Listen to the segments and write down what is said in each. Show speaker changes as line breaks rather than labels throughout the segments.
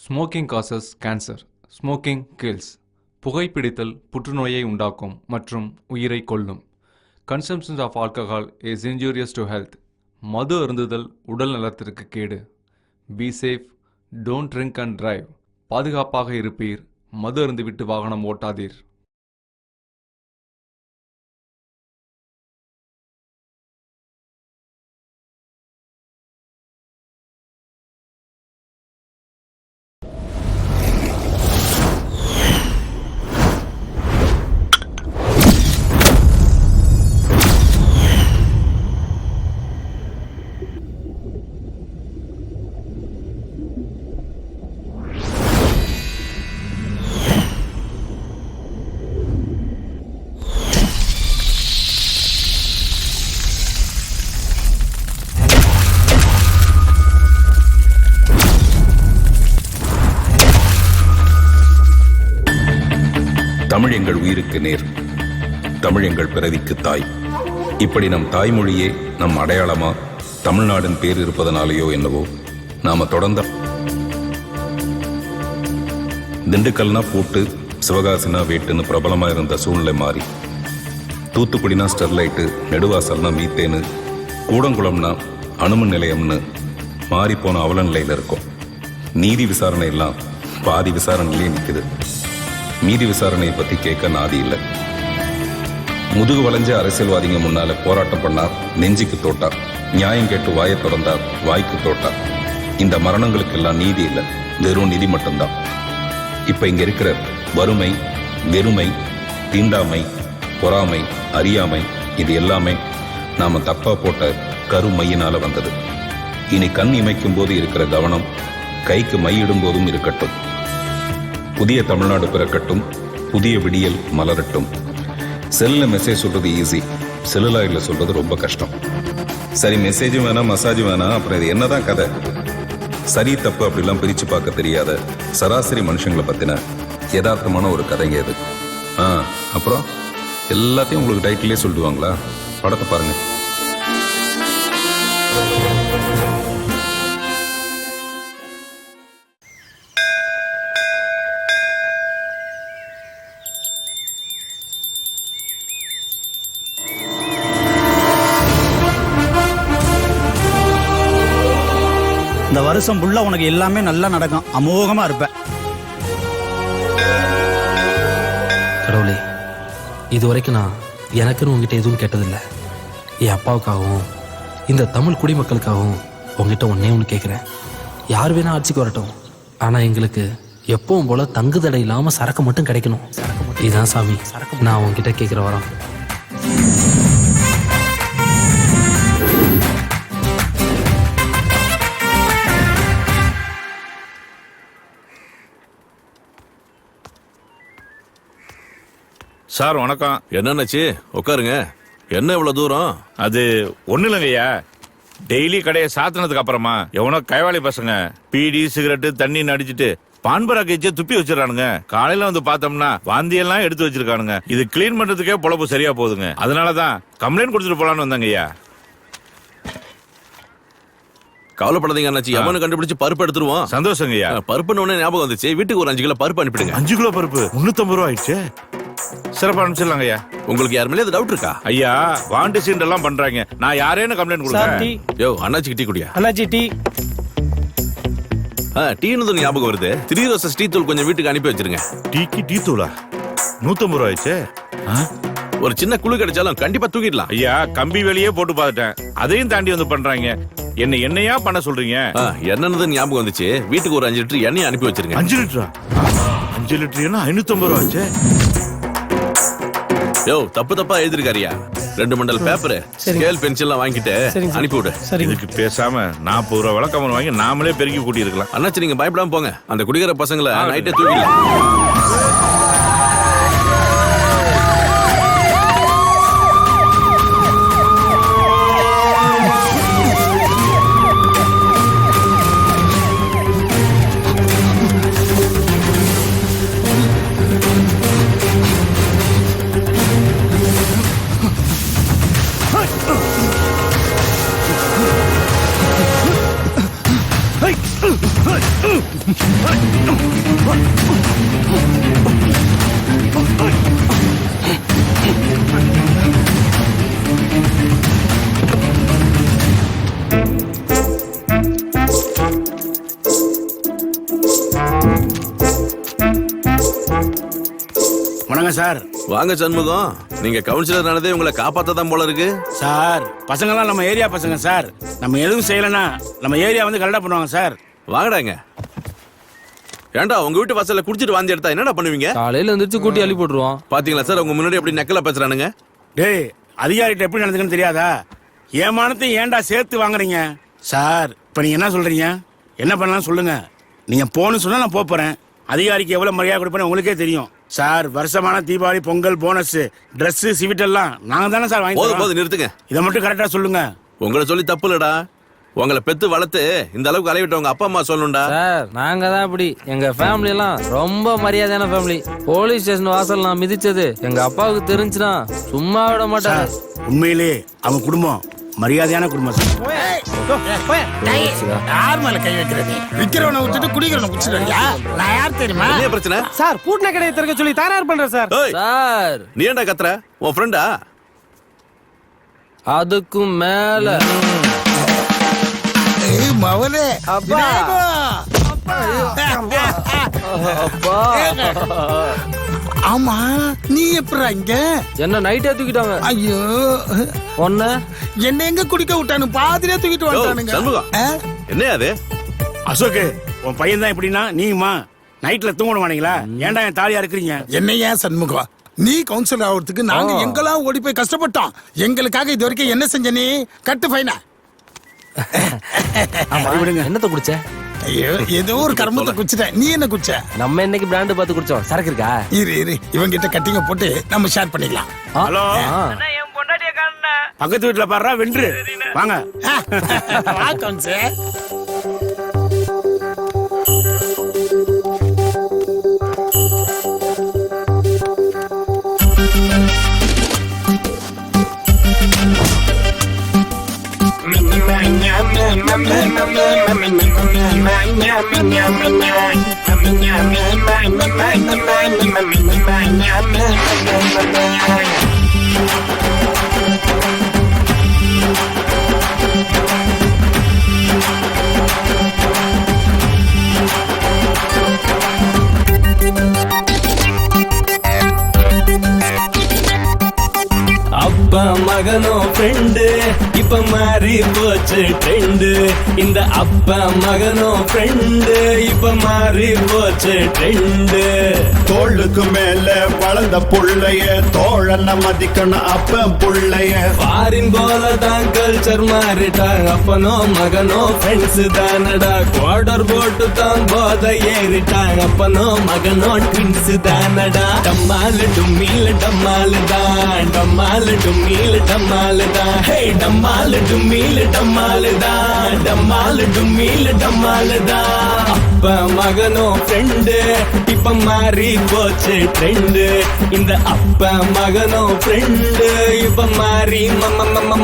Smoking causes cancer. Smoking kills. புகைப்பிடித்தல் புற்றுநோயை உண்டாக்கும் மற்றும் உயிரை கொல்லும். Consumption of alcohol is injurious to health. மது அருந்துதல் உடல் நலத்திற்கு கேடு. Be safe, don't drink and drive. பாதுகாப்பாக இருப்பீர். மது அருந்துவிட்டு வாகனம் ஓட்டாதீர்.
தமிழ் எங்கள் உயிருக்கு நேர், தமிழ் எங்கள் பிறவிக்கு தாய். இப்படி நம் தாய்மொழியே நம் அடையாளமா தமிழ்நாடின் பேர் இருப்பதனாலேயோ என்னவோ நாம தொடர்ந்த திண்டுக்கல்னா பூட்டு, சிவகாசினா வேட்டுன்னு பிரபலமா இருந்த சூழ்நிலை மாறி தூத்துக்குடினா ஸ்டெர்லைட்டு, நெடுவாசல்னா மீத்தேனு, கூடங்குளம்னா அணுமின் நிலையம்னு மாறி போன அவல நிலையில இருக்கும். நீதி விசாரணை எல்லாம் பாதி விசாரணையிலேயே நிற்குது. மீதி விசாரணையை பத்தி கேட்க நாதி இல்லை. முதுகு வளைஞ்ச அரசியல்வாதிங்க முன்னால போராட்டம் பண்ணார், நெஞ்சுக்கு தோட்டார். நியாயம் கேட்டு வாயை திறந்தார், வாய்க்கு தோட்டார். இந்த மரணங்களுக்கெல்லாம் நீதி இல்லை, வெறும் நிதி மட்டும்தான். இப்ப இங்க இருக்கிற வறுமை, வெறுமை, தீண்டாமை, பொறாமை, அறியாமை, இது எல்லாமே நாம தப்பா போட்ட கருமையினால வந்தது. இனி கண் இமைக்கும் போது இருக்கிற கவனம் கைக்கு மையிடும் போதும் இருக்கட்டும். புதிய தமிழ்நாடு பிறக்கட்டும், புதிய விடியல் மலரட்டும். செல்ல மெசேஜ் சொல்றது ஈஸி, செல்லுலாயில சொல்றது ரொம்ப கஷ்டம். சரி, மெசேஜும் வேணாம், மசாஜும் வேணாம், அப்புறம் இது என்னதான் கதை? சரி தப்பு அப்படிலாம் பிரிச்சு பார்க்க தெரியாத சராசரி மனுஷங்களை பத்தின யதார்த்தமான ஒரு கதைங்க இது. அப்புறம் எல்லாத்தையும் உங்களுக்கு டைட்டிலே சொல்லிடுவாங்களா? படத்தை பாருங்க.
இந்த வருஷம் புள்ள உனக்கு எல்லாமே நல்லா நடக்கும், அமோகமா இருப்ப.
கடவுளே, இது வரைக்கும் நான் எனக்குன்னு உங்ககிட்ட எதுவும் கேட்டதில்லை. என் அப்பாவுக்காகவும் இந்த தமிழ் குடிமக்களுக்காகவும் உங்ககிட்ட ஒன்னே ஒன்று கேட்குறேன். யார் வேணா ஆட்சிக்கு வரட்டும், ஆனால் எங்களுக்கு எப்பவும் போல தங்குதடை இல்லாமல் சரக்கு மட்டும் கிடைக்கணும். இதுதான் சாமி நான் உங்ககிட்ட கேட்குற வரோம்.
சார் வணக்கம்.
என்னன்னாச்சு? உட்காருங்க. என்ன இவ்வளவு தூரம்?
அது ஒண்ணு இல்லைங்கய்யா, டெய்லி கடையை சாத்தினதுக்கு அப்புறமா எவனோ கைவாளி பசங்க பீடி சிகரெட்டு தண்ணி அடிச்சுட்டு பான்பராக்கு வச்சு துப்பி வச்சிடறானுங்க. காலையில வந்து பார்த்தோம்னா வாந்தி எல்லாம் எடுத்து வச்சிருக்கானுங்க. இது கிளீன் பண்றதுக்கே பொழப்பு சரியா போகுதுங்க. அதனாலதான் கம்ப்ளைண்ட் கொடுத்துட்டு போலான்னு வந்தாங்க ஐயா.
கவலைப்படாதீங்க அண்ணாச்சி, எவனு கண்டுபிடிச்சு பருப்பு எடுத்துருவோம்.
சந்தோஷங்க ஐயா.
பருப்புன்னு ஒண்ணே ஞாபகம் வந்துச்சு. வீட்டுக்கு ஒரு 5 கிலோ பருப்பு அனுப்பிடுங்க.
5 கிலோ பருப்பு 350 ரூபா ஆயிடுச்சு. சிறப்பா அனுப்பிச்சிடலாங்க ஐயா.
உங்களுக்கு யார் மேலே டவுட் இருக்கா?
ஐயா, வாண்டி சீண்ட் எல்லாம் பண்றாங்க. நான் யாரேன்னு கம்ப்ளைண்ட் கொடுத்தேன்.
யோ அண்ணாச்சி டீ குடியா?
அண்ணாச்சி டீ.
டீன்னு ஞாபகம் வருது. 3 ரோசஸ் டீ தூள் கொஞ்சம் வீட்டுக்கு அனுப்பி வச்சிருங்க.
டீக்கு டீ தூளா? 150 ரூபா ஆயிடுச்சு.
ஒரு சின்ன குழு கிடைச்சாலும் கண்டிப்பா தூக்கிடலாம்.
ஐயா, கம்பி வேலையே போட்டு பார்த்துட்டேன், அதையும் தாண்டி வந்து பண்றாங்க. என்னையா பண்ண சொல்றீங்க?
என்னன்னு ஞாபகம் வந்துச்சு. வீட்டுக்கு ஒரு 5 லிட்டர் எண்ணெய் அனுப்பி வச்சிருங்க.
5 லிட்டரா? 5 லிட்டர் என்ன 550 ரூபா ஆச்சு?
யோ தப்பு தப்பா எழுதிருக்காரியா? 2 மண்டல் பேப்பர், ஸ்கேல் பென்சில் வாங்கிட்டு அனுப்பிவிடு.
இதுக்கு பேசாம 40 ரூபா விளக்கமன் வாங்கி நாமளே பெருக்கி கூட்டி இருக்கலாம்.
அண்ணாச்சி நீங்க பயப்படாம போங்க. அந்த குடிக்கிற பசங்களை நைட்டே தூக்கிடலாம்.
வணக்கம் சார்.
வாங்க சண்முகம், நீங்க கவுன்சிலர் ஆனதே உங்களை காப்பாத்ததான் போல இருக்கு.
சார் பசங்கெல்லாம் நம்ம ஏரியா பசங்க சார். நம்ம எதுவும் செய்யலன்னா நம்ம ஏரியா வந்து கரெக்டா பண்ணுவாங்க சார்.
வாங்கடாங்க. ஏன்டா உங்க வீட்டு வாசல்ல குடிச்சிட்டு வாந்தி எடுத்தா என்னடா பண்ணுவீங்க?
காலையில எந்திரிச்சு கூட்டி அள்ளி போட்டுருவோம்.
பாத்தீங்களா சார், உங்க முன்னாடி எப்படி நக்கலா பேசுறானுங்க.
டேய், அதிகாரிகிட்ட எப்படி நடந்துக்குன்னு தெரியாதா? ஏமானத்தையும் ஏன்டா சேர்த்து வாங்குறீங்க சார்? இப்ப நீங்க என்ன சொல்றீங்க? என்ன பண்ணலாம் சொல்லுங்க. நீங்க போன்னு சொன்னா நான் போறேன். அதிகாரிக்கு எவ்வளவு மரியாதை கொடுப்பேன்னு உங்களுக்கே தெரியும் சார். வருஷமான தீபாவளி, பொங்கல், போனஸ், Dress, சிவிட் எல்லாம் நாங்க தானே சார் வாங்கி
போதும் போதும் நிறுத்துங்க.
இதை மட்டும் கரெக்டா சொல்லுங்க.
உங்களை சொல்லி தப்பு இல்லடா. உங்களை பெத்து வளர்த்து இந்த அளவுக்கு அலைவிட்டவங்க அப்பா அம்மா சொல்லணும்டா.
சார் நாங்க தான் இப்படி. எங்க ஃபேமிலி எல்லாம் ரொம்ப மரியாதையான ஃபேமிலி. போலீஸ் ஸ்டேஷன் வாசல் நான் மிதிச்சது எங்க அப்பாவுக்கு தெரிஞ்சுனா சும்மா விட மாட்டாரு.
உண்மையிலே அவங்க குடும்பம் மரியாதையான குடும்பம் சார்.
யார் மேல கை வைக்கிறது? விக்கிறவனை விட்டுட்டு குடிக்கிறவனை குடிச்சிருக்கியா? நான் யார் தெரியுமா?
என்ன பிரச்சனை
சார், பூட்டின கடையை திறக்க சொல்லி தயார் பண்றேன் சார்.
ஏய்,
சார்
நீ ஏன்டா கத்துற? உன் ஃப்ரெண்டா?
அதுக்கும் மேல
மவனே
அப்பா. அப்பா
ஆமா, நீ எப்படா இங்க?
என்ன நைட்டே தூக்கிட்டாங்க.
ஐயோ,
ஒன்ன
என்ன எங்க குடிக்க விட்டானு? பாதிலே தூக்கிட்டு வந்துட்டானுங்க.
சண்முகம், என்ன அது?
அசோக்கு, உன் பையன் தான் இப்படின்னா நீமா நைட்ல தூங்க மாட்டீங்களா? ஏன்டா என் தாலியா இருக்கிறீங்க?
என்ன ஏன் சண்முகம், நீ கவுன்சிலர் ஆகிறதுக்கு நாங்க எங்கெல்லாம் ஓடி போய் கஷ்டப்பட்டோம். எங்களுக்காக இது வரைக்கும் என்ன செஞ்ச நீ? கட்டு ஃபைனா.
விடுங்க.
என்னத்த குடிச்ச?
ஐயோ, ஏதோ ஒரு கர்மத்தை குடிச்சிட்டேன். நீ என்ன குடிச்ச?
நம்ம என்னைக்கு பிராண்டு பார்த்து குடிச்சோம். சரக்கு இருக்கா?
இரு இவங்கிட்ட கட்டிங்க போட்டு நம்ம ஷேர் பண்ணிக்கலாம்.
ஹலோ, பக்கத்து வீட்டுல பாடுறா வென்று வாங்க.
வா கவுன்சிலர்.
அப்பா மகனோ ஃப்ரெண்டு, இப்ப மாறி போச்சு ட்ரெண்டு. இந்த அப்பா மகனோ ஃப்ரெண்டு, இப்ப மாறி போச்சு ட்ரெண்டு.
தோளுக்கு மேல வளர்ந்த புள்ளைய தோழன மதிக்கணும் அப்ப புள்ளைய.
ஃபாரின் போல தான் கல்ச்சர் மாறிட்டாங்க. அப்பனோ மகனோ ஃப்ரெண்ட்ஸ் தானடா. குவார்டர் போட்டு தான் போத ஏறிட்டாங்க. அப்பனோ மகனோ ட்வின்ஸ் தானடா. டம்மாலு டும்மில் டம்மாலு தான், டம்மாலு டும்மில் டம்மாலு தான். ஹே டம்மாலு டும்மில் டம்மாலு தான், டம்மாலு டும்மில் டம்மாலு தான். அப்பா மகனோ ஃப்ரெண்டு, இப்ப மாறி போச்சு ட்ரெண்டு. இந்த அப்பா மகனோ ஃப்ரெண்டு, இப்ப மாறி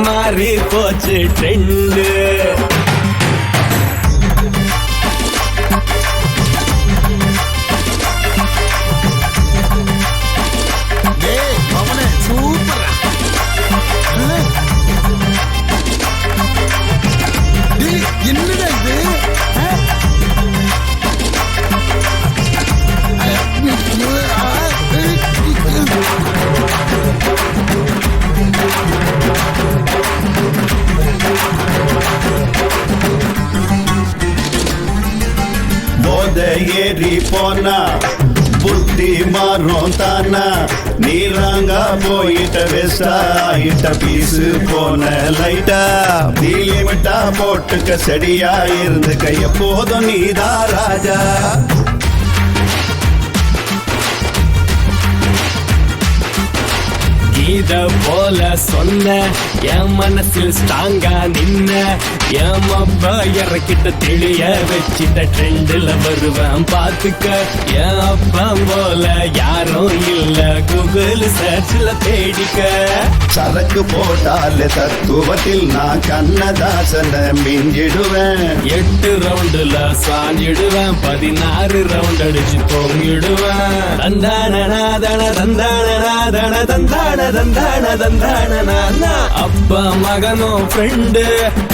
மாறி போச்சு ட்ரெண்டு.
டேய் மவனே, சூப்பரா. டேய், என்னடா இது?
போத ஏறி போனா புத்தி மாறும் தானா. நீராங்க போயிட்ட வெஸ்டா இட்ட பீசு போன லைட்டா. தீலிமிட்டா போட்டுக்க செடியா இருந்துக்க எப்போதும் நீதா ராஜா.
இத போல சொன்ன என் மனசில் ஸ்ட்ராங்கா நின்ன என் மப்பா இறக்கிட்ட தெளிய வச்சிட்ட ட்ரெண்டுல வருவேன் பாத்துக்க. என் அப்பா போல யாரும் இல்ல கூகுள் சர்ச்ல தேடிக்க.
சரக்கு போட்டாலே தத்துவத்தில் நான் கண்ணதாசன மிஞ்சிடுவேன்.
8 ரவுண்டுல சாஞ்சிடுவேன், 16 ரவுண்ட் அடிச்சு தோங்கிடுவேன். தந்தானநாதன தந்தானநாதன தந்தான தந்தான தந்தான. அப்பா மகனும் ஃப்ரெண்டு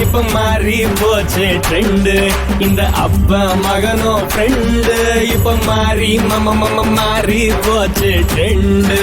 இப்ப மாறி போச்சு ட்ரெண்டு. இந்த அப்பா மகனும் ஃப்ரெண்டு இப்ப மாறி மாறி போச்சு ட்ரெண்டு.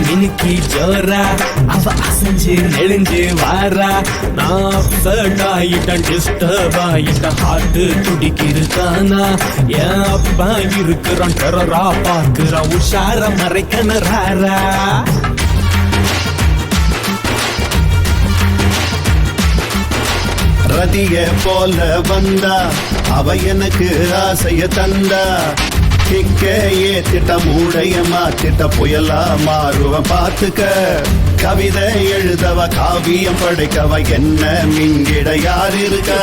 மினுக்கி ஜோரா அவ அசைஞ்சு நெளிஞ்சு வாரா. நான் அப்செட் ஆயிட்டேன், டிஸ்டர்ப் ஆயிட்டேன், ஹார்ட் துடிக்கிருக்கானா. என் அப்பா இருக்கிறான், டெரரா பார்க்கிறான், உஷார மறைக்கணராரா.
ரதிய போல வந்தா அவ எனக்கு ஆசைய தந்தா. கிக்க ஏத்திட்ட மூடைய மாத்திட்ட புயலா மாறுவன் பாத்துக்க. கவிதை எழுதவ காவியம் படைக்கவ என்ன மிங்கிட யார் இருக்கா.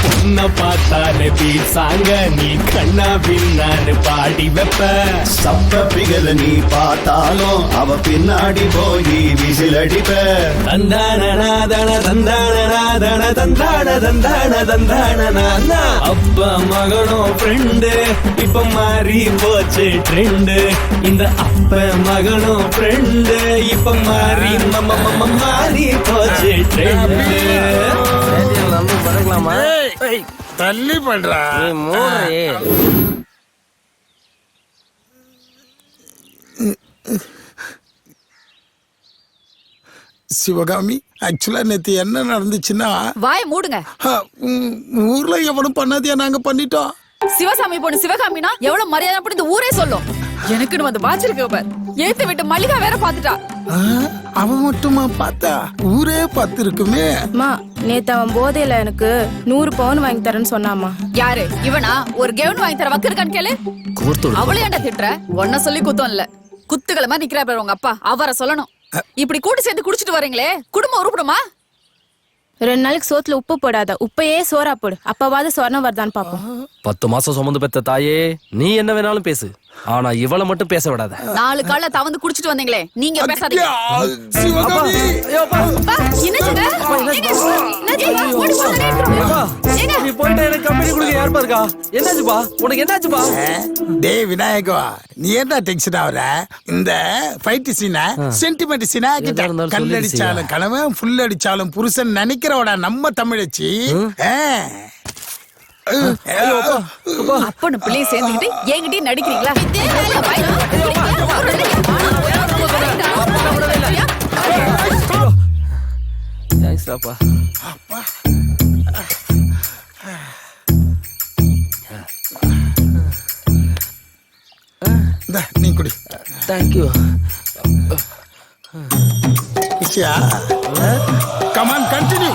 உன்னை பார்த்தாலே பீசாங்க நீ கண்ணா பின்னான்னு பாடி வைப்ப.
சப்ப பிகல நீ பார்த்தாலும் அவ பின்னாடி போய் விசில் அடிப்ப.
தந்தானநாதன தந்தானநாதன தந்தான தந்தான தந்தான. அப்பா மகனும் ஃப்ரெண்டு இப்ப மாறி போச்சு ட்ரெண்டு. இந்த அப்ப மகனும் ஃப்ரெண்டு இப்ப மாறி மாறி போச்சு ட்ரெண்டு.
தள்ளி பண்றா
சிவகாமி, ஆக்சுவலா நேத்து என்ன நடந்துச்சுன்னா,
வாய மூடுங்க.
ஊர்ல எவனும் பண்ணாதியா நாங்க பண்ணிட்டோம்.
சிவசாமி பொண்ணு சிவகாமினா எவ்வளவு மரியாதை அப்படி இந்த ஊரே சொல்லும். எனக்குன்னு வந்து பாச்சிருக்க பார். ஏத்து விட்டு மல்லிகா வேற பாத்துட்டா.
அவன் மட்டுமா பார்த்தா? ஊரே பார்த்து இருக்குமே.
நேத்து அவன் போதையில எனக்கு 100 பவுன் வாங்கி தரேன்னு சொன்னாமா. யாரு இவனா? ஒரு கவுன் வாங்கி தர வக்கிருக்கான்னு கேளு. அவளே ஏன்டா திட்டுற? ஒன்ன சொல்லி குத்தம் இல்ல, குத்துக்களை மாதிரி நிக்கிறா பாரு உங்க அப்பா. அவரை சொல்லணும். இப்படி கூட்டு சேர்ந்து குடிச்சிட்டு வரீங்களே, குடும்பம் உருப்படுமா?
2 நாளைக்கு சோத்துல உப்பு போடாத, உப்பையே சோறா போடு, அப்பவாது சொர்ணம் வருதான்னு பாப்போம்.
10 மாசம் சுமந்து பெத்த தாயே, நீ என்ன வேணாலும் பேசு, ஆனா இவள மட்டும் பேச விடாத.
4 கால தவந்து குடிச்சிட்டு வந்தீங்களே, நீங்க பேசாதீங்க.
நீ போயிட்டு எனக்கு கம்பெனி கொடுக்க யார் பாருக்கா? என்னாச்சுப்பா உனக்கு? என்னாச்சுப்பா?
டேய் விநாயகா, நீ என்ன டென்ஷன் ஆகுற? இந்த ஃபைட் சீனா சென்டிமெண்ட் சீனா கல்லடிச்சாலும் கணவன் ஃபுல் அடிச்சாலும் புருஷன் நினைக்கிறவடா நம்ம தமிழச்சி.
அப்பனு பிள்ளைய சேர்ந்துக்கிட்டு என்கிட்டயே நடிக்கிறீங்களா?
நீ குடி.
Thank you.
Come on, continue.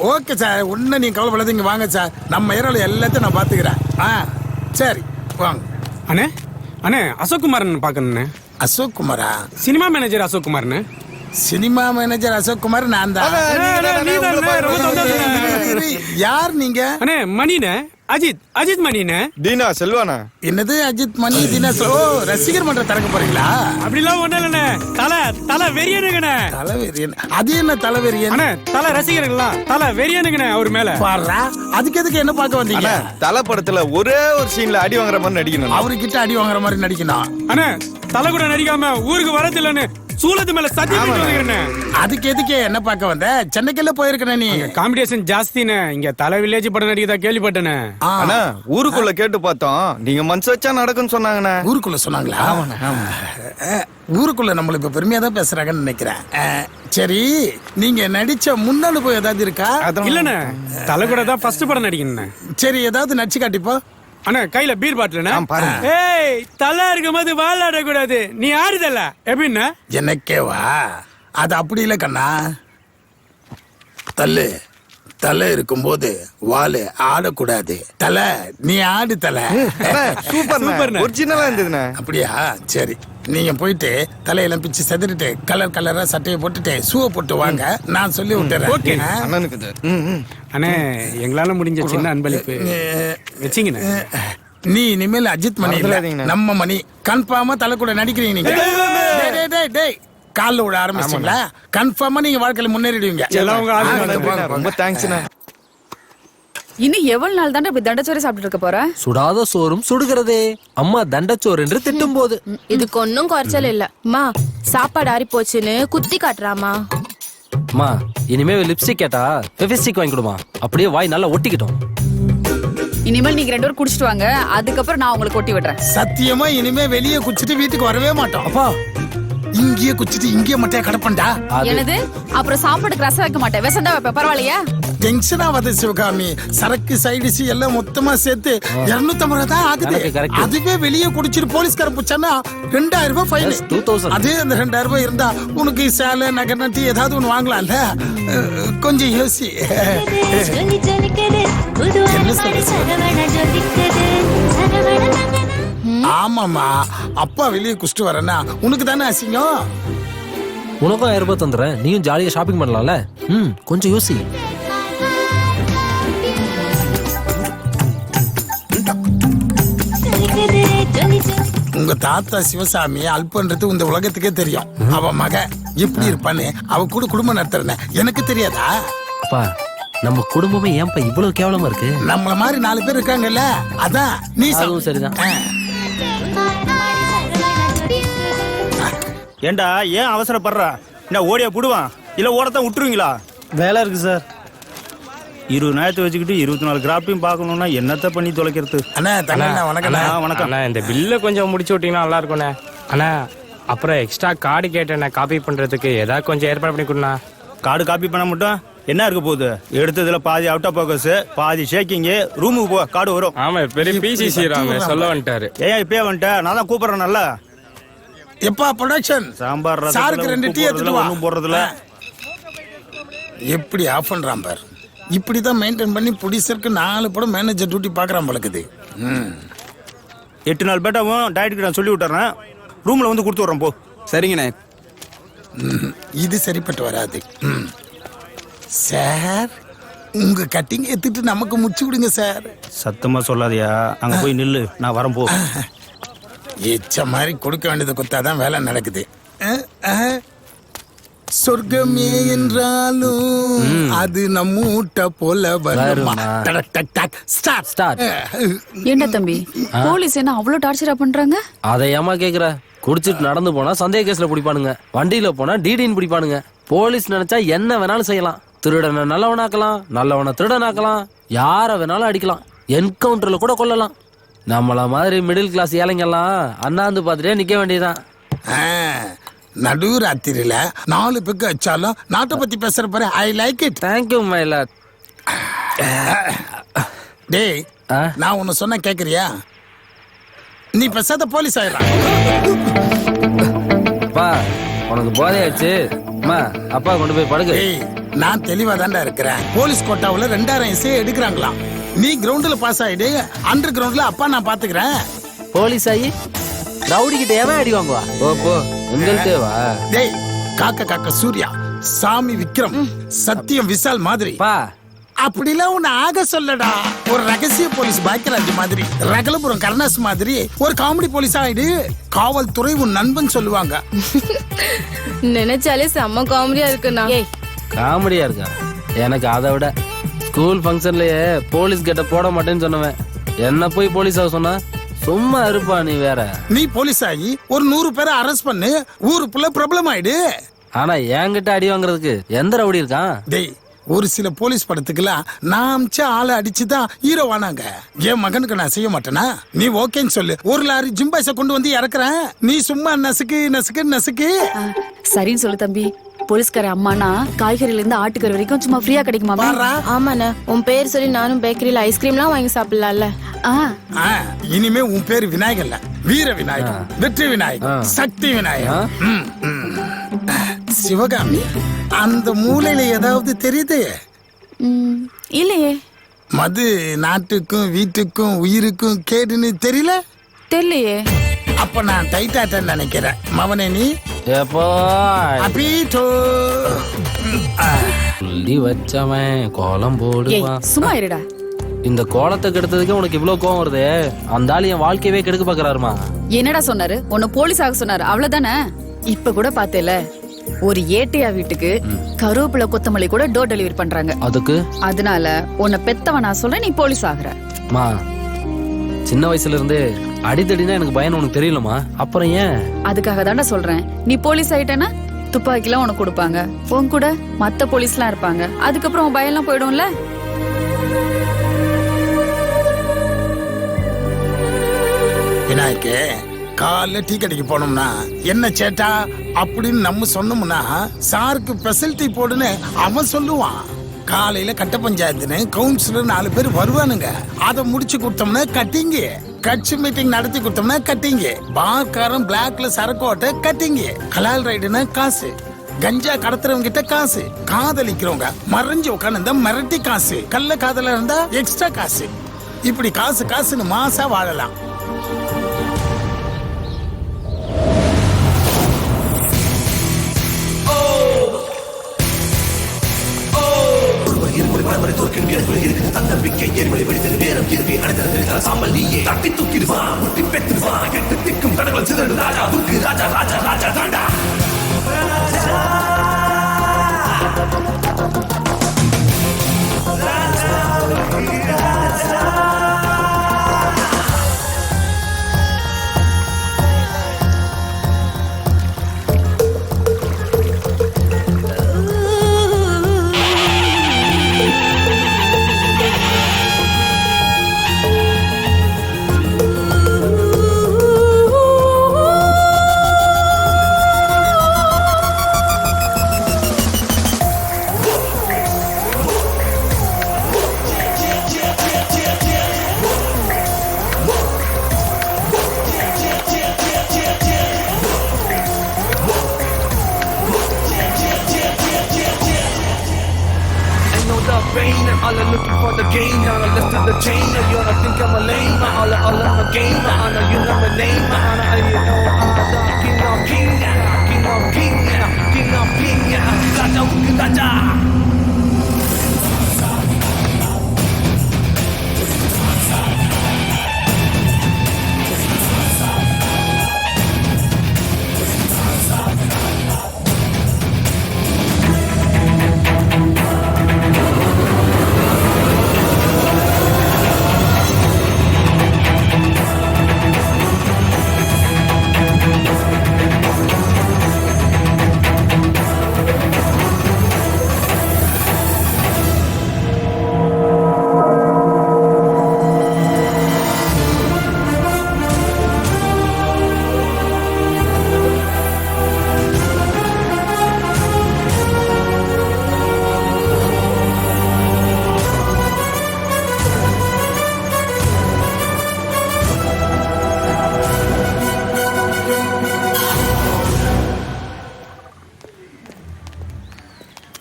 Okay sir, ஒன்னும் நீங்க கவலைப்படாதீங்க. வாங்க சார், நம்ம ஏரியாவில் எல்லாத்தையும் நான் பாத்துக்கிறேன். சரி வாங்க.
அண்ணே அண்ணே, அசோக் குமாரன் பாக்கணுண்ணே.
அசோக் குமாரா?
சினிமா மேனேஜர் அசோக் குமார்ண்ணே.
சினிமா மேனேஜர் அசோக் குமார் நான் தான். யார் நீங்க?
அண்ணே மணினே, அஜித் மணினே.
தீனா செல்வானா?
என்னது அஜித் மணி தீனா? ஓ, ரசிகர் மன்றம் திறக்க போறீங்களா?
அப்படிலாம் ஒண்ணு இல்லண்ணே. தலை வெறியனுங்கண்ணே.
தலைவெறியன்? அது என்ன தலைவெறியன்?
அண்ணே தலை ரசிகர்களா, தலை வெறியனுங்கண்ணே அவர் மேல.
பாடுறா, அதுக்கு எதுக்கு என்ன பார்க்க வந்தீங்க?
தலை படத்துல ஒரே ஒரு சீன்ல அடி வாங்குற மாதிரி நடிக்கணும்.
அவர்கிட்ட அடி வாங்குற மாதிரி நடிக்கணும்.
அண்ணே தலை கூட நடிக்காம ஊருக்கு வரதில்லன்னு சூலத்து மேல சத்தியம் பண்ணிக்கிறேன்.
அதுக்கு எதுக்கு என்ன பார்க்க வந்த? சென்னைக்குள்ள போயிருக்கேன். நீ
காம்படிஷன் ஜாஸ்தினே. இங்க தலை வில்லேஜ் படம் நடிக்கதா கேள்விப்பட்டேனே.
அண்ணா ஊருக்குள்ள கேட்டு பார்த்தோம், நீங்க மனசு வச்சா நடக்கும்னு சொன்னாங்கண்ணே.
ஊருக்குள்ள சொன்னாங்களா? ஊருக்குள்ள நம்மள இப்ப பெருமையா தான் பேசுறாங்கன்னு நினைக்கிறேன். சரி, நீங்க நடிச்ச முன்னனுபவம் ஏதாவது இருக்கா?
இல்லண்ணே, தலை கூட தான் ஃபர்ஸ்ட் படம் நடிக்கணும்.
சரி, ஏதாவது நடிச்சு காட்டிப்போ.
அண்ணா கையில பீர் பாட்டில். ஏய், தலை இருக்கும் போது வாழாட கூடாது. நீ ஆறுதல்ல எப்படின்னா?
எனக்கேவா? அது அப்படி இல்ல கண்ணா. தலை இருக்கும்போது வாலு ஆடக்கூடாது. தலை நீ ஆடு. தலை
சூப்பர் ஒரிஜினலா இருந்ததுண்ணே.
அப்படியா? சரி, நீங்க போயிட்டு தலையெல்லாம் பிச்சு செதறிட்டு கலர் கலரா சட்டையை போட்டுட்டு ஷூவை போட்டு வாங்க. நான் சொல்லி விட்டுறேன்.
அண்ணே எங்களால முடிஞ்ச சின்ன அன்பளிப்பு வச்சிங்கண்ணே.
நீ இனிமேல் அஜித் மணி இல்ல, நம்ம மணி. கன்ஃபார்மா தலை கூட நடிக்கிறீங்க நீங்க. டேய் கால்ல விட ஆரம்பிச்சிட்டீங்களா? கன்ஃபார்மா நீங்க வாழ்க்கையில முன்னேறிடுவீங்க.
ரொம்ப தேங்க்ஸ்ண்ணே.
இன்னும் எவ்வளவு நாள் தானே இப்படி தண்டச்சோறு சாப்பிட்டு இருக்க போற?
சுடாத சோறும் சுடுகிறதே அம்மா தண்டச்சோறு என்று திட்டும் போது.
இதுக்கு ஒன்னும் குறைச்சல் இல்ல. அம்மா சாப்பாடு ஆறி போச்சுன்னு குத்தி காட்டுறாமா.
அம்மா இனிமே லிப்ஸ்டிக் கேட்டா ஃபெவிஸ்டிக் வாங்கி கொடுமா. அப்படியே வாய் நல்லா ஒட்டிக்கிட்டோம்.
இனிமேல் நீங்க 2 பேரும் குடிச்சிட்டு வாங்க, அதுக்கப்புறம் நான் உங்களுக்கு கொட்டி விடுறேன்.
சத்தியமா இனிமே வெளியே குடிச்சிட்டு வீட்டுக்கு வரவே மாட்டோம்.
அப்பா
இங்கேயே குச்சிட்டு இங்கேயே மட்டும் கடப்பண்டா.
என்னது? அப்புறம் சாப்பாடுக்கு ரசம் வைக்க மாட்டேன், விஷம் வைப்ப. பரவாயில்லையா?
டென்ஷன் ஆகாத சிவகாமி. சரக்கு சைடிஸ் எல்லாம் மொத்தமா சேர்த்து 250 தான் ஆகுது. அதுவே வெளியே குடிச்சிட்டு போலீஸ்காரன் புடிச்சானா 2000 ரூபாய் ஃபைன்.
2000.
அதே அந்த 2000 ரூபாய் இருந்தா உனக்கு சேலை நகை நட்டி ஏதாவது ஒண்ணு வாங்கலாம்ல. கொஞ்சம் யோசி. ஆமாமா, அப்பா வெளியே குடிச்சிட்டு வரேன்னா உனக்கு தானே அசிங்கம்.
உனக்கும் 1000 ரூபாய் தந்துறேன், நீயும் ஜாலியா ஷாப்பிங் பண்ணலாம்ல. கொஞ்சம் யோசி.
உங்க தாத்தா சிவசாமி அல்பன்றது இந்த உலகத்துக்கே தெரியும். அவ மக எப்படி இருப்பான்னு அவ கூட குடும்பம் நடத்துறேன் எனக்கு தெரியாதா?
அப்பா நம்ம குடும்பமே ஏன்பா இவ்வளவு கேவலமா இருக்கு?
நம்மள மாதிரி 4 பேர் இருக்காங்கல்ல, அதான் நீ
சரிதான்.
ஏண்டா ஏன் அவசரப்படுற? என்ன ஓடியா புடுவான் இல்ல ஓடத்தான் விட்டுருவீங்களா?
வேலை இருக்கு சார்.
20 நேரத்தை வச்சுக்கிட்டு 24 கிராஃப்டையும் பார்க்கணும்னா என்னத்த பண்ணி தொலைக்கிறது?
அண்ணா வணக்கம்.
வணக்கம்.
இந்த பில்லை கொஞ்சம் முடிச்சு விட்டீங்கன்னா நல்லா இருக்கும்ண்ணே. அண்ணா அப்புறம் எக்ஸ்ட்ரா கார்டு கேட்டேண்ணே காப்பி பண்றதுக்கு, ஏதாவது கொஞ்சம் ஏற்பாடு பண்ணி கொடுண்ணா.
கார்டு காப்பி பண்ண மட்டும் என்ன இருக்க போகுது? எடுத்ததுல பாதி அவுட் ஆஃப் ஃபோக்கஸ், பாதி ஷேக்கிங். ரூமுக்கு போ, கார்டு வரும்.
ஆமா பெரிய பிசிசி சொல்ல வந்துட்டாரு.
ஏன் இப்பயே வந்துட்ட? நான் தான் கூப்பிடுறேன். நல்லா
எப்பா ப்ரொடக்ஷன்
சாம்பார்
சாருக்கு 2 டீ எடுத்துட்டு வா.
ஒண்ணும் போடுறதுல
எப்படி ஆஃப் பண்றான் பார். இப்படிதான் மெயின்டைன் பண்ணி ப்ரொடியூசருக்கு 4 படம் மேனேஜர் டியூட்டி பாக்குறான் பழக்குது.
8 நாள் பேட்டாவும் டயட்டுக்கு நான் சொல்லி விட்டுறேன். ரூம்ல வந்து கொடுத்து விட்றேன் போ.
சரிங்கண்ணே.
இது சரிப்பட்டு வராது. சார் உங்க கட்டிங் எடுத்துட்டு நமக்கு முச்சு விடுங்க சார்.
சத்தமா சொல்லாதியா, அங்க போய் நில்லு, நான் வரேன் போ.
எச்ச மாதிரி கொடுக்க வேண்டியது கொடுத்தாதான் வேலை நடக்குது. சொர்க்கமே என்றாலும் அது நம்ம ஊட்ட போல வருமா.
என்ன தம்பி, போலீஸ் என்ன அவ்வளவு டார்ச்சரா பண்றாங்க?
அதை ஏமா கேக்குற? குடிச்சிட்டு நடந்து போனா சந்தேக கேஸ்ல பிடிப்பானுங்க, வண்டியில போனா டிடின்னு பிடிப்பானுங்க. போலீஸ் நினைச்சா என்ன வேணாலும் செய்யலாம். திருடனை நல்லவனாக்கலாம், நல்லவனை திருடனாக்கலாம், யார வேணாலும் அடிக்கலாம், என்கவுண்டர்ல கூட கொல்லலாம். நம்மள மாதிரி மிடில் கிளாஸ் ஏழைங்கெல்லாம் அண்ணாந்து பார்த்துட்டே நிக்க வேண்டியதுதான்.
நடு ராத்திரியில 4 பேருக்கு வச்சாலும் நாட்டை பத்தி பேசுற பாரு. I like it.
Thank you my Lord.
டேய், நான் உன்னை சொன்ன கேக்குறியா? நீ பேசாத போலீஸ் ஆயிடலாம்.
அப்பா உனக்கு போதையாச்சு. அப்பா கொண்டு போய் படுக்க.
நான் தெளிவா தாண்டா இருக்கிறேன். போலீஸ் கோட்டாவுல 2000 எஸ்ஐ எடுக்கிறாங்களாம். நீ கிரவுண்ட்ல பாஸ் ஆயிடு, அண்டர் கிரவுண்ட்ல அப்பா நான் பாத்துக்கிறேன்.
போலீஸ் ஆகி ரவுடி கிட்ட ஏன் அடி வாங்குவா? போ உங்களுக்கே வா.
டேய் காக்க காக்க சூர்யா, சாமி விக்ரம், சத்தியம் விஷால் மாதிரி
பா
அப்படிலாம் உன்னை ஆக சொல்லடா. ஒரு ரகசிய போலீஸ் பாக்கியராஜ் மாதிரி, ரகலபுரம் கருணாஸ் மாதிரி ஒரு காமெடி போலீஸ் ஆயிடு. காவல்துறை உன் நண்பன் சொல்லுவாங்க.
நினைச்சாலே செம்ம காமெடியா இருக்குண்ணா.
காமெடியா இருக்கா? எனக்கு அதை விட ஸ்கூல் ஃபங்க்ஷன்லயே போலீஸ் கிட்ட போட மாட்டேன்னு சொன்னவன் என்ன போய் போலீஸ் ஆக சொன்னா சும்மா இருப்பா. நீ வேற,
நீ போலீஸ் ஆகி ஒரு 100 பேரை அரெஸ்ட் பண்ணு, ஊருக்குள்ள ப்ராப்ளம் ஆயிடு.
ஆனா என்கிட்ட அடி வாங்குறதுக்கு எந்த ரவுடி இருக்கான்?
டேய், ஒரு சில போலீஸ் படத்துக்குலாம் நான் அமிச்ச ஆளை அடிச்சுதான் ஹீரோ ஆனாங்க. என் மகனுக்கு நான் செய்ய மாட்டேனா? நீ ஓகேன்னு சொல்லு, ஒரு லாரி ஜிம்பாய்ஸ கொண்டு வந்து இறக்குறேன், நீ சும்மா நசுக்கு நசுக்கு நசுக்கு.
சரின்னு சொல்லு தம்பி. போலீஸ்கார அம்மானா காய்கறில இருந்து ஆட்டுக்கறி வரைக்கும் சும்மா ஃப்ரீயா கிடைக்குமா?
ஆமாண்ணா, உன் பேர் சொல்லி நானும் பேக்கரியில ஐஸ்கிரீம்லாம் வாங்கி சாப்பிடலாம்ல.
இனிமே உன் பேரு விநாயகர் இல்ல, வீர விநாயகர், வெற்றி விநாயகர், சக்தி விநாயகர். சிவகாமி, அந்த மூலையில ஏதாவது தெரியுது?
இல்லையே.
மது நாட்டுக்கும் வீட்டுக்கும் உயிருக்கும் கேடுன்னு தெரியல?
தெரியலையே.
அப்ப நான் டைட்டாட்டன் நினைக்கிறேன். மவனே நீ
எப்போ
அப்பீட்டோ
சொல்லி வச்சவன் கோலம் போடுவான்.
சும்மா இருடா.
இந்த கோலத்தை கெடுத்ததுக்கு உனக்கு இவ்வளவு கோவம் வருது? அந்த ஆளு என் வாழ்க்கையவே கெடுக்க பாக்குறாருமா.
என்னடா சொன்னாரு? உன்னை போலீஸ் ஆக சொன்னாரு, அவ்வளவுதானே? இப்ப கூட பாத்தேல, ஒரு ஏட்டையா வீட்டுக்கு கருவேப்பிலை கொத்தமல்லி கூட டோர் டெலிவரி பண்றாங்க.
அதுக்கு
அதனால உன்னை பெத்தவன் நான் சொல்றேன், நீ போலீஸ் ஆகுற.
மா, சின்ன வயசுல இருந்து அடித்தடினா எனக்கு பயம் உனக்கு தெரியலமா? அப்புறம் ஏன்?
அதுக்காக தானே சொல்றேன், நீ போலீஸ் ஆயிட்டேன்னா துப்பாக்கிலாம் உனக்கு கொடுப்பாங்க, உன் கூட மத்த போலீஸ்லாம் இருப்பாங்க, அதுக்கப்புறம் உன் பயம் எல்லாம் போயிடும்ல.
விநாயகே, காலைல டீ கடைக்கு போனோம்னா என்ன சேட்டா அப்படின்னு நம்ம சொன்னோம்னா சாருக்கு ஸ்பெஷல் டீ போடுன்னு அவன் சொல்லுவான். காலையில கட்ட பஞ்சாயத்துன்னு கவுன்சிலர் 4 பேர் வருவானுங்க, அதை முடிச்சு கொடுத்தோம்னா கட்டிங்க. கட்சி மீட்டிங் நடத்தி கொடுத்தோம்னா கட்டிங்க. பார்க்காரன் பிளாக்ல சரக்கோட்டை கட்டிங்க. கலால் ரைடுனா காசு, கஞ்சா கடத்துறவங்க கிட்ட காசு, காதலிக்கிறவங்க மறைஞ்சு உட்காந்து மிரட்டி காசு, கள்ள காதல இருந்தா எக்ஸ்ட்ரா காசு. இப்படி காசு காசுன்னு மாசா வாழலாம்.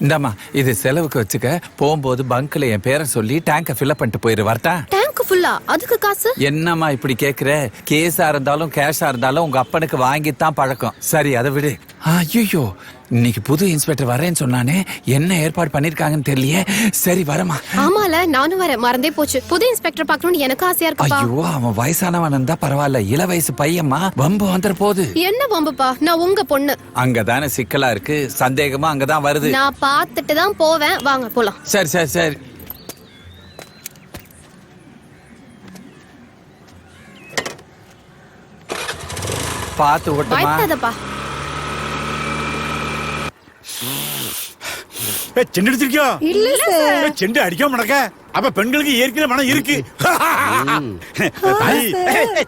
இந்தாமா, இது செலவுக்கு வச்சுக்க. போகும்போது பங்க்ல என் பேரை சொல்லி டேங்க ஃபில்அப் பண்ணிட்டு போயிரு. வரட்டா?
டேங்க் ஃபுல்லா? அதுக்கு காசு?
என்னம்மா இப்படி கேக்குற? கேஸா இருந்தாலும் கேஷா இருந்தாலும் உங்க அப்பனுக்கு வாங்கித்தான் பழக்கம். சரி, அதை விடு. ஐயோ, இன்னைக்கு புது இன்ஸ்பெக்டர் வரேன்னு சொன்னானே, என்ன ஏற்பாடு பண்ணிருக்காங்கன்னு தெரியலையே. சரி வரமா.
ஆமால, நானும் வரேன், மறந்தே போச்சு. புது இன்ஸ்பெக்டர் பார்க்கணும்னு எனக்கு ஆசையா இருக்குப்பா.
ஐயோ, அவன் வயசானவன் இருந்தா பரவாயில்ல, இள வயசு பையம்மா, வம்பு வந்துற போது.
என்ன வம்புப்பா? நான் உங்க பொண்ணு.
அங்கதானே சிக்கலா இருக்கு, சந்தேகமா அங்கதான் வருது.
நான் பார்த்துட்டு தான் போவேன், வாங்க போலாம்.
சரி சரி சரி. பார்த்து ஓட்டமா.
பயப்படாதப்பா.
செண்டு அடிச்சிருக்கியோ?
இல்ல சார்.
செண்டு அடிக்காம நடக்க. அப்ப பெண்களுக்கு ஏற்கனவே மனம் இருக்கு.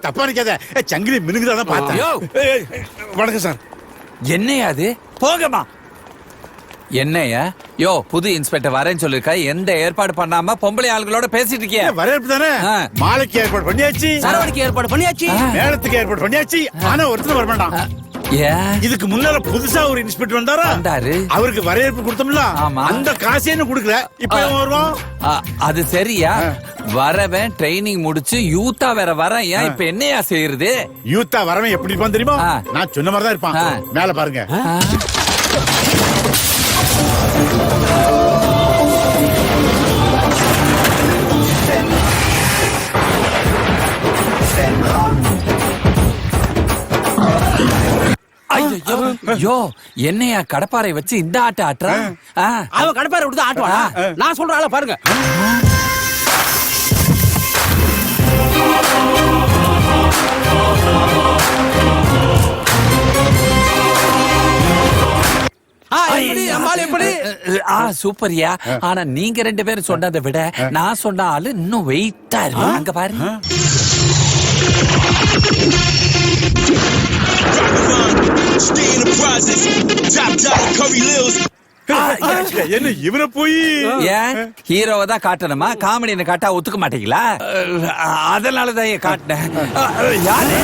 தப்பா நிக்காத. சங்கிலி மினுங்குதான் பார்த்தேன். வணக்கம் சார்.
என்னையா அது? போகமா. என்னையா? யோ, புது இன்ஸ்பெக்டர் வரேன்னு சொல்லிருக்கா, எந்த ஏற்பாடு பண்ணாம பொம்பளை ஆளுகளோட பேசிட்டு இருக்கியா?
வரவேற்பு தானே. மாலைக்கு ஏற்பாடு பண்ணியாச்சு,
சரவணிக்கு ஏற்பாடு பண்ணியாச்சு,
மேளத்துக்கு ஏற்பாடு பண்ணியாச்சு. ஆனா ஒருத்தர் வர மாட்டான். இதுக்கு முன்னால புதுசா ஒரு இன்ஸ்பெக்டர் வந்தாரு. அவருக்கு வரவேற்பு கொடுத்தோம்ல, அந்த காசே என்ன கொடுக்கல. இப்ப வருவோம்.
அது சரியா? வரவன் ட்ரைனிங் முடிச்சு யூத்தா வேற வரேன். ஏன் இப்ப என்னையா செய்யறது?
யூத்தா வரவன் எப்படி இருப்பான் தெரியுமா? நான் சொன்ன மாதிரி தான் இருப்பான். மேல பாருங்க.
யோ, என்னையா கடப்பாரை வச்சு இந்த ஆட்ட ஆட்டுறா?
அவன் கடப்பாரை விட்டு ஆட்டுவானா? நான் சொல்ற ஆள பாருங்க.
சூப்பர்யா. ஆனா நீங்க ரெண்டு பேரும் சொன்னதை விட நான் சொன்ன ஆளு இன்னும் வெயிட்டா இருக்கு. அங்க பாருங்க.
என்ன இவனை போய்
ஏன் ஹீரோவை தான் காட்டணுமா? காமெடியை காட்டா ஒத்துக்க மாட்டீங்களா? அதனாலதான் காட்டினேன். யாரு?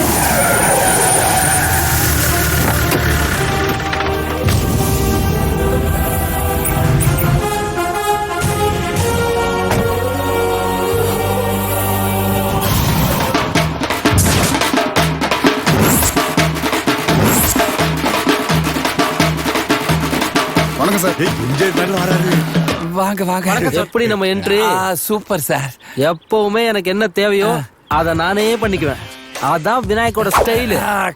வாங்க வாங்க.
எப்படி நம்ம என்ட்ரி?
Super sir.
எப்பவுமே எனக்கு என்ன தேவையோ அத நானே பண்ணிக்குவேன். அதான் விநாயகோட ஸ்டைல்.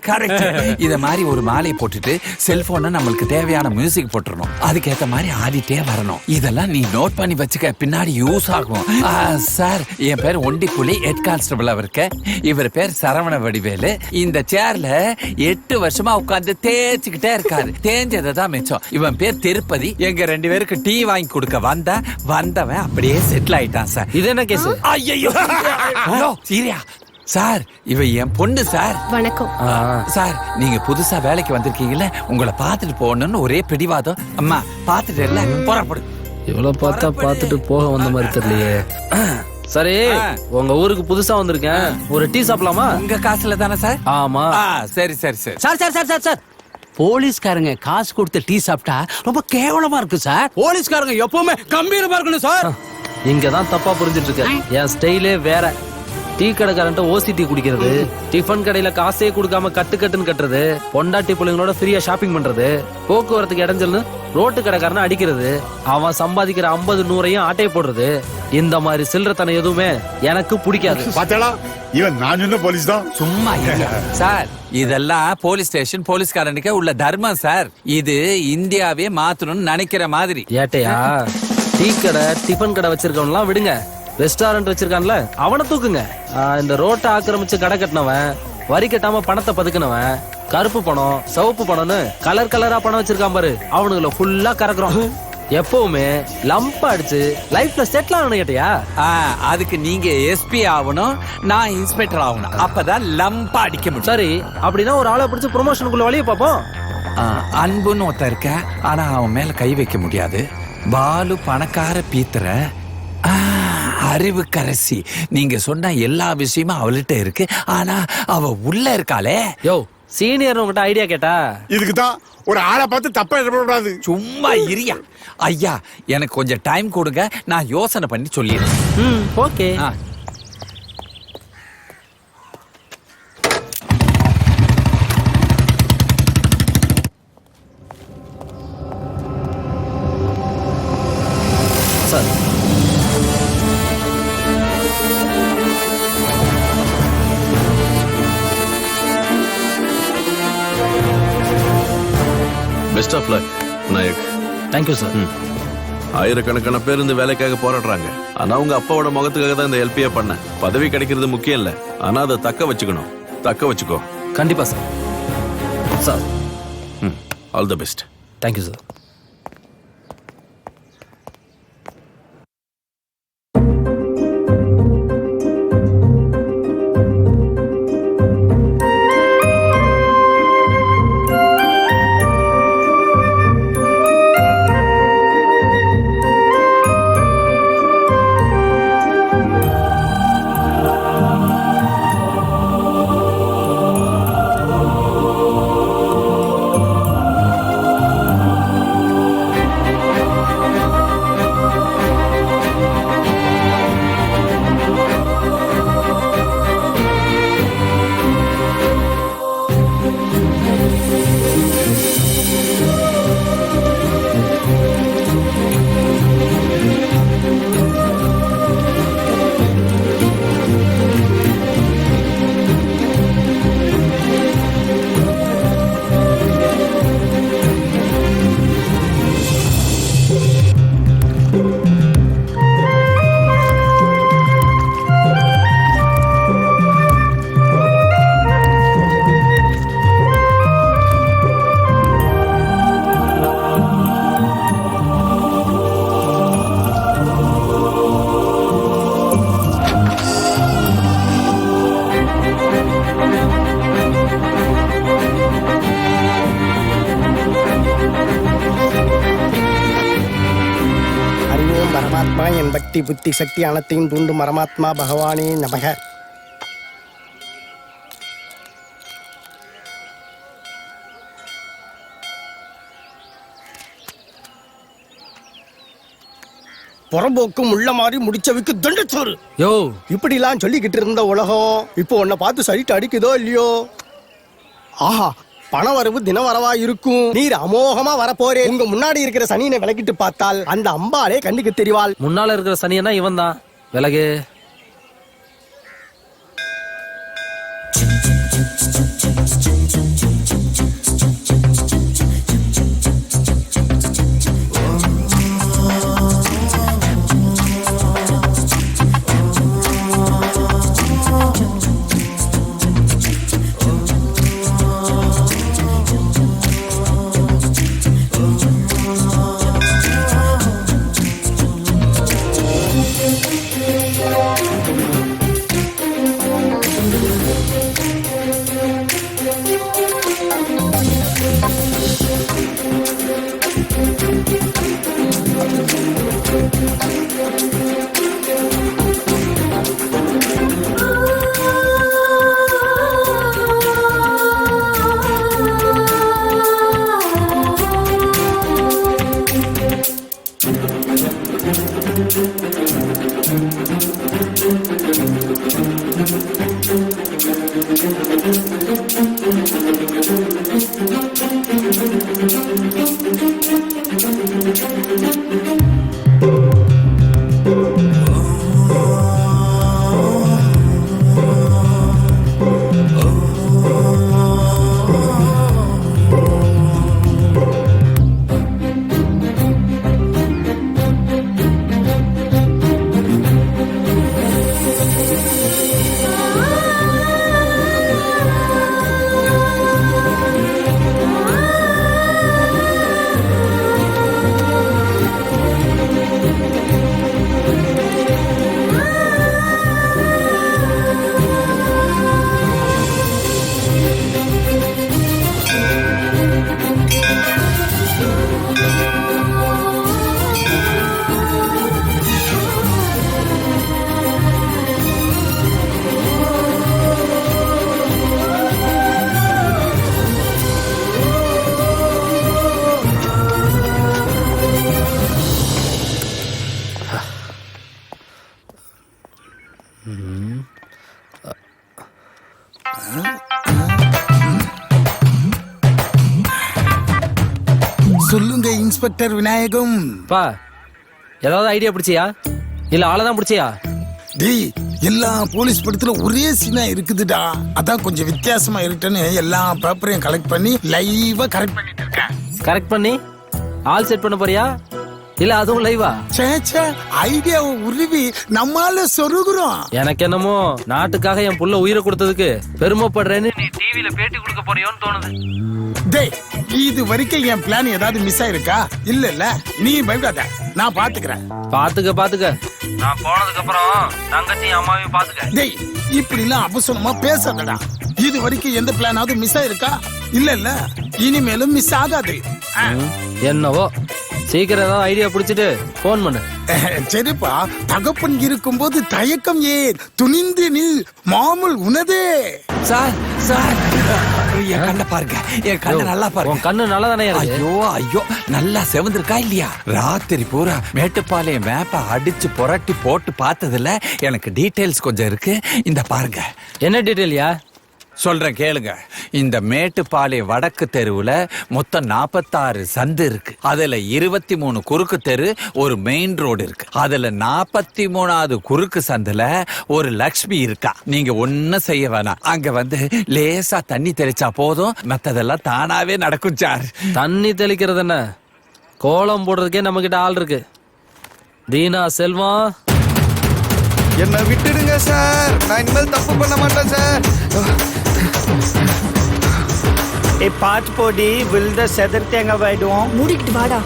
கரெக்ட். இத மாதிரி ஒரு மாலை போட்டுட்டு செல்போனை நம்மளுக்கு தேவையான மியூசிக் போட்டுறணும். அதுக்கேத்த மாதிரி ஆடிட்டே வரணும். இதெல்லாம் நீ நோட் பண்ணி வச்சுக்க, பின்னாடி யூஸ் ஆகும். சார், என் பேர் ஒண்டிப்புலி, ஹெட் கான்ஸ்டபிள் அவருக்கு. இவர் பேர் சரவண வடிவேலு. இந்த சேர்ல 8 வருஷமா உட்கார்ந்து தேய்ச்சிக்கிட்டே இருக்காரு. தேஞ்சதை தான் மிச்சம். இவன் பேர் திருப்பதி. எங்க 2 பேருக்கு டீ வாங்கி கொடுக்க வந்தவன் அப்படியே செட்டில் ஆயிட்டான் சார்.
இது என்ன கேஸ்?
ஐயோ சீரியா சார், இவ என் பொண்ணு சார்.
வணக்கம்
சார். நீங்க புதுசா வேலைக்கு வந்திருக்கீங்கல்ல, உங்களை பார்த்துட்டு போகணும்னு ஒரே பிடிவாதம். அம்மா பார்த்துட்டு இல்ல, புறப்படு.
இவ்வளவு பார்த்தா பார்த்துட்டு போக வந்த மாதிரி தெரியலையே. சரி, உங்க ஊருக்கு புதுசா வந்திருக்கேன், ஒரு டீ சாப்பிடலாமா?
உங்க காசுல தானே சார்?
ஆமா.
சரி சரி சரி.
சார், போலீஸ்காரங்க காசு கொடுத்து டீ சாப்பிட்டா ரொம்ப கேவலமா இருக்கு சார். போலீஸ்காரங்க எப்பவுமே கம்பீரமா இருக்கணும் சார்.
இங்கதான் தப்பா புரிஞ்சிட்டு இருக்க. என் ஸ்டைலே வேற. டீ கடைக்காரன்ட்ட ஓசி டீ குடிக்கிறது, டிஃபன் கடையில காசே கொடுக்காம கட்டுன்னு கட்டுறது, பொண்டாட்டி பிள்ளைங்களோட ஃப்ரீயா ஷாப்பிங் பண்றது, போக்குவரத்துக்கு இடைஞ்சல்னு ரோட்டு கடைக்காரனை அடிக்கிறது, அவன் சம்பாதிக்கிற 50-100 ஆட்டையை போடுறது, இந்த மாதிரி சில்லறத்தனம் எதுவுமே எனக்கு பிடிக்காது.
பாத்தேளா, இவன் நான் சொன்ன போலீஸ் தான்.
சும்மா சார், இதெல்லாம் போலீஸ் ஸ்டேஷன் போலீஸ்காரனுக்கே உள்ள தர்மம் சார். இது இந்தியாவே மாத்தணும்னு நினைக்கிற மாதிரி.
ஏட்டையா, டீ கடை டிஃபன் கடை வச்சிருக்கவன்லாம் விடுங்க, ரெஸ்டாரண்ட் வச்சிருக்கான்ல அவனை தூக்குங்க. இந்த ரோட்டை ஆக்கிரமிச்சு கடை கட்டினவன், வரி கட்டாம பணத்தை பதுக்கினவன், கருப்பு பணம் சிவப்பு பணம்னு கலர் கலரா பணம் வச்சிருக்கான் பாரு, அவனுங்களை ஃபுல்லா கறக்குறோம். எப்பவுமே லம்ப் அடிச்சு லைஃப்ல செட்டில் ஆகணும். கேட்டியா?
அதுக்கு நீங்க எஸ்பி ஆகணும், நான் இன்ஸ்பெக்டர் ஆகணும். அப்பதான் லம்பா அடிக்க முடியும்.
சரி, அப்படின்னா ஒரு ஆளை பிடிச்சு ப்ரொமோஷனுக்குள்ள வழியை பார்ப்போம்.
அன்புன்னு ஒருத்தன் இருக்க, ஆனா அவன் மேல கை வைக்க முடியாது. பாலு பணக்கார பீத்திர, அறிவு கரசி. நீங்க சொன்ன எல்லா விஷயமும் அவள்கிட்ட இருக்கு, ஆனா அவ உள்ள இருக்காளே.
யோ, சீனியர் உங்ககிட்ட ஐடியா கேட்டா
இதுக்குதான் ஒரு ஆளை பார்த்து தப்பா எழுதக்கூடாது.
சும்மா இரியா. ஐயா, எனக்கு கொஞ்சம் டைம் கொடுங்க, நான் யோசனை பண்ணி சொல்லிடுறேன்.
Okay. Sir.
Best of luck Nayak.
Thank you sir.
ஆயிரக்கணக்கான பேர் இந்த வேலைக்காக போராடுறாங்க. ஆனா உங்க அப்பாவோட முகத்துக்காக தான் இந்த எல்பிஏ பண்ண. பதவி கிடைக்கிறது முக்கியம் இல்ல, ஆனா அதை தக்க வச்சுக்கணும். தக்க வச்சுக்கோ.
கண்டிப்பா sir. Sir
all the best.
Thank you sir.
பரமாத்மா என் பக்தி புத்தி சக்தி அனைத்தையும் தூண்டும் பரமாத்மா பகவானே நமக. புறம்போக்கும் உள்ள மாதிரி முடிச்சவைக்கு தண்டச்சோறு.
யோ,
இப்படி எல்லாம் சொல்லிக்கிட்டு இருந்த உலகம் இப்போ உன்னை பார்த்து சரிட்டு அடிக்குதோ இல்லையோ? ஆஹா, பணவரவு தினவரவா இருக்கும். நீர் அமோகமா வரப்போறே. உங்க முன்னாடி இருக்கிற சனியனை விளக்கிட்டு பார்த்தால் அந்த அம்பாலே கண்ணுக்கு தெரிவாள்.
முன்னால இருக்கிற சனியனா இவன் தான். விலகு.
சொல்லுங்க இன்ஸ்பெக்டர் விநாயகம்.
பா, ஏதாவது ஐடியா பிடிச்சியா இல்ல ஆளதான் பிடிச்சியா?
டேய் எல்லா போலீஸ் படத்துல ஒரே சீனா இருக்குதுடா, அதான் கொஞ்சம் வித்தியாசமா இருக்குன்னு எல்லா பேப்பரையும் கலெக்ட் பண்ணி லைவா கரெக்ட் பண்ணிட்டு இருக்கேன்.
கரெக்ட் பண்ணி ஆள் செட் பண்ண போறியா இல்ல அதுவும் லைவா?
சேச்சே, ஐடியாவை உருவி நம்மால சொருகுறோம்.
எனக்கு என்னமோ நாட்டுக்காக என் புள்ள உயிரை கொடுத்ததுக்கு பெருமைப்படுறேன்னு நீ டிவில பேட்டி கொடுக்க போறியோன்னு தோணுது.
டேய் இது வரைக்கும் என் பிளான் ஏதாவது மிஸ் ஆயிருக்கா? இல்ல இல்ல, நீ பயப்படாத, நான் பாத்துக்கிறேன்.
பாத்துக்க நான் போனதுக்கு அப்புறம் தங்கச்சி அம்மாவையும் பாத்துக்க.
டேய் இப்படி எல்லாம் அவசரமா பேசாதடா. இது வரைக்கும் எந்த பிளானாவது மிஸ் ஆயிருக்கா? இல்ல இல்ல, இனிமேலும் மிஸ் ஆகாது.
என்னவோ சீக்கிரம் ஏதாவது ஐடியா பிடிச்சிட்டு போன் பண்ணு.
சரிப்பா, தகப்பன் இருக்கும்போது தயக்கம் ஏன், துணிந்து நில், மாமூல் உனதே.
சார் சார் என் கண்ணை பாருங்க, என் கண்ணை நல்லா பாருங்க.
உன் கண்ணு நல்லா தானே இருக்கு.
ஐயோ ஐயோ, நல்லா செவந்திருக்கா இல்லையா? ராத்திரி பூரா மேட்டுப்பாளையம் மேப்பை அடிச்சு புரட்டி போட்டு பார்த்ததுல எனக்கு டீடைல்ஸ் கொஞ்சம் இருக்கு. இந்த பாருங்க.
என்ன டீடைல்யா?
சொல்றேன் கேளுங்க. இந்த மேட்டுப்பாளையம் வடக்கு தெருவுல மொத்தம் 46 சந்து இருக்கு. அதுல 23 குறுக்கு தெரு, ஒரு மெயின் ரோடு இருக்கு. அதுல 43வது குறுக்கு சந்துல ஒரு லக்ஷ்மி இருக்கா. நீங்க ஒன்னும் செய்ய வேணாம், அங்க வந்து லேசா தண்ணி தெளிச்சா போதும், மத்ததெல்லாம் தானாவே நடக்கும் சார்.
தண்ணி தெளிக்கிறது என்ன, கோலம் போடுறதுக்கே நம்ம கிட்ட ஆள் இருக்கு. தீனா செல்வம்,
என்ன விட்டுடுங்க சார், நான் இனிமேல் தப்பு பண்ண மாட்டேன் சார்.
பார்த்து போடி, விழுந்த செதர் தேங்க போயிடுவோம்.
மூடிக்கிட்டு வாடா.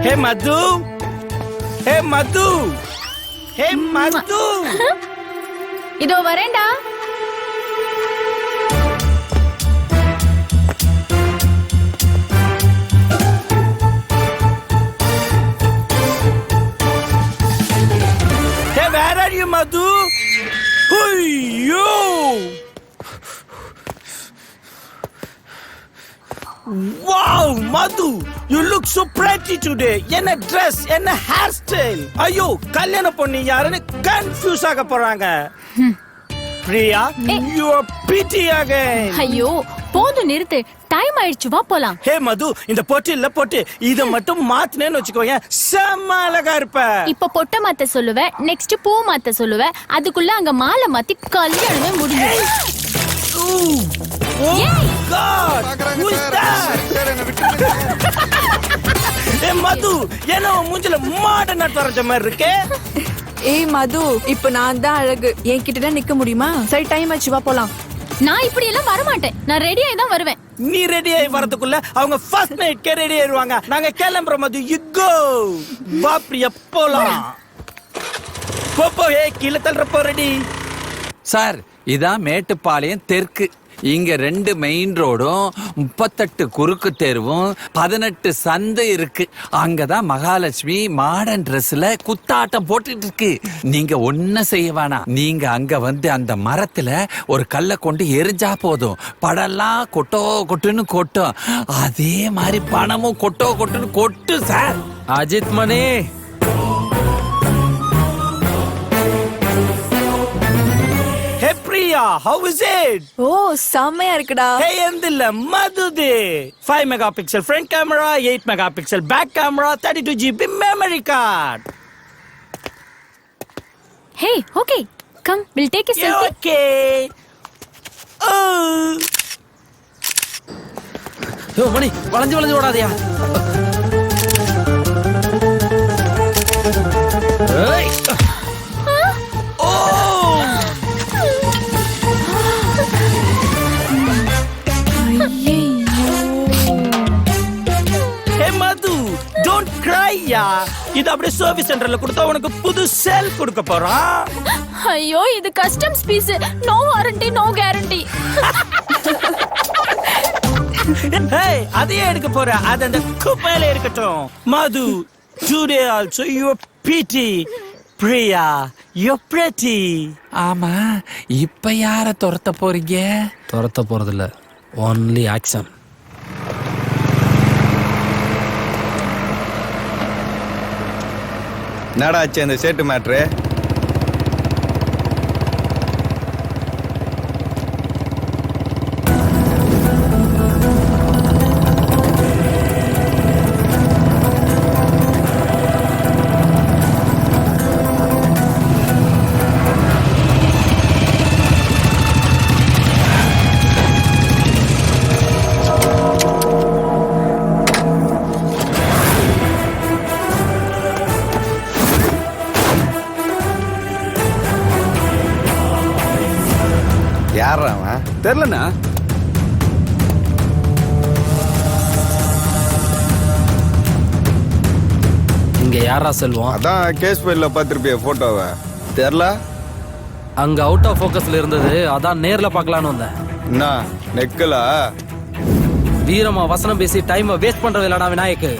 ஹே மது, ஹே மது, ஹே மது.
இதோ வரேன்டா.
Where are you, Madhu? Yo! Wow, Madhu, you look so pretty today. என்ன dress, என்ன hairstyle. ஐயோ, கல்யாண பொண்ணு யாருன்னு கன்ஃபியூஸ் ஆக போறாங்க. Priya, you are pretty again.
ஐயோ போதும் நிறுத்து, டைம் ஆயிடுச்சு, வா போலாம்.
ஹே மது, இந்த பொட்டு இல்ல பொட்டு, இத மட்டும் மாத்தினேன்னு வச்சுக்கோங்க, செம்ம அழகா இருப்ப.
இப்ப பொட்டை மாத்த சொல்லுவேன், நெக்ஸ்ட் பூ மாத்த சொல்லுவேன், அதுக்குள்ள அங்க மாலை மாத்தி கல்யாணமே முடியும்.
மது, என்ன மூஞ்சில மாட நட்டு வரைஞ்ச மாதிரி இருக்கே.
ஏய் மது, இப்ப நான் தான் அழகு, என்கிட்ட தான் நிக்க முடியுமா? சரி டைம் ஆச்சு, வா போலாம்.
நான் இப்படி எல்லாம் வர மாட்டேன், நான் ரெடியாயி தான் வருவேன்.
நீ ரெடி ஆகி வரதுக்குள்ள அவங்க ஃபர்ஸ்ட் நைட்க்கே ரெடி ஆயிருவாங்க. நாங்க கிளம்புறோம் மது, யூ கோ. வா பிரியா, போலாம். போ ஏ கீழே தள்ளுறப்போ ரெடி.
சார், இதான் மேட்டுப்பாளையம் தெற்கு. இங்க 2 மெயின் ரோடும் 38 குறுக்கு தெருவும் 18 சந்தை இருக்கு. அங்கதான் மகாலட்சுமி மாடர்ன் ட்ரெஸ்ல குத்தாட்டம் போட்டுட்டு இருக்கு. நீங்க ஒன்னும் செய்ய வேணாம், நீங்க அங்க வந்து அந்த மரத்துல ஒரு கல்லை கொண்டு எரிஞ்சா போதும், படம்லாம் கொட்டோ கொட்டுன்னு கொட்டும். அதே மாதிரி பணமும் கொட்டோ கொட்டுன்னு கொட்டு சார்.
Ajith Mani,
Hey Priya, how is it?
ஓ செம்மையா இருக்குடா.
Hey எந்தில்ல மதுதே. 5 megapixel front camera, 8 megapixel back camera, 32GB memory card.
Hey, okay, come, we'll take a selfie.
Okay.
யோ மணி, வளைஞ்சு ஓடாதயா. ஏய்
இது அப்படியே சர்வீஸ் சென்டர்ல கொடுத்தா உனக்கு புது செல் கொடுக்க போறான்.
ஐயோ இது customs piece, no warranty no guarantee.
Hey, அதையே எடுக்க போற, அது அந்த குப்பையில இருக்கட்டும். மது, today also you are pretty. Priya, you're pretty.
ஆமா, இப்ப யார துரத்த போறீங்க?
துரத்த போறதில்ல, ஒன்லி ஆக்ஷன்.
என்னடா ஆச்சு அந்த சேட்டு மேட்ரு? தெரிலண்ணா.
இங்க யாரா செல்வம்?
அதான் கேஸ் ஃபைல்ல பார்த்துருப்பிய போட்டோவை. தெரில.
அங்க அவுட் ஆஃப் ஃபோக்கஸ்ல இருந்தது, அதான் நேர்ல பார்க்கலான்னு வந்தேன்.
என்ன நெக்கலா?
வீரமா வசனம் பேசி டைமை வேஸ்ட் பண்றது இல்லடா விநாயக்கு.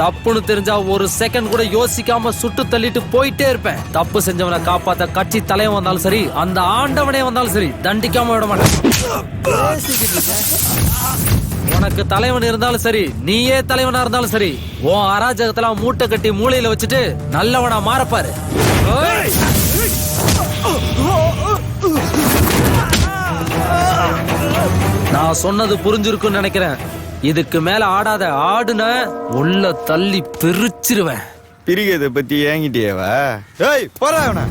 தப்புன்னு தெரிஞ்சா ஒரு செகண்ட் கூட யோசிக்காம சுட்டு தள்ளிட்டு போயிட்டே இருப்பேன். தப்பு செஞ்சவனை காப்பாத்த கட்சி தலைவன் வந்தாலும் சரி, அந்த ஆண்டவனே வந்தாலும் சரி, தண்டிக்காம விட மாட்டேன். உனக்கு தலைவன் இருந்தாலும் சரி, நீயே தலைவனா இருந்தாலும் சரி, உன் அராஜகத்தெல்லாம் மூட்டை கட்டி மூளையில வச்சுட்டு நல்லவனா மாறப்பாரு. நான் சொன்னது புரிஞ்சிருக்குன்னு நினைக்கிறேன். இதுக்கு மேல ஆடாத. ஆடுன உள்ள தள்ளி பிரிச்சிருவேன்.
பிரிகதை பத்தி ஏங்கிட்டியவா? ஏய் போறா அவன.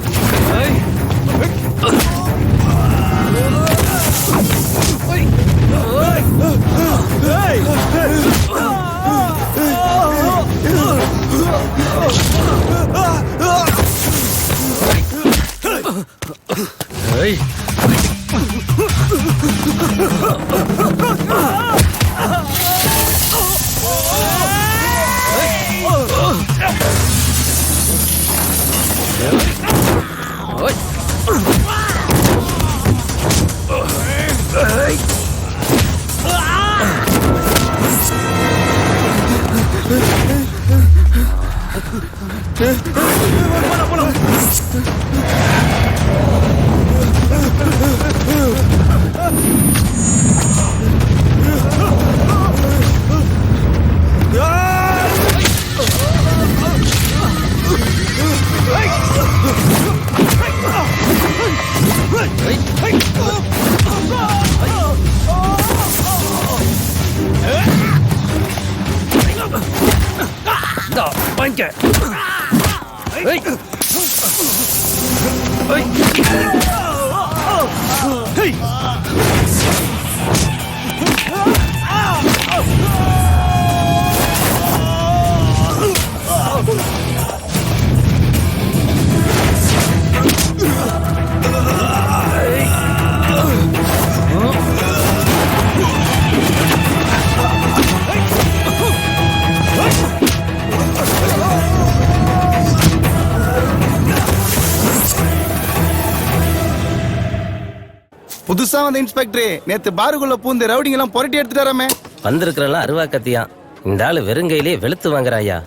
புதுசா வந்த இன்ஸ்பெக்டர் நேத்து பாருக்குள்ள பூந்து ரவுடிங் எல்லாம் புரட்டி எடுத்துட்டாராமே.
வந்திருக்கிறலாம் அருவா கத்தியா. இந்த ஆளு வெறுங்கையிலே வெளுத்து வாங்குறாயா.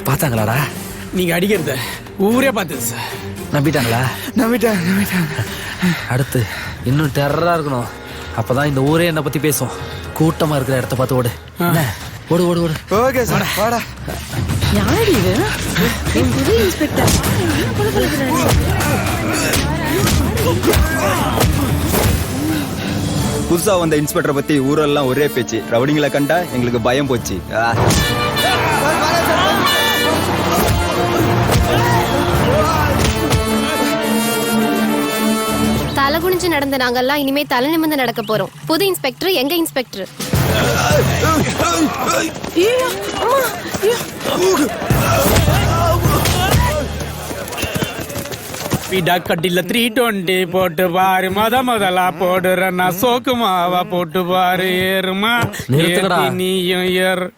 பார்த்தாங்களாடா?
நீங்க அடிக்கிறத ஊரே பார்த்தது சார்.
நம்பிட்டாங்களா?
நம்பிட்டாங்க.
அடுத்து இன்னும் டெரரா இருக்கணும். அப்பதான் இந்த ஊரே என்ன பத்தி பேசும். கூட்டமா இருக்கிற இடத்த பார்த்து ஓடு. என்ன? ஓடு ஓடு ஓடு.
ஓகே சார் வாடா.
யாரடி இது? என் புது இன்ஸ்பெக்டர்.
புதுசா வந்த இன்ஸ்பெக்டரை பத்தி ஊரெல்லாம் ஒரே பேச்சு. ரவுடிங்களை கண்டா எங்களுக்கு பயம் போச்சு.
தலை குனிஞ்சு நடந்த நாங்கெல்லாம் இனிமே தலை நிமிர்ந்து நடக்க போறோம். புது இன்ஸ்பெக்டர் எங்க இன்ஸ்பெக்டர்.
கட்டில 320 போட்டு பாரு. முதலா போடுறா சோக்கு மாவா போட்டு பாரு. ஏறுமா
நிறுத்துக்கடா.
நீயும் ஏறு.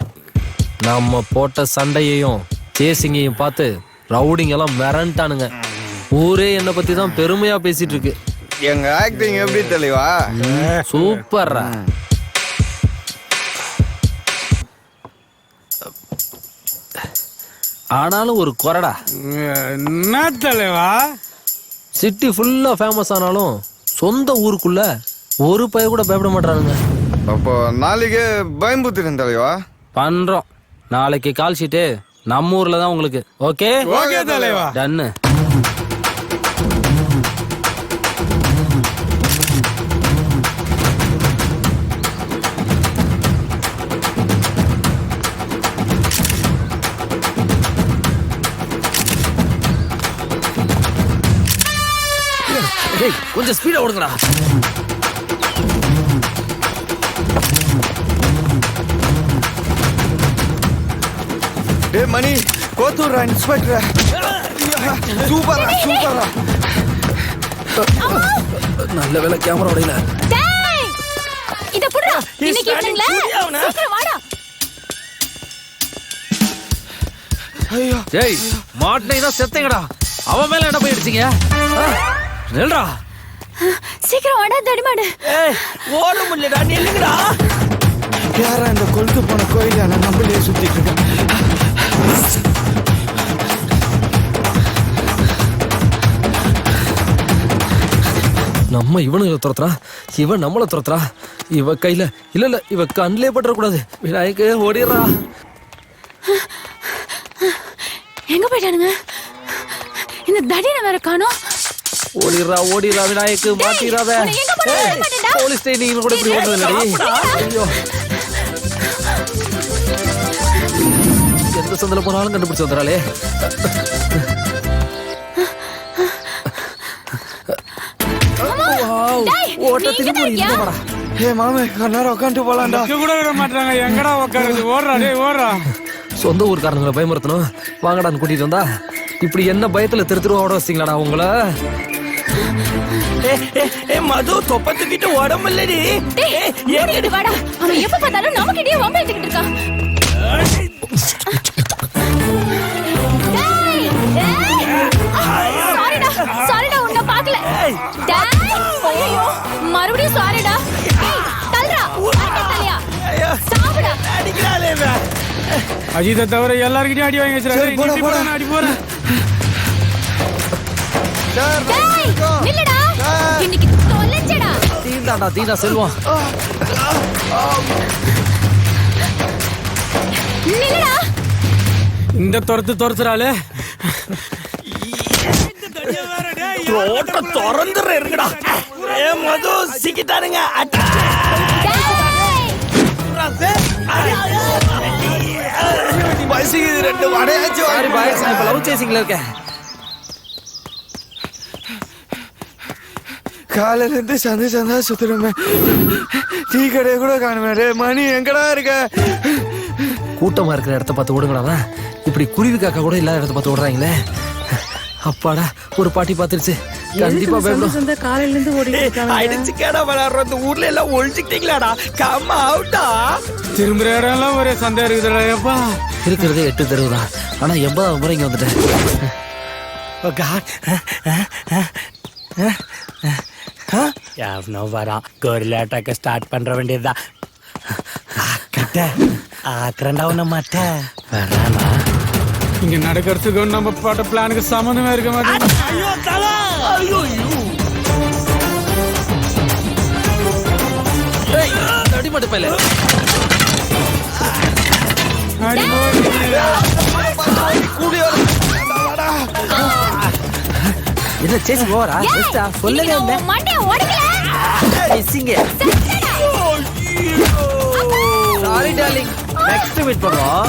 நம்ம போட்ட சண்டையையும் சேசிங்கையும் பார்த்து ரவுடிங்க எல்லாம் மிரண்டானுங்க. ஊரே என்னை பத்தி தான் பெருமையா பேசிட்டு இருக்கு.
எங்க ஆக்டிங் எப்படி தெளிவா?
சூப்பர்ரா. ஆனாலும் ஒரு குறடா.
என்ன தலைவா?
சிட்டி ஃபுல்லா ஃபேமஸ் ஆனாலும் சொந்த ஊருக்குள்ள ஒரு பய கூட பயப்பட மாட்டானுங்க.
அப்போ நாளைக்கு பயம்புத்திரன் தலைவா.
பண்றோம். நாளைக்கு கால் ஷீட்டு நம்ம ஊர்ல தான் உங்களுக்கு. ஓகே
ஓகே தலைவா.
டன்னு. கொஞ்சம் ஸ்பீடா ஓடுங்கடா.
டே மணி கோத்தூர்ரா இன்ஸ்பெக்டர் சூப்பரா சூப்பரா
நல்ல வேலை கேமரா உடையல.
டேய் இத புடுடா. இன்னைக்கு ஈவினிங்ல சீக்கிரம் வாடா.
ஐயோ
டேய் மாட்னை தான் செத்தேங்கடா. அவன் மேல என்ன போய் அடிச்சீங்க? நில்றா.
சீக்கிரம் வாடா தடிமாடு.
ஏய் ஓட முடியலடா, நில்லுங்கடா.
யாரா இந்த கொளுத்து போன கோயில நான் நம்மளே சுத்திட்டு இருக்கேன்.
நம்ம இவனுங்களை துரத்துறா, இவன் நம்மள துரத்துறா. இவ கையில இல்ல இவ கண்ணிலே பற்றக்கூடாது. விநாயக்கு ஓடிடுறா.
எங்க போயிட்டானுங்க? இந்த தடியனை வேற காணோம்.
ஓடிடுறா விநாயக்கு, மாட்டிராத. போலீஸ் ஸ்டேஷன் கூட இப்படி ஓடுறது. ஐயோ எந்த சந்தில போனாலும் கண்டுபிடிச்சு வந்துறாளே.
மாமே நேரம் உட்காந்து போலாம்டா.
கூட விட மாட்டாங்க. எங்கடா உட்காருது? ஓடுறா டேய் ஓடுறா.
சொந்த ஊர்காரங்களை பயமுறுத்தணும் வாங்கடான்னு கூட்டிட்டு வந்தா இப்படி என்ன பயத்துல திருத்துருவோட வச்சிங்களாடா உங்கள.
மது தொப்பத்துக்கிட்டு உடம்புலடி.
ஏறிடு வாடா. அவன் எப்ப பார்த்தாலும் நமக்கிட்டே வம்பிட்டுக்கிட்டு இருக்கான். சாரிடா உன்னை பார்க்கல. ஐயோ மறுபடியும் சாரிடா. தல்றா தலையா சாவுடா.
அடிக்கறாளே.
அஜித்தை தவிர எல்லார்கிட்டயும் அடி வாங்கி வச்சிருக்காங்க. அடி போறேன்.
நில்லுடா. இன்னைக்கு தொலைச்சடா.
தீனா செல்வம்.
நில்லுடா.
இந்த துரத்துறாளே.
ரோட்ட திறந்துற இருக்குடா. மது சிக்கிட்டானுங்க.
பசிக்குது, 2 வடையாச்சும்.
சாரி பாய்ஸ், நான் இப்ப லவ் சேசிங்ல இருக்கேன்.
காலையில இருந்து சந்தா சுத்துறமே. டீ கடையை கூட காணுமே. மணி எங்கடா இருக்க?
கூட்டமா இருக்கிற இடத்த பார்த்து ஓடுங்கடா. இப்படி குருவி காக்கா கூட இல்லாத இடத்த பார்த்து ஓடுறாங்களே. அப்பாடா ஒரு பாட்டி பாத்துருச்சு. கண்டிப்பா பயப்படும்.
காலையில இருந்து ஓடிட்டு அடிச்சு கேடா விளையாடுறது. ஊர்ல எல்லாம் ஒழிச்சுக்கிட்டீங்களாடா. கம் அவுட்டா.
திரும்புற இடம் எல்லாம் ஒரே சண்டை இருக்குதுடா.
இருக்கிறதே 8 தெருவு தான். ஆனா 80வது முறை இங்க வந்துட்டேன்.
எவனோ வரான். கொரில்லா அட்டாக்க ஸ்டார்ட் பண்ற வேண்டியதுதான். ஆக்கிறண்டா உன்ன மாட்ட வரானா?
இங்க நடக்கிறதுக்கு நம்ம போட்ட பிளானுக்கு சம்மந்தமே இருக்க மாட்டேங்குது.
ஐயோ தலா. ஐயோ
அடிமட்டு பையல. என்ன சேசி போறா? பெஸ்டா சொல்லவே இல்ல.
மண்டே ஓடிக்கல.
Missing. Sorry darling. Next meet பண்ணுவோம்.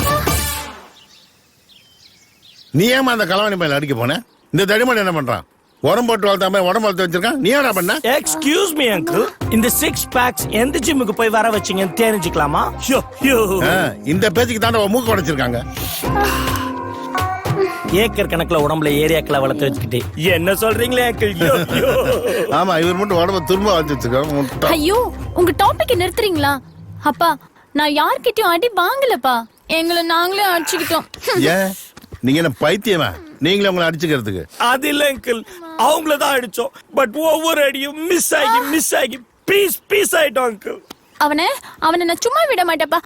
நீ ஏமா அந்த கலவாணி மேல அடிக்க போன? இந்த தடிமன் என்ன பண்றான்? உரம் போட்டு வளர்த்தாம உடம்பு வளர்த்து வச்சிருக்கான். நீ என்ன பண்ண?
Excuse me uncle. இந்த 6 பேக்ஸ் எந்த ஜிம்முக்கு போய் வர வச்சீங்கன்னு தெரிஞ்சுக்கலாமா?
இந்த பேச்சுக்கு தாண்ட மூக்கு உடைச்சிருக்காங்க.
ஏக்கர் கணக்குல உடம்புல ஏரியாக்களை வளர்த்து வச்சுக்கிட்டு என்ன சொல்றீங்களே அங்கிள்?
ஆமா இவர் மட்டும் உடம்பு திரும்ப வளர்த்து வச்சிருக்காங்க.
ஐயோ உங்க டாபிக் நிறுத்துறீங்களா? அப்பா நான் யார்கிட்டயும் அடி வாங்கலப்பா. எங்களை நாங்களே அடிச்சுக்கிட்டோம்.
ஏன் நீங்க என்ன பைத்தியமா? நீங்களே உங்களை அடிச்சுக்கிறதுக்கு?
அது இல்ல அங்கிள், அவங்களதான் அடிச்சோம். பட் ஒவ்வொரு அடியும் மிஸ் ஆகி பீஸ் ஆயிட்டோம் அங்கிள்.
அவனை நான் சும்மா விட மாட்டேப்பா.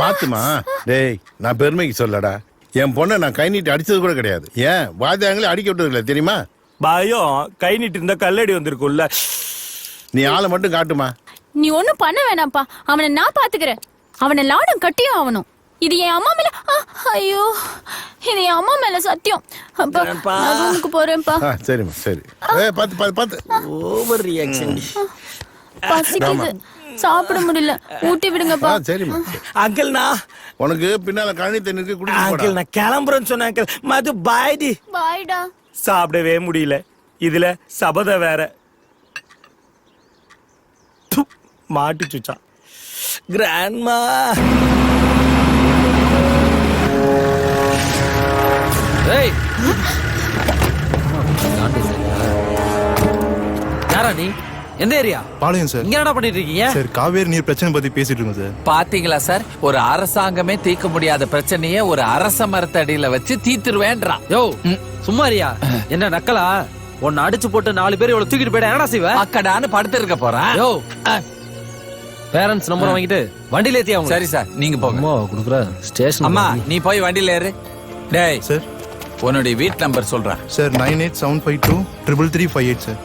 பாத்துமா. டேய் நான் பெருமைக்கு சொல்லடா. என் பொண்ணை நான் கை நீட்டி அடிச்சது கூட கிடையாது. ஏன் வாத்தியாங்களே அடிக்க விட்டது இல்லை தெரியுமா?
பயம் கை நீட்டி இருந்தா கல்லடி வந்திருக்கும்ல.
நீ ஆளை மட்டும் காட்டுமா.
நீ ஒண்ணும் பண்ண வேணாம்ப்பா. அவனை நான் பாத்துக்கிறேன். அவனை லாடம் கட்டியும் ஆகணும். இது என் அம்மா மேல. ஐயோ இது என் அம்மா மேல சத்தியம். அப்பா நான் ரூமுக்கு போறேன்ப்பா.
சரிம்மா சரி. பாத்து
ஓவர் ரியாக்ஷன்.
பசிக்குது, சாப்பிட முடியல, ஊட்டி விடுங்கப்பா.
சரிம்மா.
அங்கிள் நான்
உனக்கு பின்னால கழனி தண்ணிக்கு குடி.
அங்கிள் நான் கிளம்புறேன்னு சொன்னேன் அங்கிள். மது பாய்டி.
பாய்டா.
சாப்பிடவே முடியல. இதுல சபத வேற. மாட்டி சுச்சா கிராண்ட்மா.
ஏய் யாரா நீ? எந்த ஏரியா?
பாளையம் சார்.
இங்க என்ன பண்ணிட்டு இருக்கீங்க?
சார் காவேரி நீர் பிரச்சனை பத்தி பேசிட்டு இருக்கோம் சார்.
பாத்தீங்களா சார், ஒரு அரசாங்கமே தீர்க்க முடியாத பிரச்சனையே ஒரு அரச மரத்தடியில வச்சு தீத்துருவேன்றான்.
யோ சும்மாரியா? என்ன நக்கலா? உன்னை அடிச்சு போட்டு 4 பேர் இவ்வளவு தூக்கிட்டு போயிட என்னடா செய்வ?
அக்கடான்னு படுத்து இருக்க போறான்.
யோ பேரண்ட்ஸ் நம்பர் வாங்கிட்டு வண்டியில ஏத்தி அவங்க.
சரி சார், நீங்க போங்க.
அம்மா குடுக்குற ஸ்டேஷன்.
அம்மா நீ போய் வண்டியில ஏறு. டேய்
சார்
உன்னுடைய வீட் நம்பர் சொல்றேன்.
Sir 98752 33358 sir.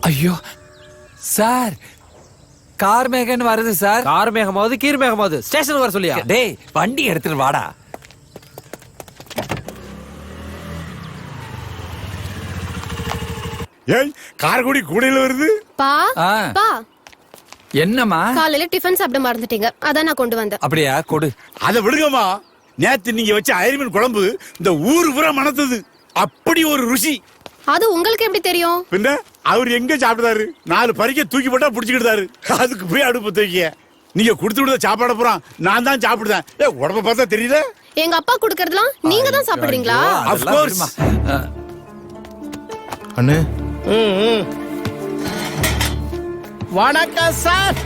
ஐயோ சார், கார் மேகன் வருது சார்.
கார் மேகமாவது கீர் மேகமாவது ஸ்டேஷனுக்கு வர சொல்லியா?
டேய் வண்டி எடுத்துட்டு வாடா.
ஏய் காரக்குடி கூடையில வருது.
பா
ஆ.
பா
என்னம்மா?
காலையில டிஃபன் சாப்பிட மறந்துட்டீங்க, அதான் நான் கொண்டு வந்தேன்.
அப்படியா, கொடு.
அதை விடுங்கம்மா. நேத்து நீங்க வச்ச அயர்மீன் குழம்பு இந்த ஊர் பூரா மணத்தது. அப்படி ஒரு ருசி.
அது உங்களுக்கு எப்படி தெரியும்?
பின்ன அவர் எங்க சாப்பிட்டாரு? 4 பறிக்க தூக்கி போட்டா புடிச்சுக்கிட்டாரு. அதுக்கு போய் அடுப்பு தூக்கிய நீங்க கொடுத்து விடுத சாப்பாட போறான். நான் தான் சாப்பிடுறேன். உடம்ப பார்த்தா தெரியல.
எங்க அப்பா குடுக்கறதெல்லாம் நீங்க தான் சாப்பிடுறீங்களா?
Of course.
அண்ணே
வணக்கம் சார்.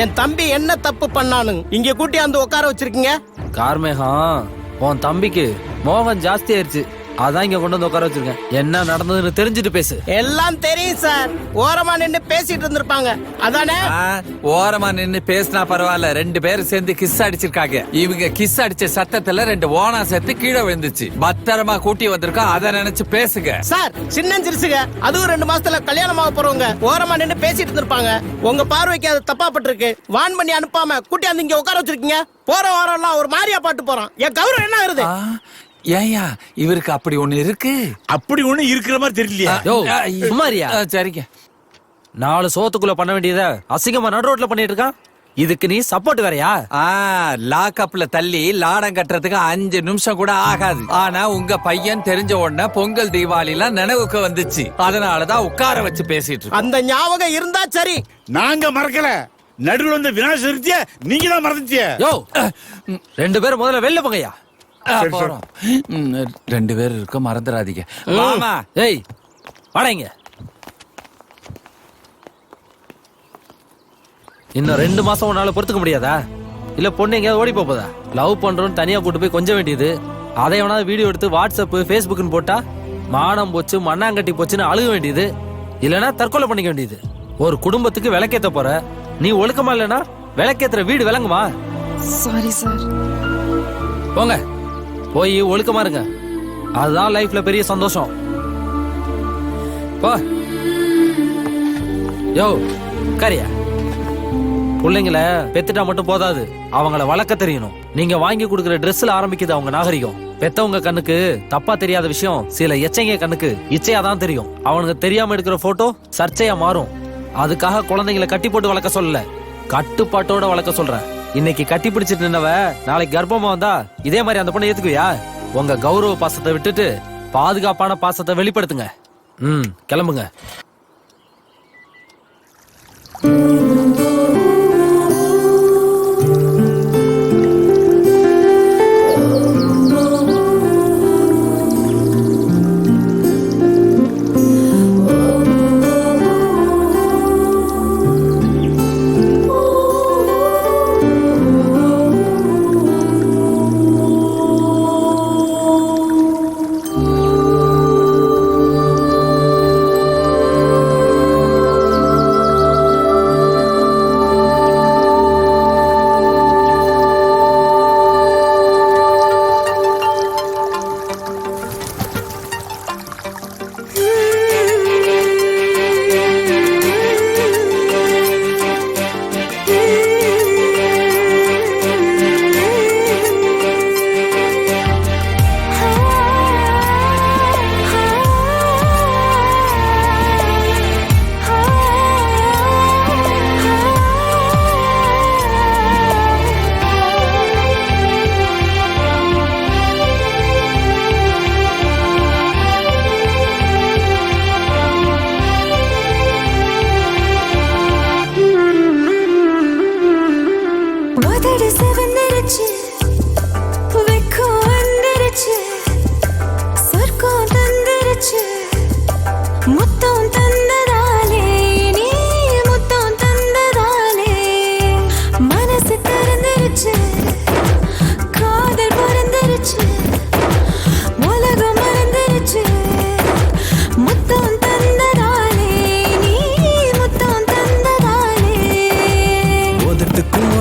என் தம்பி என்ன தப்பு பண்ணானு இங்க கூட்டி அந்த உட்கார வச்சிருக்கீங்க?
கார் மேகம் உன் தம்பிக்கு மோகம் ஜாஸ்தி ஆயிருச்சு, அதான் இங்க கொண்டு வந்து உட்கார வச்சிருக்கேன். என்ன நடந்ததுன்னு தெரிஞ்சுட்டு பேசு.
எல்லாம் தெரியும் சார். ஓரமா நின்னு பேசிட்டு இருந்திருப்பாங்க அதானே?
ஓரமா நின்னு பேசினா பரவாயில்ல, 2 பேரும் சேர்ந்து கிஸ் அடிச்சிருக்காங்க. இவங்க கிஸ் அடிச்ச சத்தத்துல 2 ஓனா சேர்த்து கீழே விழுந்துச்சு. பத்திரமா கூட்டி வந்திருக்கோம், அதை நினைச்சு பேசுங்க.
சார் சின்ன சிறுசுங்க, அதுவும் 2 மாசத்துல கல்யாணம் ஆக போறவங்க ஓரமா நின்னு பேசிட்டு இருந்திருப்பாங்க. உங்க பார்வைக்கு அது தப்பா பட்டிருக்கு. வான் பண்ணி அனுப்பாம கூட்டி வந்து இங்க உட்கார வச்சிருக்கீங்க. போற வாரம் எல்லாம் ஒரு மாதிரியா பாட்டு போறான். என் கௌரவம் என்ன ஆகுது?
ஏயா இவருக்கு அப்படி ஒண்ணு இருக்கு?
அப்படி ஒண்ணு இருக்கிற மாதிரி தெரியலையா?
யோ சும்மாரியா?
சரிங்க.
4 சோத்துக்குள்ள பண்ண வேண்டியத அசிங்கமா நடு ரோட்ல பண்ணிட்டு இருக்கான். இதுக்கு நீ சப்போர்ட் வேறயா?
லாக்அப்ல தள்ளி லாடம் கட்டுறதுக்கு 5 நிமிஷம் கூட ஆகாது. ஆனா உங்க பையன் தெரிஞ்ச உடனே பொங்கல் தீபாவளிலாம் நினைவுக்கு வந்துச்சு. அதனாலதான் உட்கார வச்சு பேசிட்டு இருக்கோம்.
அந்த ஞாபகம் இருந்தா சரி.
நாங்க மறக்கல. நடுவுல வந்த விநாசகரித்திய நீங்க தான் மறந்துட்டிய.
யோ 2 பேரும் முதல்ல வெளில போங்கயா.
போறோம். 2 பேர் இருக்க மறந்துடாதீங்க. மாமா
ஏய் வாடங்க. இன்னும் 2 மாசம் உன்னால பொறுத்துக்க முடியாதா? இல்ல பொண்ணு எங்கேயாவது ஓடி போதா? லவ் பண்றோன்னு தனியா கூட்டு போய் கொஞ்சம் வேண்டியது, அதை எவனாவது வீடியோ எடுத்து வாட்ஸ்அப் ஃபேஸ்புக்னு போட்டா மானம் போச்சு மண்ணாங்கட்டி போச்சுன்னு அழுக வேண்டியது, இல்லைன்னா தற்கொலை பண்ணிக்க வேண்டியது. ஒரு குடும்பத்துக்கு விளக்கேத்த போற நீ ஒழுக்கமா இல்லைன்னா விளக்கேத்துற வீடு விளங்குமா?
Sorry sir.
போங்க போய் ஒழுக்கமா இருங்க, அதுதான் லைஃப்ல பெரிய சந்தோஷம். போ யோ கரியா. பிள்ளைங்கள பெத்துட்டா மட்டும் போதாது, அவங்கள வளர்க்க தெரியணும். நீங்க வாங்கி கொடுக்குற ட்ரெஸ்ல ஆரம்பிக்குது அவங்க நாகரிகம். பெத்தவங்க கண்ணுக்கு தப்பா தெரியாத விஷயம் சில எச்சைங்க கண்ணுக்கு இச்சையா தான் தெரியும். அவனுக்கு தெரியாம எடுக்கிற போட்டோ சர்ச்சையா மாறும். அதுக்காக குழந்தைங்களை கட்டி போட்டு வளர்க்க சொல்லல, கட்டுப்பாட்டோட வளர்க்க சொல்றேன். இன்னைக்கு கட்டி பிடிச்சிட்டு நின்னவ நாளைக்கு கர்ப்பமா வந்தா இதே மாதிரி அந்த பொண்ணை ஏத்துக்குவியா? உங்க கௌரவ பாசத்தை விட்டுட்டு பாதுகாப்பான பாசத்தை வெளிப்படுத்துங்க. கிளம்புங்க.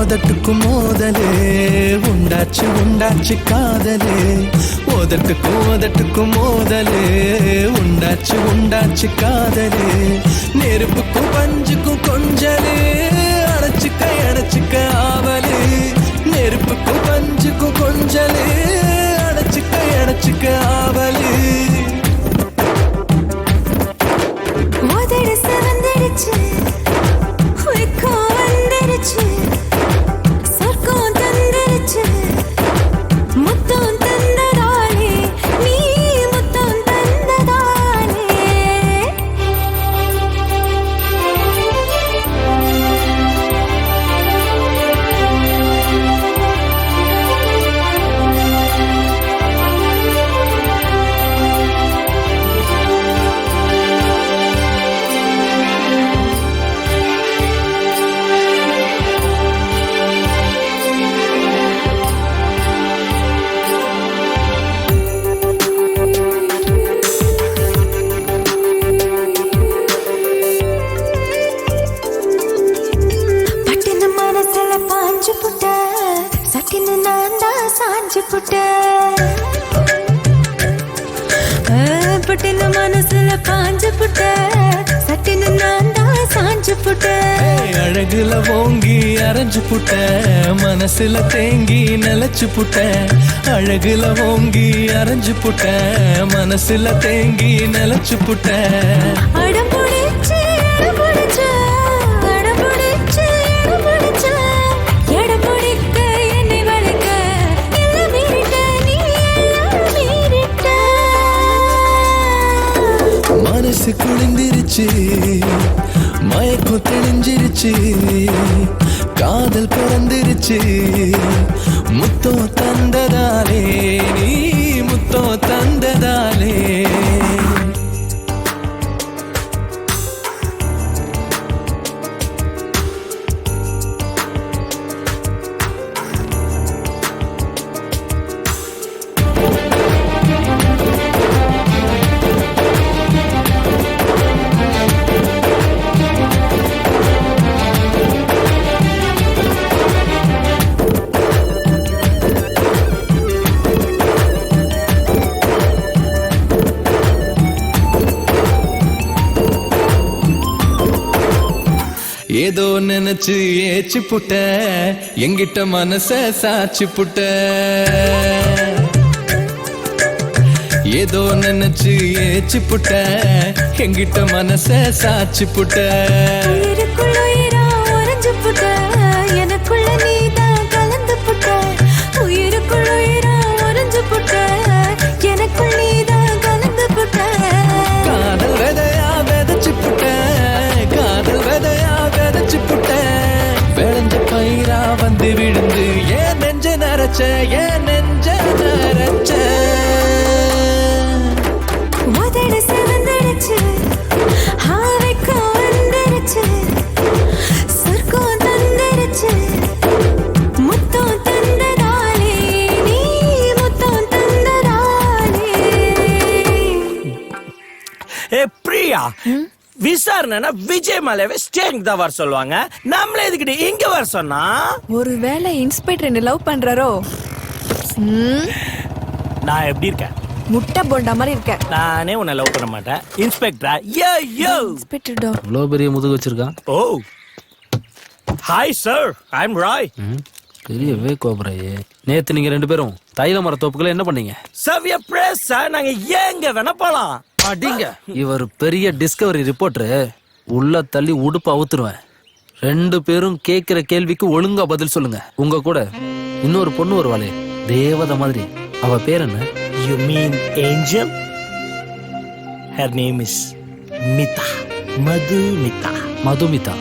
உதட்டுக்கும் மோதலே உண்டாச்சு உண்டாச்சு காதலே உதட்டுக்கும் மோதலே உண்டாச்சு உண்டாச்சு காதலே நெருப்புக்கும் பஞ்சுக்கும் கொஞ்சலே அடைச்சுக்க ஆவலே நெருப்புக்கும் பஞ்சுக்கும் கொஞ்சலே அடைச்சுக்க ஆவலே
உதடு சிவந்திருச்சு வெக்கம் வந்துருச்சு சொர்க்கம் தந்துருச்சு முத்தம் தந்ததாலே நீ முத்தம் தந்ததாலே பட்டுன்னு மனசுல பாஞ்சு புட்ட சட்டின்னு நான் தான் சாஞ்சு புட்ட பட்டுன்னு மனசுல பாஞ்சு புட்ட சட்டின்னு நான் தான் சாஞ்சு புட்ட
அழகுல ஓங்கி அரைஞ்சு புட்ட மனசுல தேங்கி நிலைச்சு புட்ட அழகுல ஓங்கி அரைஞ்சு புட்ட மனசுல தேங்கி நிலைச்சு புட்ட
அடம் பிடிச்சு இடம் பிடிச்சு அடம் பிடிச்சு இடம் பிடிச்சு இடம் பிடிக்க என்னை வளைக்க எல்லாம் மீறிட்ட நீ எல்லாம் மீறிட்ட
மனசு குளிந்திருச்சு மயக்கம் தெளிஞ்சிருச்சு காதல் பிறந்திருச்சு முத்தம் தந்ததாலே நீ முத்தம் தந்ததாலே ஏதோ நினைச்சு ஏச்சு புட்ட எங்கிட்ட மனச சாச்சு புட்ட ஏதோ நினைச்சு ஏச்சு புட்ட எங்கிட்ட மனச சாச்சு புட்ட
உயிருக்குள்ள உயிரா உறைஞ்சு புட்ட எனக்குள்ள நீதான் கலந்து புட்ட உயிருக்குள்ள உயிரா உறைஞ்சு புட்ட எனக்குள்ள நீதான் கலந்து புட்ட
காதல் விதையா விதைச்சு புட்ட காதல் விதையா விதைச்சு புட்ட விளைஞ்ச பயிரா வந்து விழுந்து ஏன் நெஞ்ச நரைச்ச ஏன் நெஞ்ச நரைச்ச
உதடு சிவந்திருச்சு வெக்கம் வந்துருச்சு சொர்க்கம் தந்துருச்சு முத்தம் தந்ததாலே நீ முத்தம் தந்ததாலே
ஏ பிரியா விசாரணை விஜய் மலையாவே ஸ்டேங் தான் வர சொல்லுவாங்க நம்மள எதுக்கிட்ட இங்க வர சொன்னா
ஒருவேளை இன்ஸ்பெக்டர் என்ன லவ் பண்றாரோ
நான் எப்படி இருக்கேன்
முட்டை போண்டா மாதிரி இருக்க
நானே உன்னை லவ் பண்ண மாட்டேன் இன்ஸ்பெக்டரா யோ யோ
இன்ஸ்பெக்டர் டோ
இவ்வளோ பெரிய முதுகு வச்சிருக்கான்.
ஓ ஹாய் சார் ஐ அம் ராய்
பெரியவே கோபுரையே. நேத்து நீங்க ரெண்டு பேரும் தைல மர தோப்புக்குள்ள என்ன பண்ணீங்க?
சவ்ய பிரஸ் நாங்க ஏங்க வேணா போலாம்
அடிங்க. இவர் பெரிய டிஸ்கவரி ரிப்போர்ட்டரு. உள்ள தள்ளி உடுப்பு அவுத்துருவேன். ரெண்டு பேரும் கேட்கிற கேள்விக்கு ஒழுங்கா பதில் சொல்லுங்க. உங்க கூட இன்னொரு பொண்ணு வருவாளே தேவதை மாதிரி, அவ பேர் என்ன?
You mean angel? Her name is Mita. Madhumita.
Madhumitha.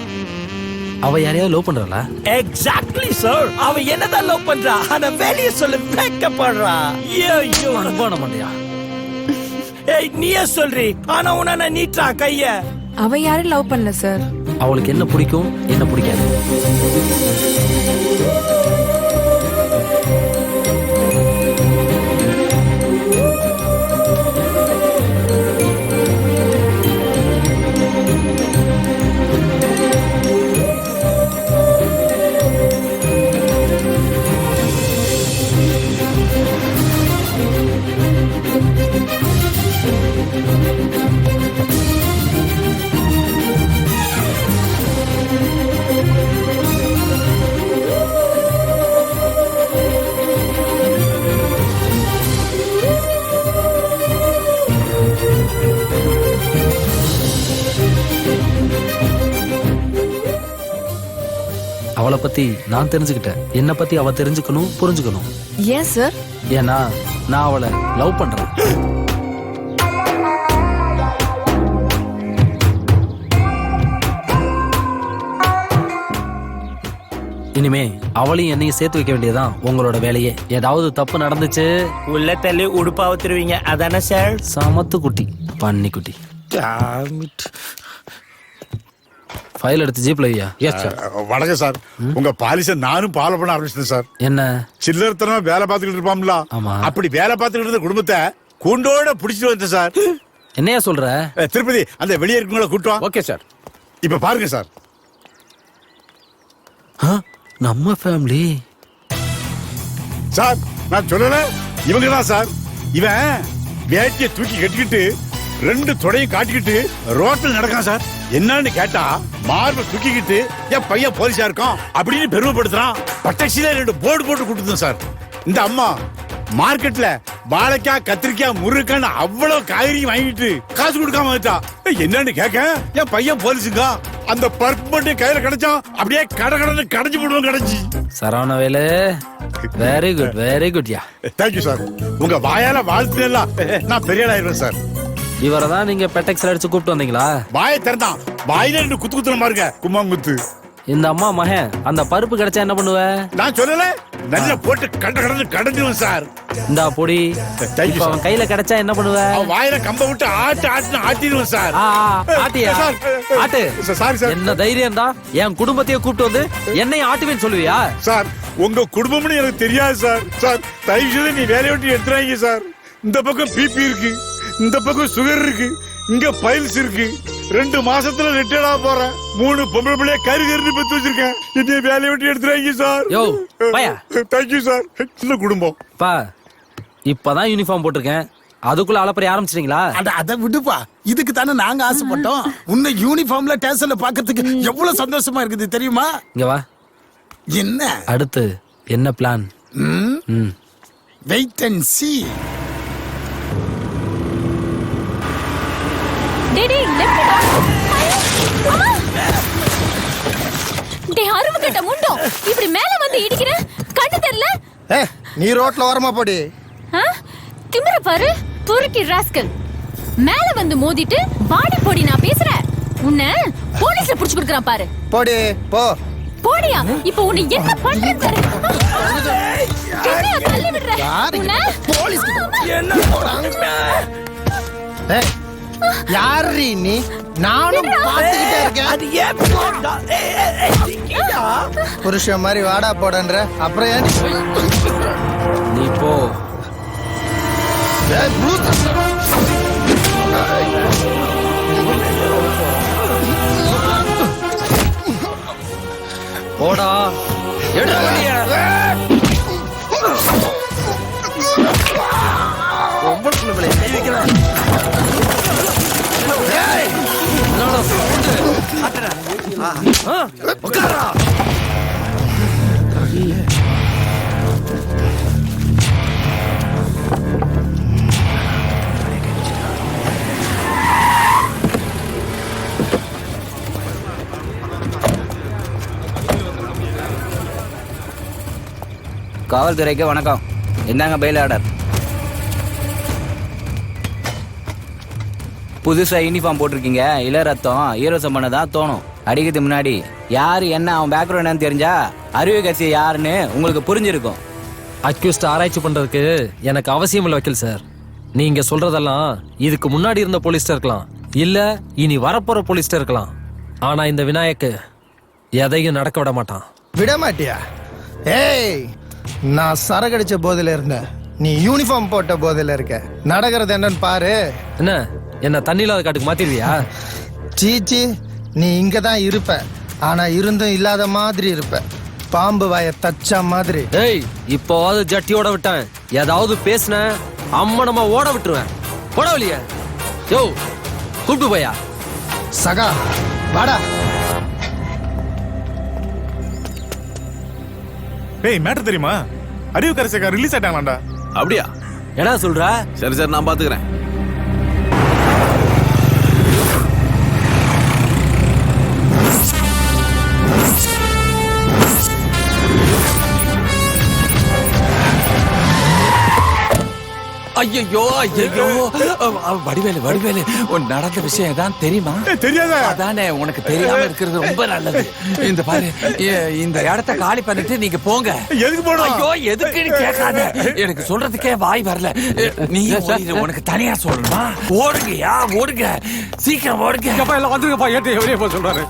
அவ யாரையாவது லவ் பண்றாளா?
Exactly sir. அவ என்னதான் லவ் பண்றா? ஆனா வெளிய சொல்ல வெக்கப்படுறா. ஐயோ
அனுப்பான மாட்டியா?
ஏய் நீயே சொல்றி. ஆனா உன்ன நீட்டா கைய.
அவ யாரும் லவ் பண்ணல சார்.
அவளுக்கு என்ன பிடிக்கும் என்ன பிடிக்காது? அவளை பத்தி நான் தெரிஞ்சுக்கிட்டேன், என்னை பத்தி அவ தெரிஞ்சுக்கணும், புரிஞ்சுக்கணும்.
ஏன் சார்?
ஏன்னா நான் அவளை லவ் பண்றேன். இனிமே அவளையும் என்னையும் சேர்த்து வைக்க வேண்டியதுதான் உங்களோட வேலையே. ஏதாவது தப்பு நடந்துச்சு
உள்ள தள்ளி உடுப்பா ஊத்துருவீங்க, அதானே சார்?
சமத்து குட்டி, பண்ணி குட்டி. ஃபைல் எடுத்து ஜீப்ல ஐயா.
வணக்கம் சார். உங்க பாலிச நானும் ஃபாலோ பண்ண ஆரம்பிச்சேன் சார்.
என்ன
சில்லறத்தனமா வேலை பார்த்துக்கிட்டு இருப்பாங்களா? அப்படி வேலை பார்த்துக்கிட்டு இருந்த குடும்பத்தை கூண்டோட புடிச்சிட்டு வந்தேன் சார்.
என்னையா சொல்ற?
திருப்பதி அந்த வெளியே இருக்கவங்கள கூட்டுவான்.
Okay sir.
இப்ப பாருங்க சார்.
நம்ம ஃபேமிலி
சார், நான் சொல்லல இவங்க தான் சார். இவன் வேட்டியை தூக்கி கட்டிக்கிட்டு 2 தொடையும் காட்டிக்கிட்டு ரோட்டில் நடக்கான் சார். என்னன்னு கேட்டா மார்பை தூக்கிக்கிட்டு என் பையன் போலீஸா இருக்கான் அப்படின்னு பெருமைப்படுத்துறான். பட்டாசில 2 போர்டு போட்டு கொடுத்தோம் சார். இந்த அம்மா மார்க்கெட்ல வாழைக்காய், கத்திரிக்காய், முருங்கைக்காய் அவ்வளவு காய்கறி வாங்கிட்டு காசு கொடுக்காம வந்துட்டா. என்னன்னு கேட்க என் பையன் போலீஸுங்க. அந்த பர்ப் மட்டும் கையில கிடைச்சான், அப்படியே கடை கடைஞ்சு போடுவோம். கிடைச்சி
Saravanavelu, very good, very good. யா,
தேங்க்யூ சார். உங்க வாயால வாழ்த்துலாம் நான் பெரிய ஆயிருவேன் சார்.
இவரை தான் நீங்க பெட்டெக்ஸ்ல அடிச்சு கூப்பிட்டு வந்தீங்களா?
வாயை திறந்தான், வாயில 2 குத்து குத்துற பாருங்க, கும்மாங்குத்து.
இந்த அம்மா மகன் அந்த பருப்பு கிடைச்சா என்ன பண்ணுவ?
நான் சொல்லல, நல்லா போட்டு கடைஞ்சிருவேன் சார்.
இந்த பொடி அவன் கையில கிடைச்சா என்ன பண்ணுவ?
வாயில கம்ப விட்டு ஆட்டிடுவேன் சார்.
ஆட்டியா? ஆட்டு.
Sorry sir.
என்ன தைரியம் தான் என் குடும்பத்தையே கூப்பிட்டு வந்து என்னையும் ஆட்டுவேன்னு சொல்லுவியா?
சார், உங்க குடும்பம்னு எனக்கு தெரியாது சார். சார், தயவு செய்து நீ வேலையை விட்டு எடுத்துறாங்க சார். இந்த பக்கம் பிபி இருக்கு, இந்த பக்கம் சுகர் இருக்கு, இங்க பைல்ஸ் இருக்கு. 2 மாசத்துல ரிட்டையர்டா போறேன். 3 பொம்பளை பிள்ளைய கருகருன்னு பெத்து வச்சிருக்கேன். என்னைய வேலையை விட்டு எடுத்துறாங்க சார்.
யோ பையா,
தேங்க்யூ சார். சின்ன குடும்பம்
பா. இப்பதான் யூனிஃபார்ம் போட்டிருக்கேன், அதுக்குள்ள அலப்பறை ஆரம்பிச்சிட்டீங்களா?
அதை விடுப்பா, இதுக்கு தானே நாங்க ஆசைப்பட்டோம். உன்னை யூனிஃபார்ம்ல ஸ்டேஷன்ல பாக்கிறதுக்கு எவ்வளவு சந்தோஷமா இருக்குது தெரியுமா?
இங்க வா.
என்ன
அடுத்து என்ன plan?
Wait and see.
Daddy லெஃப்ட்டா. அம்மா. டேய் அருவு கட்ட முண்டோ, இப்படி மேல வந்து இடிக்கிற, கண்ணு தெரியல?
நீ ரோட்ல வரமா போடி.
திமிர பாரு, துருக்கி ராஸ்கல். மேல வந்து மோதிட்டு பாடி போடி நான் பேசுறேன். உன்னை போலீஸ்ல புடிச்சு கொடுக்கறான் பாரு.
போடி போ.
போடியா? இப்போ உன்னை என்ன பண்றேன் பாரு. என்ன தள்ளி விடுற? உன்னை
போலீஸ் என்ன போறாங்க? யாரு நீ? நானும் பாத்துக்கிட்டே இருக்கேன்.
அது ஏன்
புருஷன் மாதிரி வாடா போடன்ற, அப்புறம் ஏன்
நீ போ. போடா,
காவல்துறைக்கு வணக்கம். இந்தாங்க பெயில் ஆர்டர். புதுசா யூனிஃபார்ம் போட்டிருக்கீங்க, இள ரத்தம் ஈரோசம் பண்ணதான் தோணும். அடிக்கிறது முன்னாடி யாரு என்ன அவன் பேக்ரவுண்ட் என்னன்னு தெரிஞ்சா அறிவு கட்சி யாருன்னு உங்களுக்கு புரிஞ்சிருக்கும்.
அக்யூஸ்ட் ஆராய்ச்சி பண்றதுக்கு எனக்கு அவசியம் இல்லை வக்கீல் சார். நீங்க சொல்றதெல்லாம் இதுக்கு முன்னாடி இருந்த போலீஸ்டர் இருக்கலாம், இல்ல இனி வரப்போற போலீஸ்டர் இருக்கலாம். ஆனா இந்த விநாயக்கு எதையும் நடக்க விட மாட்டான்.
விட மாட்டியா? ஏய், நான் சரகடிச்ச போதில இருந்தேன், நீ யூனிஃபார்ம் போட்ட போதில இருக்க. நடக்கிறது என்னன்னு பாரு.
என்ன தண்ணி இல்லாத காட்டுக்கு மாத்திடுவியா?
சீச்சி, நீ இங்க தான் இருப்ப, ஆனா இருந்தும் இல்லாத மாதிரி இருப்ப. பாம்பு வாய தச்சா மாதிரி.
ஏய், இப்போவாது ஜட்டியோட விட்டேன், ஏதாவது பேசுன அம்மனமா ஓட விட்டுருவேன். போட வழிய. யோ கூப்பிட்டு போயா.
சகா வாடா.
ஏய், மேட்டர் தெரியுமா? அறிவு கரசேகா ரிலீஸ் ஆயிட்டாங்களாண்டா.
அப்படியா?
என்ன சொல்ற?
சரி சார், நான் பாத்துக்கிறேன்.
ஐயோ ஐயோ வடிவேலு உன் நடந்த விஷயம் தான் தெரியுமா?
தெரியாத.
அதானே உனக்கு தெரியாம இருக்கிறது ரொம்ப நல்லது. இந்த பாரு, இந்த இடத்த காலி பண்ணிட்டு நீங்க போங்க.
எதுக்கு போறோம்?
ஐயோ எதுக்குன்னு கேட்காத, எனக்கு சொல்றதுக்கே வாய் வரல. நீ உனக்கு தனியா சொல்லணுமா? ஓடுங்கயா ஓடுங்க, சீக்கிரம் ஓடுங்க.
எல்லாம் வந்துருங்கப்பா, ஏட்டு வெளியே போக சொல்றாரு.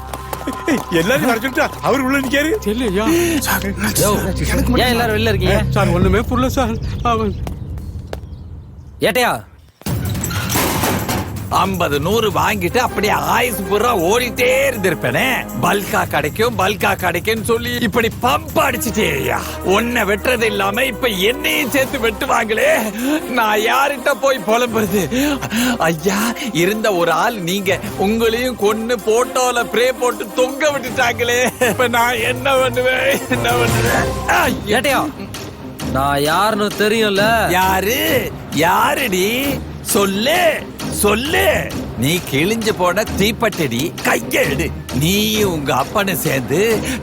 எல்லாரும் வரைச்சுட்டா அவர் உள்ள நிக்காரு.
தெரியலையா?
ஏன் எல்லாரும் வெளில இருக்கீங்க?
சார் ஒண்ணுமே புரியல சார். அவன்
ஏட்டையா
50 100 வாங்கிட்டு அப்படியே ஆயுசு பூரா ஓடிட்டே இருந்திருப்பேனே. பல்கா கிடைக்கும் சொல்லி இப்படி பம்ப் அடிச்சுட்டேயா. உன்னை வெட்டுறது இல்லாம இப்ப என்னையும் சேர்த்து வெட்டுவாங்களே, நான் யார்கிட்ட போய் புலம்புறது? ஐயா, இருந்த ஒரு ஆள் நீங்க, உங்களையும் கொன்னு போட்டோல பிரே போட்டு தொங்க விட்டுட்டாங்களே, இப்ப நான் என்ன பண்ணுவேன்?
ஏட்டையா, நான் யாருன்னு தெரியும்ல.
யாருடி? சொல்லு. நீ கிழிஞ்சு போன தீப்பட்டடி, கையெடு. நீயும் உங்க அப்பனும் சேர்ந்து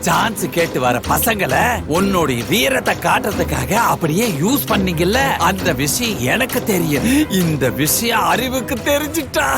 சான்ஸ் கேட்டு வர பசங்களை உன்னுடைய வீரத்தை காட்டுறதுக்காக அப்படியே யூஸ் பண்ணீங்கல்ல. அந்த விஷயம் எனக்கு தெரியும். இந்த விஷயம் அறிவுக்கு தெரிஞ்சிட்டா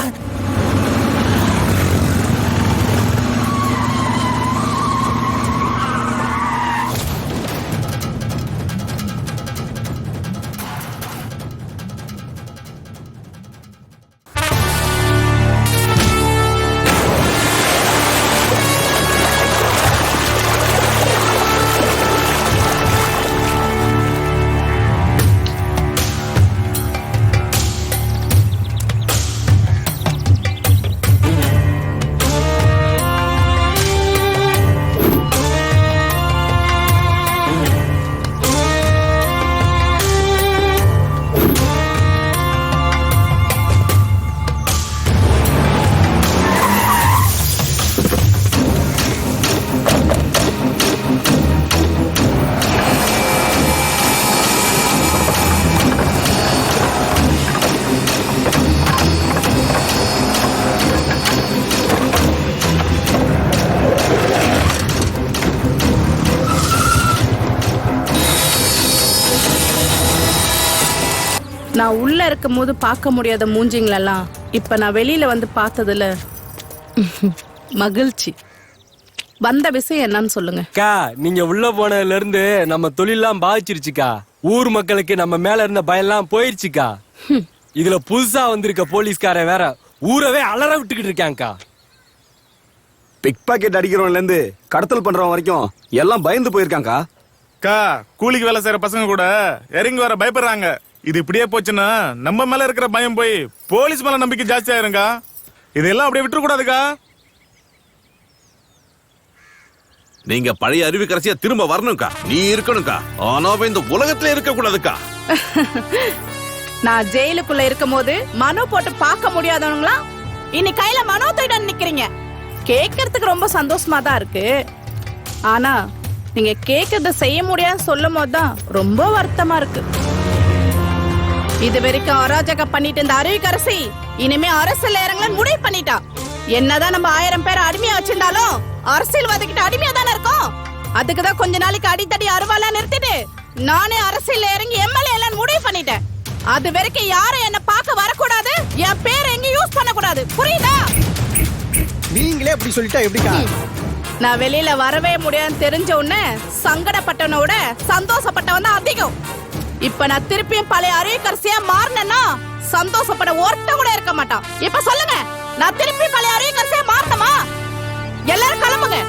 நான் உள்ள இருக்கும் போது பார்க்க முடியாத மூஞ்சிங்களெல்லாம் இப்ப நான் வெளியில வந்து பார்த்ததுல மகிழ்ச்சி. வந்த விஷயம் என்னன்னு சொல்லுங்க.
அக்கா, நீங்க உள்ள போனதுல இருந்து நம்ம தொழிலாம் பாதிச்சிருச்சுக்கா. ஊர் மக்களுக்கு நம்ம மேல இருந்த பயம்லாம் போயிருச்சுக்கா. இதுல புதுசா வந்திருக்க போலீஸ்காரன் வேற ஊரவே அலற விட்டுக்கிட்டு இருக்காங்கக்கா.
பிக் பாக்கெட் அடிக்கிறவன்ல இருந்து கடத்தல் பண்றவன் வரைக்கும் எல்லாம் பயந்து போயிருக்காங்கக்கா.
கூலிக்கு வேலை செய்யற பசங்க கூட இறங்கி வர பயப்படுறாங்க. இது இப்படியே போச்சுன்னா நம்ம மேல இருக்கிற பயம் போய் போலீஸ் மேல நம்பிக்கை ஜாஸ்தி ஆயிருங்க. இதெல்லாம் அப்படியே விட்டுற கூடாதுக்கா.
நீங்க பழைய அருவிக்கரசியா திரும்ப வரணும்க்கா. நீ இருக்கணும்க்கா. ஆனா இந்த உலகத்துல இருக்க கூடாதுக்கா.
நான் ஜெயிலுக்குள்ள இருக்கும் போது மனு போட்டு பார்க்க முடியாதவங்களா இன்னைக்கு கையில மனோ தூக்கிட்டு நிக்கிறீங்க. கேட்கறதுக்கு ரொம்ப சந்தோஷமா தான் இருக்கு. ஆனா நீங்க கேட்கறத செய்ய முடியாது சொல்லும் போதுதான் ரொம்ப வருத்தமா இருக்கு. இது வரைக்கும் அராஜகம் பண்ணிட்டு இந்த அருவிக்கரசி இனிமே அரசியல் இறங்கலன்னு முடிவு பண்ணிட்டா. என்னதான் நம்ம 1000 பேரை அடிமையா வச்சிருந்தாலும் அரசியல்வாதிகிட்ட அடிமையா தானே இருக்கும். அதுக்குதான் கொஞ்ச நாளைக்கு அடித்தடி அருவாலா நிறுத்திட்டு நானே அரசியல் இறங்கி எம்எல்ஏ எல்லாம் முடிவு பண்ணிட்டேன். அது வரைக்கும் யாரும் என்ன பார்க்க வரக்கூடாது, என் பேரை எங்க யூஸ் பண்ண கூடாது. புரியுதா?
நீங்களே அப்படி சொல்லிட்டா எப்படிக்கா?
நான் வெளியில வரவே முடியாதுன்னு தெரிஞ்ச உடனே சங்கடப்பட்டவனோட சந்தோஷப்பட்டவன் தான் அதிகம். இப்ப நான் திருப்பியும் பழைய அருவிக்கரசியா மாறினேன்னா சந்தோஷப்பட ஒருத்த கூட இருக்க மாட்டான். இப்ப சொல்லுங்க, நான் திருப்பி பழைய அருவிக்கரசியா மாறணுமா? எல்லாரும் கிளம்புங்க.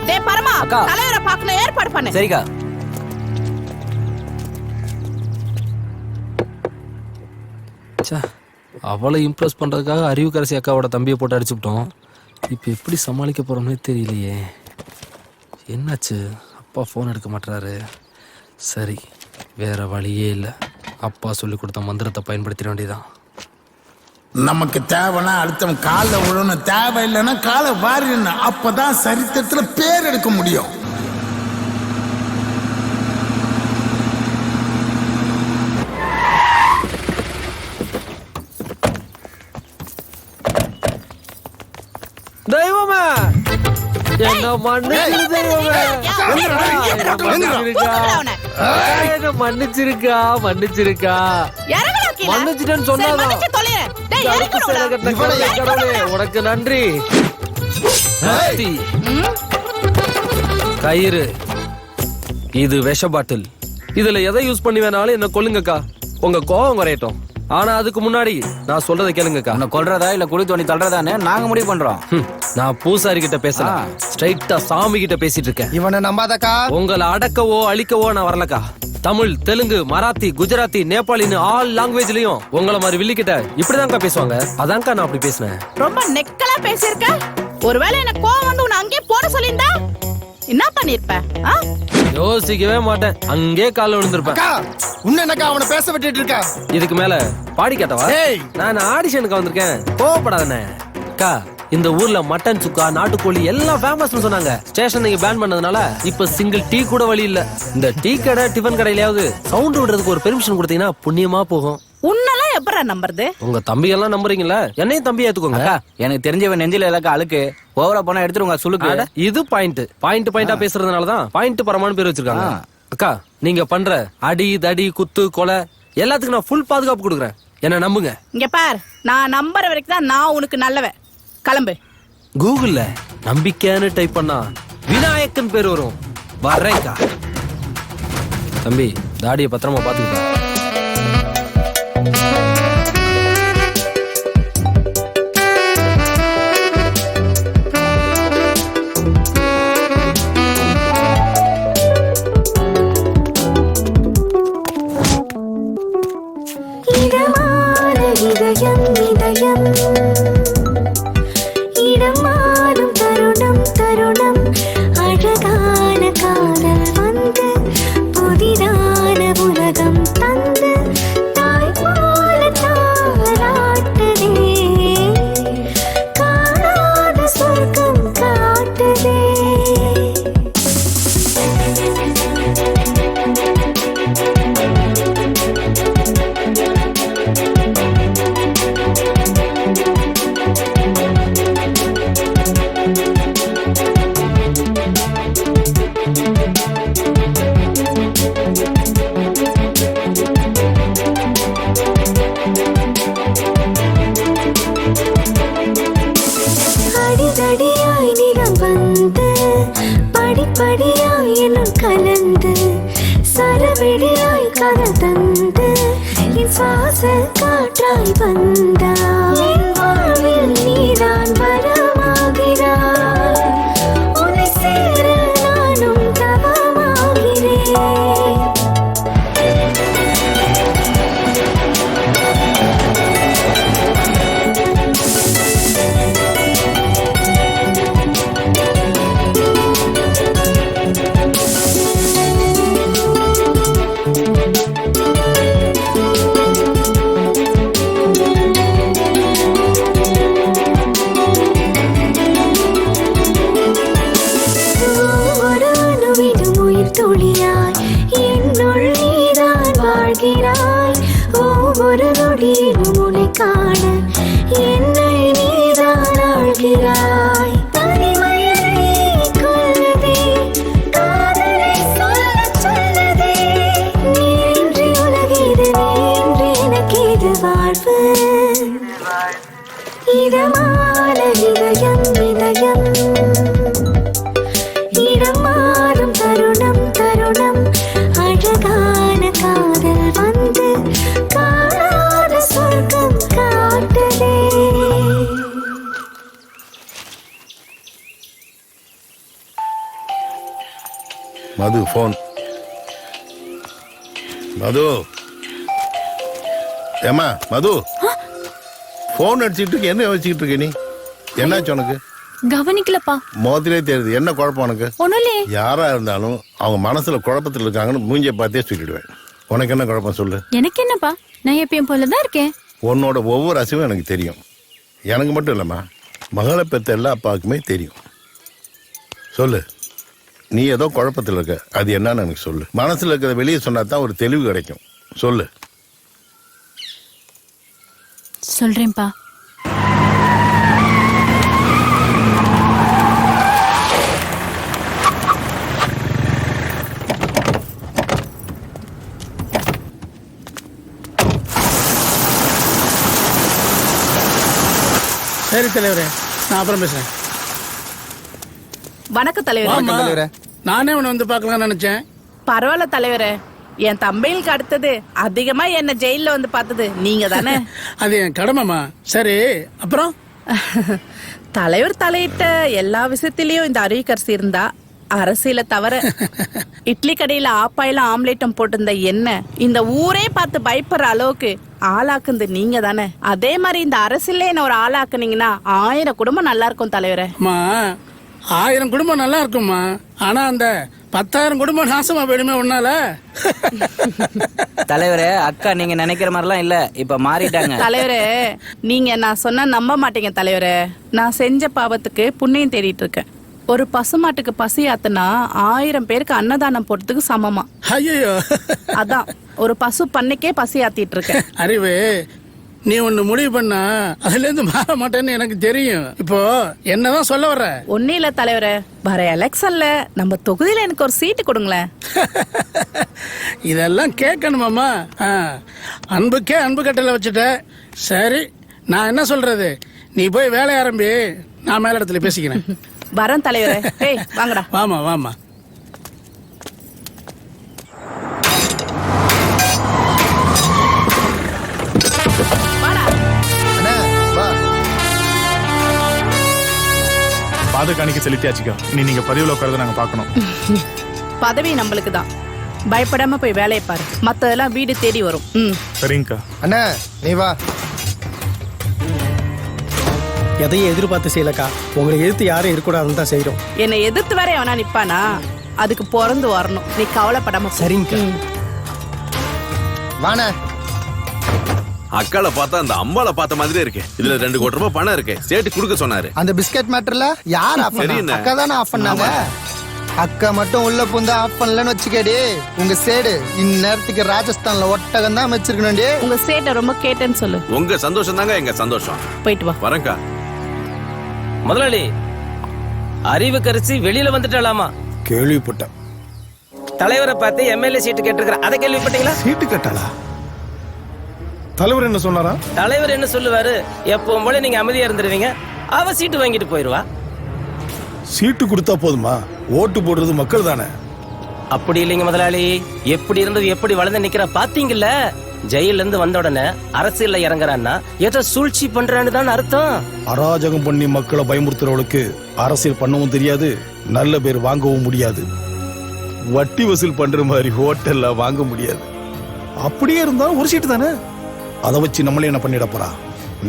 டே பரமா, தலைவரை பார்க்கணும், ஏற்பாடு பண்ணு.
சரிக்கா.
அவளை இம்ப்ரெஸ் பண்றதுக்காக அருவிக்கரசி அக்காவோட தம்பியை போட்டு அடிச்சுட்டோம். இப்போ எப்படி சமாளிக்க போறோம்னே தெரியலையே. என்னாச்சு? அப்பா ஃபோன் எடுக்க மாட்டாரு. சரி, வேற வழியே இல்லை. அப்பா சொல்லி கொடுத்த மந்திரத்தை பயன்படுத்திட வேண்டியதான்.
நமக்கு தேவைன்னா அடுத்தவன் காலை விழணும், தேவை இல்லைன்னா காலை வாரிடணும். அப்பதான் சரித்திரத்துல பேர் எடுக்க முடியும்.
தெய்வமே, என்ன மண்ணு தெய்வமே. என்ன மன்னிச்சிருக்கா மன்னிச்சிருக்கா
இறங்கடா கீழே.
மன்னிச்சிட்டேன்னு
சரி,
சொன்னாதான்.
மன்னிச்சு தொலைறேன். டேய்,
கருப்பு
இறங்குடா.
சேலை கட்டின கடவுளே, உனக்கு நன்றி. கத்தி. கயிறு. இது விஷ பாட்டில். இதுல எதை யூஸ் பண்ணி வேணாலும் என்ன கொல்லுங்கக்கா. உங்க கோவம் குறையட்டும். ஆனா அதுக்கு முன்னாடி நான் சொல்றதை கேளுங்கக்கா.
உன்னை கொல்றதா இல்ல குழி தோண்டி தள்ளுறதான்னு நாங்க முடிவு பண்றோம்.
நான் பூசாரி கிட்ட பேசல, ஸ்ட்ரைட்டா சாமி கிட்ட பேசிட்டு இருக்கேன்.
இவனை நம்பாதக்கா.
உங்களை அடக்கவோ அழிக்கவோ நான் வரலக்கா. தமிழ், தெலுங்கு, மராத்தி, குஜராத்தி, நேபாளின்னு ஆல் லாங்குவேஜ்லயும் உங்களை மாதிரி வில்லிக்கிட்ட இப்படிதான்க்கா பேசுவாங்க. அதான்க்கா நான் அப்படி பேசினேன்.
ரொம்ப நெக்கலா பேசியிருக்க. ஒருவேளை எனக்கு கோவம் வந்து உன்னை அங்கேயே போட சொல்லியிருந்தா என்ன பண்ணிருப்ப?
யோசிக்கவே மாட்டேன், அங்கே கால விழுந்திருப்பேன்.
உன்ன என்னக்கா அவனை பேச விட்டுட்டு இருக்க?
இதுக்கு மேல பாடி கேட்டவா? நான் ஆடிஷனுக்கு வந்திருக்கேன், கோவப்படாதே. அக்கா, இந்த ஊர்ல மட்டன் சுக்கா, நாட்டுக்கோழி எல்லாம் ஃபேமஸ்னு சொன்னாங்க. ஸ்டேஷன் நீங்க பேன் பண்ணதுனால இப்ப சிங்கிள் டீ கூட வழி இல்ல. இந்த டீ கடை, டிஃபன் கடையிலயாவது சவுண்ட் விடுறதுக்கு ஒரு பெர்மிஷன் கொடுத்தீங்கன்னா புண்ணியமா போகும்.
உன்னெல்லாம் எப்படா நம்புறது?
உங்க தம்பி எல்லாம் நம்புறீங்களா? என்னையும் தம்பி ஏத்துக்கோங்க.
எனக்கு தெரிஞ்சவன் நெஞ்சில இலக்க அழுக்கு ஓவரா போனா எடுத்துருங்க சுளுக்கு.
இது பாயிண்டா பேசுறதுனாலதான் பாயிண்ட் பரமானு பேர் வச்சிருக்காங்க. அக்கா, நீங்க பண்ற அடி தடி குத்து கொலை எல்லாத்துக்கும் நான் ஃபுல் பாதுகாப்பு கொடுக்குறேன். என்ன நம்புங்க.
இங்க பார், நான் நம்புற வரைக்கும் தான் நான் உனக்கு நல்லவன். கிளம்பு.
கூகுள்ல நம்பிக்கைன்னு டைப் பண்ணா விநாயக்கன் பேர் வரும். வரேன்க்கா. தம்பி, தாடியை பத்திரமா பாத்துக்கிட்டா.
மது போன். மது, ஏமா மது, போன் அடிச்சுட்டு இருக்க. என்ன வச்சுக்கிட்டு இருக்க நீ? என்னாச்சு உனக்கு?
கவனிக்கலப்பா.
மோதிலே தெரியுது. என்ன குழப்பம் உனக்கு?
ஒண்ணுலே.
யாரா இருந்தாலும் அவங்க மனசுல குழப்பத்தில் இருக்காங்கன்னு மூஞ்சிய பார்த்தே சொல்லிடுவேன். உனக்கு என்ன குழப்பம் சொல்லு?
எனக்கு என்னப்பா, நான் எப்பயும் போலதான் இருக்கேன்.
உன்னோட ஒவ்வொரு அசைவும் எனக்கு தெரியும். எனக்கு மட்டும் இல்லம்மா, மகளை பெற்ற எல்லா அப்பாவுக்குமே தெரியும். சொல்லு, நீ ஏதோ குழப்பத்தில் இருக்க. அது என்னன்னு எனக்கு சொல்லு. மனசுல இருக்கிறத வெளியே சொன்னா தான் ஒரு தெளிவு கிடைக்கும். சொல்லு.
சொல்றேன்ப்பா.
சரி தலைவரே, நான் அப்புறம் பேசுறேன்.
வணக்கம் தலைவரே.
ஆமா, நானே உன்னை வந்து பார்க்கலாம்னு நினைச்சேன்.
பரவாயில்ல தலைவரே, என் தம்பிகளுக்கு அடுத்தது அதிகமா என்ன ஜெயில வந்து பார்த்தது நீங்க தானே.
அது என் கடமைமா. சரி, அப்புறம்
தலைவர் தலையிட்ட எல்லா விஷயத்திலயும் இந்த அருவிக்கரசி இருந்தா அரசியல தவிர இட்லி கடையில ஆப்பாயில ஆம்லேட்டம் போட்டிருந்த என்ன இந்த ஊரே பார்த்து பயப்படுற அளவுக்கு ஆளாக்குந்து நீங்க தானே. அதே மாதிரி இந்த அரசியல என்ன ஒரு ஆளாக்குனீங்கன்னா 1000 குடும்பம் நல்லா இருக்கும் தலைவரே.
அம்மா, 1000 குடும்பம் நல்லா இருக்கும்மா. ஆனா அந்த 10,000 குடும்பம் நாசமா போயிடுமே உன்னால.
தலைவரே, அக்கா நீங்க நினைக்கிற மாதிரிலாம் இல்ல, இப்ப மாறிட்டாங்க.
தலைவரே, நீங்க நான் சொன்னா நம்ப மாட்டீங்க தலைவரே. நான் செஞ்ச பாவத்துக்கு புண்ணியம் தேடிட்டு இருக்கேன். ஒரு பசுமாட்டுக்கு பசி ஆத்துனா 1000 பேருக்கு அன்னதானம் போடுறதுக்கு சமமா.
ஐயோ,
அதான் ஒரு பசு பண்ணைக்கே பசி ஆத்திட்டு இருக்கேன்.
அறிவு, நீ ஒண்ணு முடிவு பண்ணா அதுல இருந்து மாற மாட்டேன்னு எனக்கு தெரியும். இப்போ என்னதான் சொல்ல வர்ற?
ஒன்னும் இல்ல தலைவரே, வர எலெக்ஷன்ல நம்ம தொகுதியில எனக்கு ஒரு சீட்டு கொடுங்களேன்.
இதெல்லாம் கேட்கணுமாமா? அன்புக்கே அன்பு கட்டளை வச்சுட்ட. சரி, நான் என்ன சொல்றது, நீ போய் வேலைய ஆரம்பி, நான் மேல இடத்துல பேசிக்கிறேன்.
வரேன் தலைவரே. ஏய் வாங்கடா.
வாமா வாமா.
பாதுகாணிக்க செலுத்தியாச்சுக்கா. இனி நீங்க பதிவுல உட்காரத நாங்க பார்க்கணும்.
பதவி நம்மளுக்கு தான், பயப்படாம போய் வேலையை பாரு. மத்ததெல்லாம் வீடு தேடி வரும்.
சரிங்கக்கா.
அண்ணா நீ வா. எதையும் எதிர்பார்த்து செய்யலக்கா, உங்களை எதிர்த்து யாரும் இருக்கக்கூடாதுன்னு தான் செய்யறோம்.
என்னை எதிர்த்து வேற எவனா நிப்பானா, அதுக்கு பிறந்து வரணும். நீ கவலைப்படாம போ.
சரிங்க. வாண்ணா.
அக்கால பார்த்தா அந்த அம்பால பார்த்த மாதிரி இருக்கு. இதுல 2 கோடி ரூபாய் பணம் இருக்கு. சேட்டு குடுக்க சொன்னாரு.
அந்த பிஸ்கட் மேட்டர்ல யார் ஆஃப் பண்ணா? அக்கா தானே ஆஃப் பண்ணாங்க. அக்கா மட்டும் உள்ள புந்து ஆஃப் பண்ணலன்னு வச்சுக்கடி, உங்க சேடு இந்நேரத்துக்கு ராஜஸ்தான்ல ஒட்டகம் தான் வச்சிருக்கணும்டி.
உங்க சேட்டை ரொம்ப கேட்டேன்னு சொல்லு.
உங்க சந்தோஷம் தாங்க எங்க சந்தோஷம்.
போயிட்டு வா.
வரேன்க்கா.
முதலாளி, அறிவுக்கரசி வெளியில வந்துட்டாலாமா?
கேள்விப்பட்டேன்.
தலைவரை பார்த்து எம்எல்ஏ சீட்டு கேட்டிருக்கிற, அதை கேள்விப்பட்டீங்களா?
சீட்டு கட்டாளா? தலைவர் என்ன சொன்னாரா?
தலைவர் என்ன சொல்லுவாரு, எப்பவும் போல நீங்க அமைதியா இருந்துருவீங்க, அவ சீட்டு வாங்கிட்டு போயிருவா.
சீட்டு கொடுத்தா போதுமா? ஓட்டு போடுறது மக்கள் தானே.
அப்படி இல்லைங்க முதலாளி, எப்படி இருந்தது எப்படி வளர்ந்து நிக்கிற பாத்தீங்கல்ல. ஜெயில இருந்து வந்த உடனே அரசியல்ல இறங்குறான்னா ஏதோ சூழ்ச்சி பண்றான்னு தான் அர்த்தம்.
அராஜகம் பண்ணி மக்களை பயமுறுத்துறவளுக்கு அரசியல் பண்ணவும் தெரியாது, நல்ல பேர் வாங்கவும் முடியாது. வட்டி வசூல் பண்ற மாதிரி ஹோட்டல்ல வாங்க முடியாது. அப்படியே இருந்தாலும் ஒரு சீட்டு தானே, அதை வச்சு நம்மளே என்ன பண்ணிட போறா?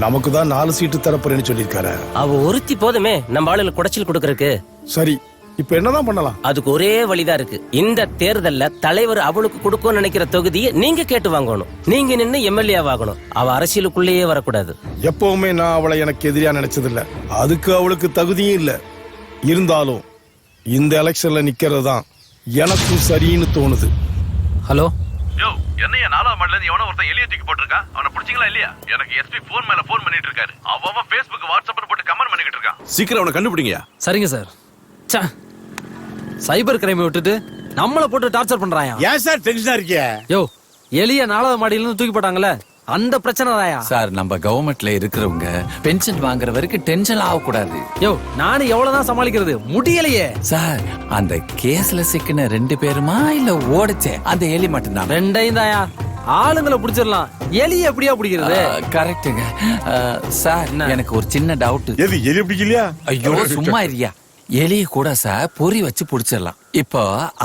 நமக்கு தான் 4 சீட்டு தரப்போறேன்னு சொல்லியிருக்காரு.
அவ ஒருத்தி போதுமே நம்ம ஆளுல குடைச்சல் கொடுக்கறதுக்கு.
சரி, இப்ப என்னதான் பண்ணலாம்?
அதுக்கு ஒரே வழிதான் இருக்கு. இந்த தேர்தல்ல தலைவர் அவளுக்கு கொடுக்கும் நினைக்கிற தொகுதியை நீங்க கேட்டு வாங்கணும். நீங்க நின்னு எம்எல்ஏ ஆகணும். அவ அரசியலுக்குள்ளேயே வரக்கூடாது.
எப்பவுமே நான் அவளை எனக்கு எதிரியா நினைச்சதில்ல. அதுக்கு அவளுக்கு தகுதியும் இல்ல. இருந்தாலும் இந்த எலெக்ஷன்ல நிக்கிறது தான் எனக்கும் சரின்னு தோணுது.
ஹலோ.
யோ, என்னைய 4ஆம் மாடில இருந்து எவனோ ஒருத்தன் எலிய தூக்கி போட்டுருக்கான். அவனை பிடிச்சிங்களா இல்லையா? எனக்கு எஸ்பி போன் மேல போன் பண்ணிட்டு இருக்காரு. அவன் ஃபேஸ்புக் வாட்ஸ்அப்ல போட்டு கமெண்ட் பண்ணிட்டு இருக்கான். சீக்கிரம் அவனை கண்டுபிடிங்க.
சரிங்க சார். சைபர் கிரைம் விட்டுட்டு நம்மள போட்டு டார்ச்சர் பண்றாயா?
ஏன் சார் டென்ஷனா இருக்கிய?
யோ, எலிய 4ஆவது மாடியில இருந்து தூக்கி போட்டாங்கல்ல, அந்த பிரச்சனை தாயா
சார். நம்ம கவர்மெண்ட்ல இருக்கிறவங்க பென்ஷன் வாங்குற வரைக்கும் டென்ஷன் ஆகக்கூடாது.
யோ, நானும் எவ்வளவுதான் சமாளிக்கிறது, முடியலையே
சார். அந்த கேஸ்ல சிக்கின 2 பேருமா இல்ல ஓடிச்சே அந்த எலி மட்டும்தான்?
2யும் தாயா. ஆளுங்களை பிடிச்சிடலாம், எலிய எப்படியா பிடிக்கிறது?
கரெக்டுங்க சார். எனக்கு ஒரு சின்ன டவுட்.
எது எலி பிடிக்கலையா?
ஐயோ சும்மா இருயா. எலிய கூட சார் பொறி வச்சு புடிச்சிடலாம். இப்போ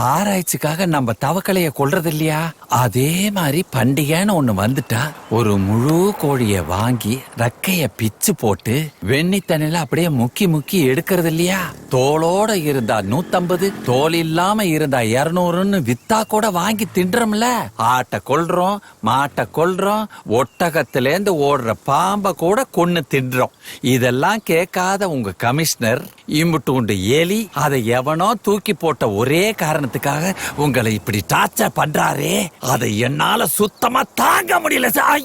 ஆராய்ச்சிக்காக நம்ம தவக்கலைய கொல்றது இல்லையா, அதே மாதிரி பண்டிகைன்னு ஒண்ணு வந்துட்டா ஒரு முழு கோழிய வாங்கி ரக்கைய பிச்சு போட்டு வெண்ணி தண்ணில அப்படியே முக்கி முக்கி எடுக்கிறது இல்லையா. தோளோட இருந்தா 150, தோல் இல்லாம இருந்தா 200ன்னு வித்தா கூட வாங்கி தின்றோம்ல. ஆட்டை கொல்றோம், மாட்டை கொல்றோம், ஒட்டகத்துல இருந்து ஓடுற பாம்ப கூட கொன்னு தின்றோம். இதெல்லாம் கேட்காத உங்க கமிஷனர் இம்புட்டு எலி அதை எவனோ தூக்கி போட்ட ஒரே காரணத்துக்காக உங்களை இப்படி டார்ச்சர் பண்றாரே, அதை என்னால சுத்தமா தாங்க முடியல சார்.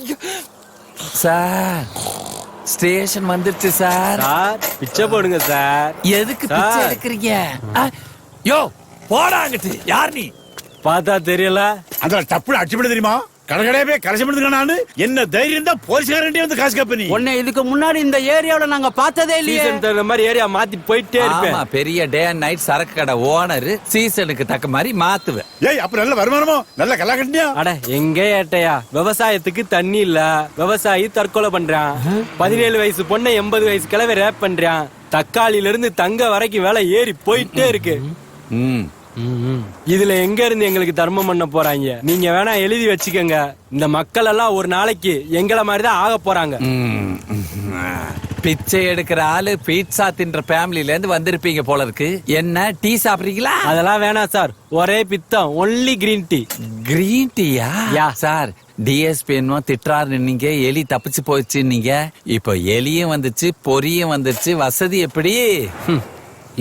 சார், ஸ்டேஷன் வந்துருச்சு சார்.
பிச்சை போடுங்க சார்.
எதுக்கு பிச்சை எடுக்கிறீங்க? யோ போடாங்கட்டு. யார் நீ?
பார்த்தா தெரியல.
அந்த டப்புல அடிச்சு விட தெரியுமா? கடற்கடையே கரைச்சி பண்ணுறானு என்ன தைரியம் தான் போலீஸ்காரன் வந்து காசு கேப்ப நீ
உன்னை இதுக்கு முன்னாடி இந்த ஏரியாவுல நாங்க பார்த்ததே இல்லையே.
சீசன் தகுந்த மாதிரி ஏரியா மாத்தி போயிட்டே இருப்பேன்.
பெரிய டே அண்ட் நைட் சரக்கு கடை ஓனர் சீசனுக்கு தக்க மாதிரி மாத்துவேன்.
ஏய் அப்ப நல்ல வருமானமோ நல்ல கல்லா கட்டியா?
அட எங்க ஏட்டையா, விவசாயத்துக்கு தண்ணி இல்ல, விவசாயி தற்கொலை பண்றான். 17 வயசு பொண்ணை 80 வயசு கிழவை ரேப் பண்றான். தக்காளியில இருந்து தங்க வரைக்கும் விலை ஏறி போயிட்டே இருக்கு. இதுல எங்க இருந்து எங்களுக்கு தர்மம் பண்ண போறாங்க? நீங்க வேணா எழுதி வச்சுக்கோங்க, இந்த மக்கள் எல்லாம் ஒரு நாளைக்கு எங்களை மாதிரிதான் ஆக போறாங்க.
பிச்சை எடுக்கிற ஆளு பீட்சா தின்ற ஃபேமிலில இருந்து வந்திருப்பீங்க போல இருக்கு. என்ன டீ சாப்பிடுறீங்களா?
அதெல்லாம் வேணாம் சார், ஒரே பித்தம், ஒன்லி கிரீன் டீ.
கிரீன் டீயா? சார் டிஎஸ்பி என்னமோ திட்டுறாரு, நீங்க எலி தப்பிச்சு போச்சு. நீங்க இப்போ எலியும் வந்துச்சு, பொரியும் வந்துச்சு, வசதி எப்படி?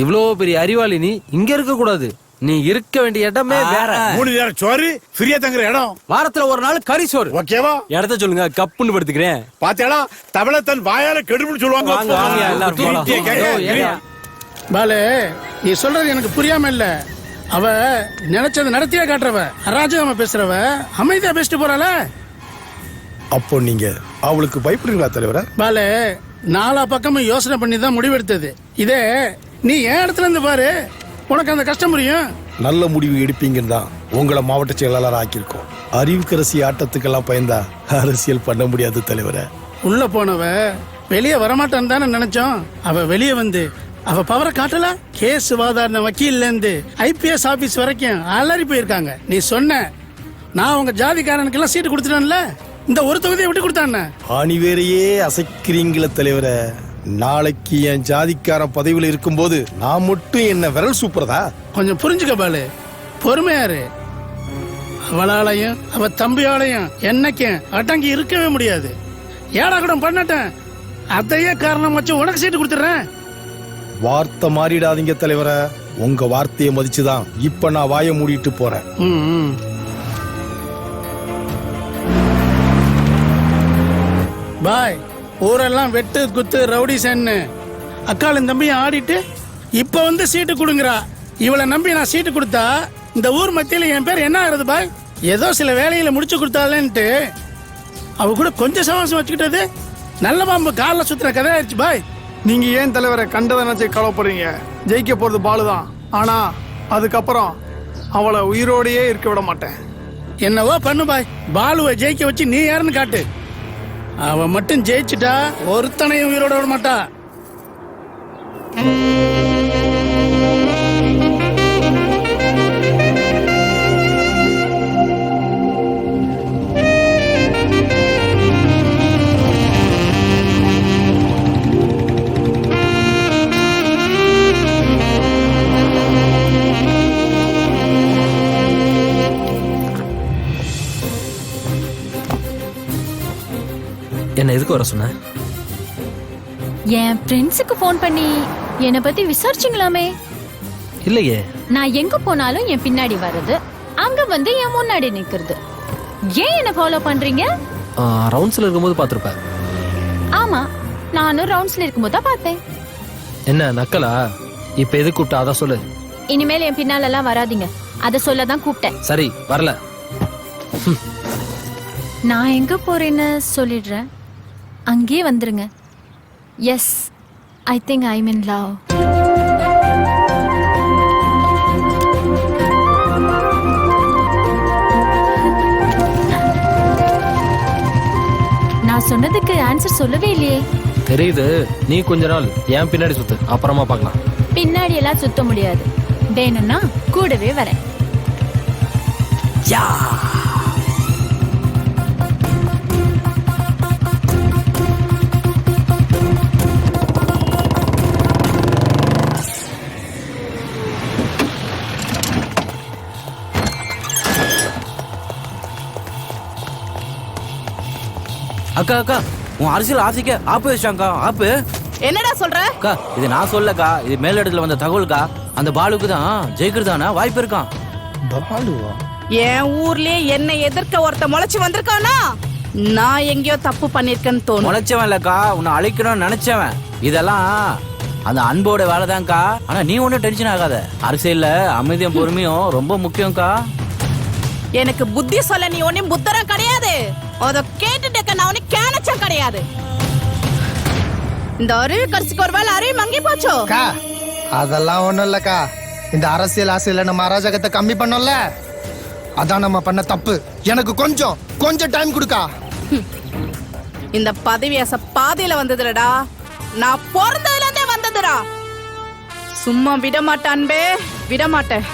இவ்வளோ பெரிய அறிவாளி நீ இங்க இருக்க கூடாது. நீ இருக்க வேண்டிய இடமே வேற.
3 நேரம் சோறு ஃப்ரீயா தங்குற இடம்.
வாரத்துல ஒரு நாள் கறி சோறு.
ஓகேவா?
இடத்த சொல்லுங்க, கப்புன்னு படுத்துக்கிறேன்.
பாத்தியாடா, தமிழ தன் வாயால கெடுப்புன்னு சொல்லுவாங்க.
பாலு, நீ சொல்றது எனக்கு புரியாம இல்ல. அவ நினைச்சது நடத்தியா காட்டுறவ, அராஜகமா பேசுறவ, அமைதியா பேசிட்டு போறாள.
அப்போ நீங்க அவளுக்கு பயப்படுறீங்களா தலைவர?
பாலு, 4 பக்கமும் யோசனை பண்ணி தான் முடிவெடுத்தது. இதே நீ என் இடத்துல இருந்து பாரு, உனக்கு அந்த கஷ்டம் புரியும்.
நல்ல முடிவு எடுப்பீங்கன்னு தான் உங்களை மாவட்ட செயலாளர் ஆக்கியிருக்கோம். அறிவுக்கரசி ஆட்டத்துக்கெல்லாம் பயந்தா அரசியல் பண்ண முடியாது தலைவர.
உள்ள போனவ வெளியே வரமாட்டான்னு தானே நினைச்சோம். அவ வெளியே வந்து அவ பவரை காட்டல. கேஸ் வாதாடின வக்கீல்ல இருந்து ஐபிஎஸ் ஆபீஸ் வரைக்கும் அலறி போயிருக்காங்க. நீ சொன்ன நான் உங்க ஜாதிக்காரனுக்கு எல்லாம் சீட்டு கொடுத்துட்டேன்ல, இந்த ஒரு தொகுதியை விட்டு கொடுத்தானே.
ஆணிவேரையே அசைக்கிறீங்கள தலைவர. நாளைக்கு என் ஜாதிக்காரன் பதவியில் இருக்கும்போது நான் மட்டும் என்ன விரல் சூப்பரதா?
கொஞ்சம் புரிஞ்சுக்க பாலு, பொறுமையாரு. அவளாலையும் அவ தம்பியாலையும் என்னைக்கும் அடங்கி இருக்கவே முடியாது. ஏடா கூட பண்ணட்டேன், அதையே காரணம் வச்சு உனக்கு சீட்டு கொடுத்துறேன்.
வார்த்தை மாறிடாதீங்க தலைவர. உங்க வார்த்தையை மதிச்சுதான் இப்ப நான் வாயை மூடிட்டு போறேன்.
பாய், ஊரெல்லாம் வெட்டு குத்து ரவுடி சென்னு அக்காலும் தம்பியும் ஆடிட்டு இப்ப வந்து சீட்டு கொடுங்கறா. இவளை நம்பி நான் சீட்டு கொடுத்தா இந்த ஊர் மத்தியில என் பேர் என்ன ஆகுறது பாய்? ஏதோ சில வேலையில முடிச்சு கொடுத்தாலேன்ட்டு அவ கூட கொஞ்சம் சவாசம் வச்சுக்கிட்டது நல்ல பாம்பு காலில் சுத்துற கதை ஆயிடுச்சு பாய்.
நீங்க ஏன் தலைவரை கண்டதை நினைச்சு கவலைப்படுறீங்க? ஜெயிக்க போறது பாலுதான். ஆனா அதுக்கப்புறம் அவளை உயிரோடையே இருக்க விட மாட்டேன்.
என்னவோ பண்ணு பாய், பாலுவை ஜெயிக்க வச்சு நீ யாருன்னு காட்டு. அவ மட்டும் ஜெயிச்சுட்டா ஒருத்தனையும் உயிரோட விட மாட்டா.
என்ன எதுக்கு வர சொன்ன?
என் ஃப்ரெண்ட்ஸுக்கு ஃபோன் பண்ணி என்னை பத்தி விசாரிச்சிங்களாமே.
இல்லையே.
நான் எங்க போனாலும் என் பின்னாடி வர்றது, அங்க வந்து என் முன்னாடி நிக்கிறது. ஏன் என்ன ஃபாலோ பண்றீங்க?
ரவுண்ட்ஸ்ல இருக்கும்போது பாத்துருப்பேன்.
ஆமா, நானும் ரவுண்ட்ஸ்ல இருக்கும்போது தான் பார்த்தேன்.
என்ன நக்கலா? இப்ப எது கூப்பிட்டா அதான் சொல்லு.
இனிமேல் என் பின்னால எல்லாம் வராதீங்க, அத சொல்லதான் கூப்பிட்டேன்.
சரி, வரல.
நான் எங்க போறேன்னு சொல்லிடுறேன், அங்கே வந்துருங்க. Yes, I think I mean love. நான் சொன்னதுக்கு ஆன்சர் சொல்லவே இல்லையே.
தெரியுது, நீ கொஞ்ச நாள் ஏன் பின்னாடி சுத்து, அப்புறமா பார்க்கலாம்.
பின்னாடி எல்லாம் சுத்த முடியாது, வேணும்னா கூடவே வரேன்.
யா
அக்கா அக்கா, உன் அரசியல் ஆசைக்க ஆப்பு வச்சாங்கக்கா. ஆப்பு
என்னடா சொல்ற?
அக்கா, இது நான் சொல்லக்கா, இது மேலிடத்துல வந்த தகவல்கா. அந்த பாலுக்கு தான் ஜெயிக்கிறதானா வாய்ப்பு இருக்கான்.
பாலுவா?
என் ஊர்லயே என்னை எதிர்க்க ஒருத்த முளைச்சு வந்திருக்கானா? நான் எங்கேயோ தப்பு பண்ணிருக்கேன்னு தோணும்.
முளைச்சவன் இல்லக்கா, உன்னை அழைக்கணும்னு நினைச்சவன். இதெல்லாம் அந்த அன்போட வேலைதான்க்கா. ஆனா நீ ஒன்னும் டென்ஷன் ஆகாத. அரசியல்ல அமைதியும் பொறுமையும் ரொம்ப முக்கியம்க்கா.
எனக்கு புத்தி சொல்ல நீ ஒன்னும் புத்தரம் கிடையாது. அத கேட்டுட்டு நான் ஒன்னும் கேனச்சம் கிடையாது. இந்த அறிவு கடைசிக்கு ஒரு வேலை அறிவு மங்கி போச்சோ.
அதெல்லாம் ஒண்ணும் இல்லக்கா. இந்த அரசியல் ஆசையில நம்ம அராஜகத்தை கம்மி பண்ணோம்ல, அதான் நம்ம பண்ண தப்பு. எனக்கு கொஞ்சம் டைம் கொடுக்கா.
இந்த பதவி ஆசை பாதையில வந்ததுலடா, நான் பிறந்ததுல இருந்தே வந்ததுடா. சும்மா விட மாட்டான்பே, விட மாட்டேன்.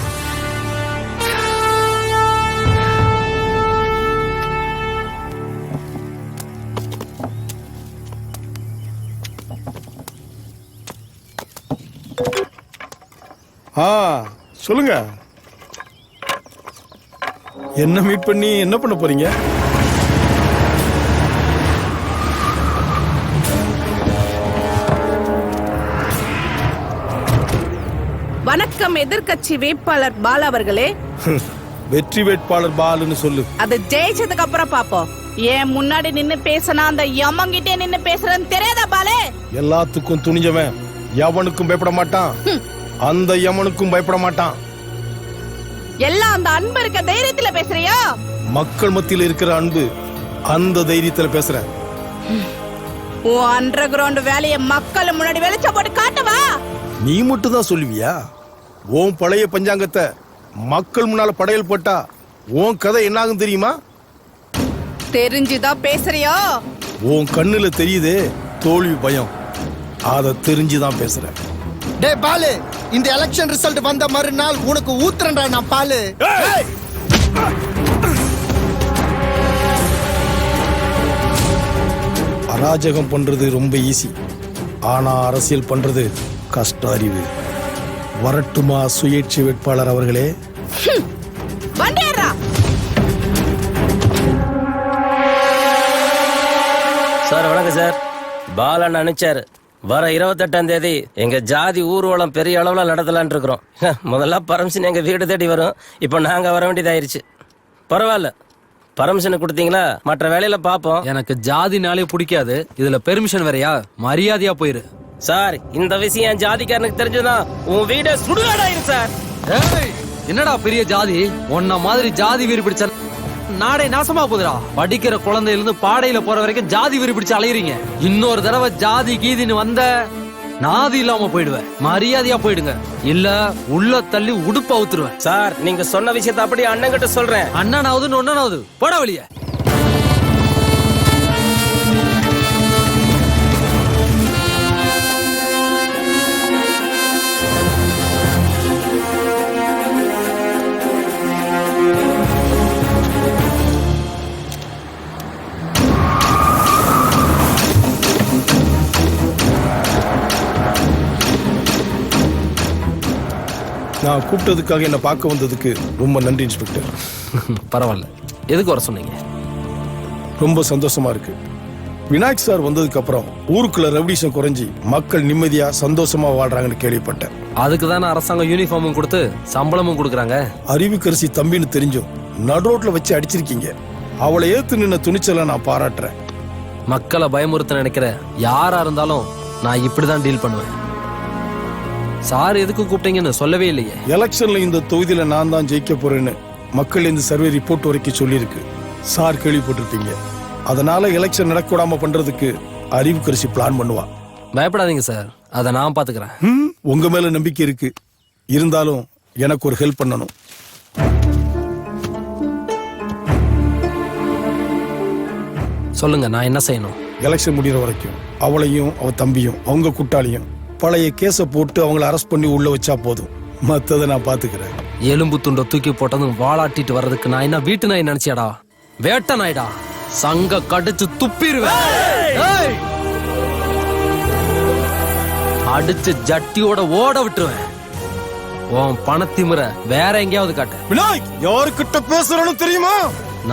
சொல்லுங்க, என்ன மீட் பண்ணி என்ன பண்ண போறீங்க?
வணக்கம் எதிர்க்கட்சி வேட்பாளர் பாலா அவர்களே.
வெற்றி வேட்பாளர் பாலுன்னு சொல்லு.
அது ஜெயிச்சதுக்கு அப்புறம் பாப்போம். ஏன் முன்னாடி நின்னு பேசினா அந்த யமங்கிட்டே நின்னு பேசுறேன்னு தெரியாதா பாலே?
எல்லாத்துக்கும் துணிஞ்சவன் எவனுக்கும் பயப்பட மாட்டான், அந்த யமனுக்கும் பயப்பட மாட்டான்.
எல்லாம் அந்த அன்பு இருக்க தைரியத்துல பேசுறியா?
மக்கள் மத்தியில் இருக்கிற அன்பு, அந்த தைரியத்துல பேசுறேன்.
உன் அண்டர் கிரவுண்ட் வேலையை மக்கள் முன்னாடி வெளிச்ச போட்டு காட்டவா?
நீ மட்டும் தான் சொல்லுவியா? உன் பழைய பஞ்சாங்கத்தை மக்கள் முன்னால படையல் போட்டா உன் கதை என்ன ஆகும் தெரியுமா?
தெரிஞ்சுதான் பேசுறியா?
உன் கண்ணுல தெரியுதே தோல்வி பயம், அத தெரிஞ்சுதான் பேசுறேன்.
டே பாலு, இந்த எலெக்ஷன் ரிசல்ட் வந்த மறுநாள் உனக்கு ஊத்துறேன்டா நான் பாலு.
அராஜகம் பண்றது ரொம்ப ஈஸி, ஆனா அரசியல் பண்றது கஷ்ட அறிவு. வரட்டுமா சுயேட்சை வேட்பாளர் அவர்களே?
சார் வணக்கம் சார். பாலன் அனுப்பிச்சாரு, வர 28ஆம் தேதி எங்க ஜாதி ஊர்வலம் பெரிய அளவுல நடத்தலான் இருக்கிறோம். முதல்ல பர்மிஷன் எங்க வீடு தேடி வரும், இப்போ நாங்க வர வேண்டியதாயிருச்சு. பரவாயில்ல, பர்மிஷன் கொடுத்தீங்களா, மற்ற வேலையில பாப்போம்.
எனக்கு ஜாதினாலே பிடிக்காது, இதுல பெர்மிஷன் வேறையா? மரியாதையா போயிரு.
சார் இந்த விஷயம் ஜாதிக்காரனுக்கு தெரிஞ்சதுதான் உன் வீட சுடுகாடாயிரு சார்.
என்னடா பெரிய ஜாதி, உன்ன மாதிரி ஜாதி வீறு பிடிச்ச நாடே நாசமா போகுதுடா. படிக்கிற குழந்தையில இருந்து பாடையில போற வரைக்கும் ஜாதி வீறு பிடிச்சு அலையறீங்க. இன்னொரு தடவை ஜாதி கீதின்னு வந்த நாதி இல்லாம போயிடுவேன். மரியாதையா போயிடுங்க, இல்ல உள்ள தள்ளி உடுப்ப அவுத்துருவேன்.
சார் நீங்க சொன்ன விஷயத்த அப்படியே அண்ணன் கிட்ட சொல்றேன்.
அண்ணனாவது ஒன்னனாவது போட வழிய.
நான் கூப்பிட்டதுக்காக என்ன பார்க்க வந்ததுக்கு ரொம்ப நன்றி இன்ஸ்பெக்டர்.
பரவாயில்ல, எதுக்கு வர சொன்னீங்க?
ரொம்ப சந்தோஷமா இருக்கு. விநாயக் சார் வந்ததுக்கு அப்புறம் ஊருக்குள்ள ரெவல்யூஷன் குறைஞ்சி மக்கள் நிம்மதியா சந்தோஷமா வாழ்றாங்கன்னு கேள்விப்பட்டேன்.
அதுக்கு தானே அரசாங்கம் யூனிஃபார்மும் கொடுத்து சம்பளமும் கொடுக்குறாங்க.
அறிவுக்கரசி தம்பின்னு தெரிஞ்சும் நடுரோட்ல வச்சு அடிச்சிருக்கீங்க. அவளை ஏத்து நின்ன துணிச்சலை நான் பாராட்டுறேன்.
மக்களை பயமுறுத்த நினைக்கிற யாரா இருந்தாலும் நான் இப்படிதான் டீல் பண்ணுவேன். சார் எதுக்கு கூப்பிட்டீங்கன்னு சொல்லவே இல்லையே.
எலெக்ஷன்ல இந்த தொகுதியில நான் தான் ஜெயிக்க போறேன்னு மக்கள் இந்த சர்வே ரிப்போர்ட் வரைக்கும் சொல்லியிருக்கு. சார் கேள்விப்பட்டிருப்பீங்க. அதனால எலெக்ஷன் நடக்க விடாம பண்றதுக்கு அறிவுக்கரசி பிளான் பண்ணுவா.
பயப்படாதீங்க சார், அதை நான் பாத்துக்கிறேன்.
உங்க மேல நம்பிக்கை இருக்கு, இருந்தாலும் எனக்கு ஒரு ஹெல்ப் பண்ணணும்.
சொல்லுங்க, நான் என்ன செய்யணும்?
எலெக்ஷன் முடிகிற வரைக்கும் அவளையும் அவ தம்பியும் அவங்க கூட்டாளியும் பழைய கேஸை போட்டு அவங்கள அரெஸ்ட் பண்ணி உள்ள வச்சா போதும். மத்ததை நான் பாத்துக்கிறேன்.
எலும்பு துண்டை தூக்கி போட்டதும் வாளாட்டிட்டு வர்றதுக்கு நான் என்ன வீட்டு நாய் நினைச்சியாடா? வேட்ட நாய்டா, சங்க கடிச்சு துப்பிடுவேன். அடிச்சு ஜட்டியோட ஓட விட்டுருவேன். உன் பணத்திமுறை வேற எங்கேயாவது காட்டு.
விநாயக், யாருக்கிட்ட பேசுறோன்னு தெரியுமா?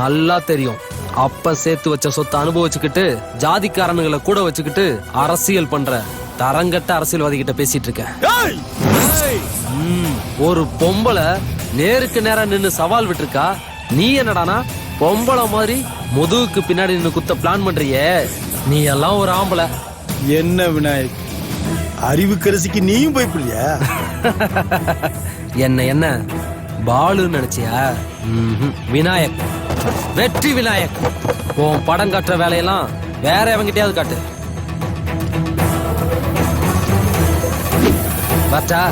நல்லா தெரியும். அப்ப சேர்த்து வச்ச சொத்தை அனுபவிச்சுக்கிட்டு ஜாதிக்காரனுங்களை கூட வச்சுக்கிட்டு அரசியல் பண்ற தரங்கட்ட அரசியல்வாதி கிட்ட பேசிட்டு இருக்கேன். ஒரு பொம்பளை நேருக்கு நேரா நின்னு சவால் விட்டுருக்கா, நீ என்னடானா பொம்பளை மாதிரி முதுகுக்கு பின்னாடி நின்னு குத்த பிளான் பண்றியே. நீ எல்லாம் ஒரு ஆம்பளை.
என்ன விநாயக், அறிவுக்கரசிக்கு நீயும் பயப்படலையா?
என்ன
பாலுன்னு நினைச்சியா? விநாயக், வெற்றி விநாயக். உன் படம் கட்டுற வேலையெல்லாம் வேற எவங்கிட்டயாவது காட்டு. பட்டா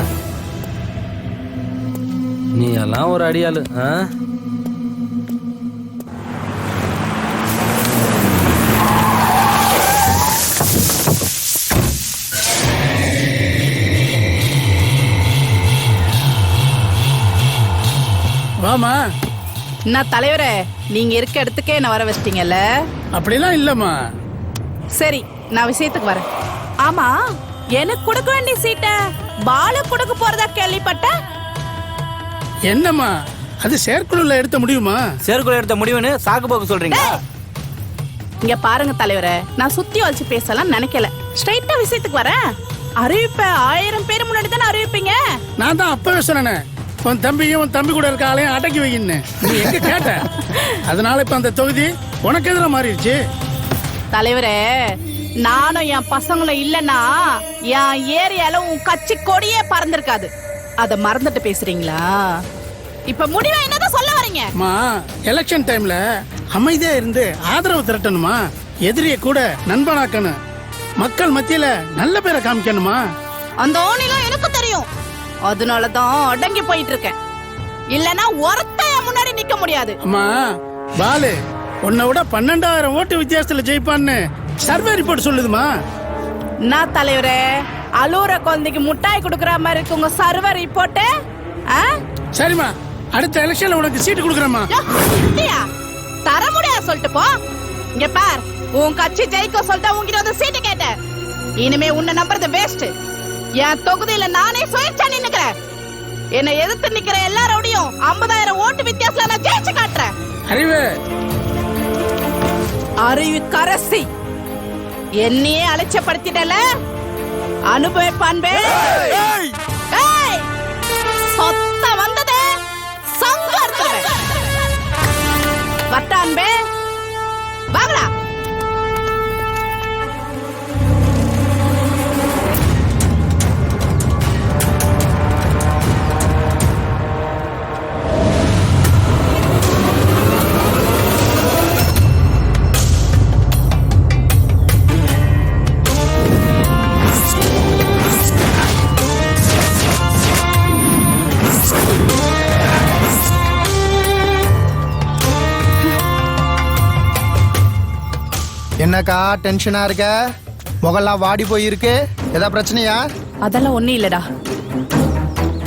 நீ எல்லாம் ஒரு அடியாளு.
வாமா.
நான் தலைவரே, நீங்க இருக்க இடத்துக்கே என்ன வர வச்சிட்டீங்கல்ல?
அப்படிலாம் இல்லம்மா.
சரி, நான் விஷயத்துக்கு வரேன். ஆமா, எனக்கு கொடுக்க வேண்டிய சீட்டை பாலு கொடுக்க போறதா கேள்விப்பட்டேன்.
என்னம்மா அது செயற்குழுல எடுத்த முடியுமா?
செயற்குழு எடுத்த முடிவுன்னு சாக்கு போக்கு சொல்றீங்க?
இங்க பாருங்க தலைவரே, நான் சுத்தி வச்சு பேசலாம் நினைக்கல. ஸ்ட்ரைட்டா விஷயத்துக்கு வரேன். அறிவிப்ப 1000 பேர் முன்னாடி தானே அறிவிப்பீங்க.
நான் தான் அப்பவே சொன்னேன், உன் தம்பியும் உன் தம்பி கூட இருக்க ஆளையும் அடக்கி வைக்கின்னு. நீ எங்க கேட்ட? அதனால இப்ப அந்த தொகுதி உனக்கு எதிராக மாறிடுச்சு.
தலைவரே, நானும் என் பசங்களும் இல்லன்னா என் ஏரியால உன் கட்சி கொடியே பறந்திருக்காது. அத மறந்துட்டு பேசுறீங்களா? இப்ப முடிவை என்னதான் சொல்ல வரீங்க?
அம்மா, எலெக்ஷன் டைம்ல அமைதியா இருந்து ஆதரவு திரட்டணுமா? எதிரிய கூட நண்பனாக்கணும். மக்கள் மத்தியில நல்ல பேரை காமிக்கணுமா?
அந்த ஓனிலாம் எனக்கு தெரியும். அதனாலதான் அடங்கி போயிட்டு இருக்கேன். இல்லனா ஒருத்தைய முன்னாடி நிக்க முடியாது.
அம்மா, பாலு உன்னை விட 12,000 ஓட்டு வித்தியாசத்துல ஜெயிப்பான்னு சர்வே ரிப்போர்ட் சொல்லுதுமா.
நான் தலைவரே, அலூர குழந்தைக்கு முட்டாய் கொடுக்கற மாதிரி இருக்கு உங்க சர்வே ரிப்போர்ட்.
சரிம்மா, அடுத்த எலெக்ஷன்ல உனக்கு சீட்டு கொடுக்குறேம்மா.
தர முடியாது சொல்லிட்டு போ. இங்க பார், உன் கட்சி ஜெயிக்க சொல்லிட்டு உன்கிட்ட வந்து சீட்டு கேட்டேன். இனிமே உன்னை நம்புறது வேஸ்ட். என் தொகுதியில நானே சுயேட்சா நின்னுக்கிறேன். என்னை எதிர்த்து நிக்கிற எல்லாரோடையும் 50,000 ஓட்டு வித்தியாசத்துல நான் ஜெயிச்சு காட்டுறேன். அறிவு கரசி, என்னையே அலட்சியப்படுத்திட்டல. அனுபவிப்பான்பே. சொத்த வந்தது சங்கர் வட்டான்பே. வாங்கடா.
என்னக்கா டென்ஷனா இருக்க? முகல்லாம் வாடி போயிருக்கு. ஏதா பிரச்சனையா?
அதெல்லாம் ஒண்ணும் இல்லடா.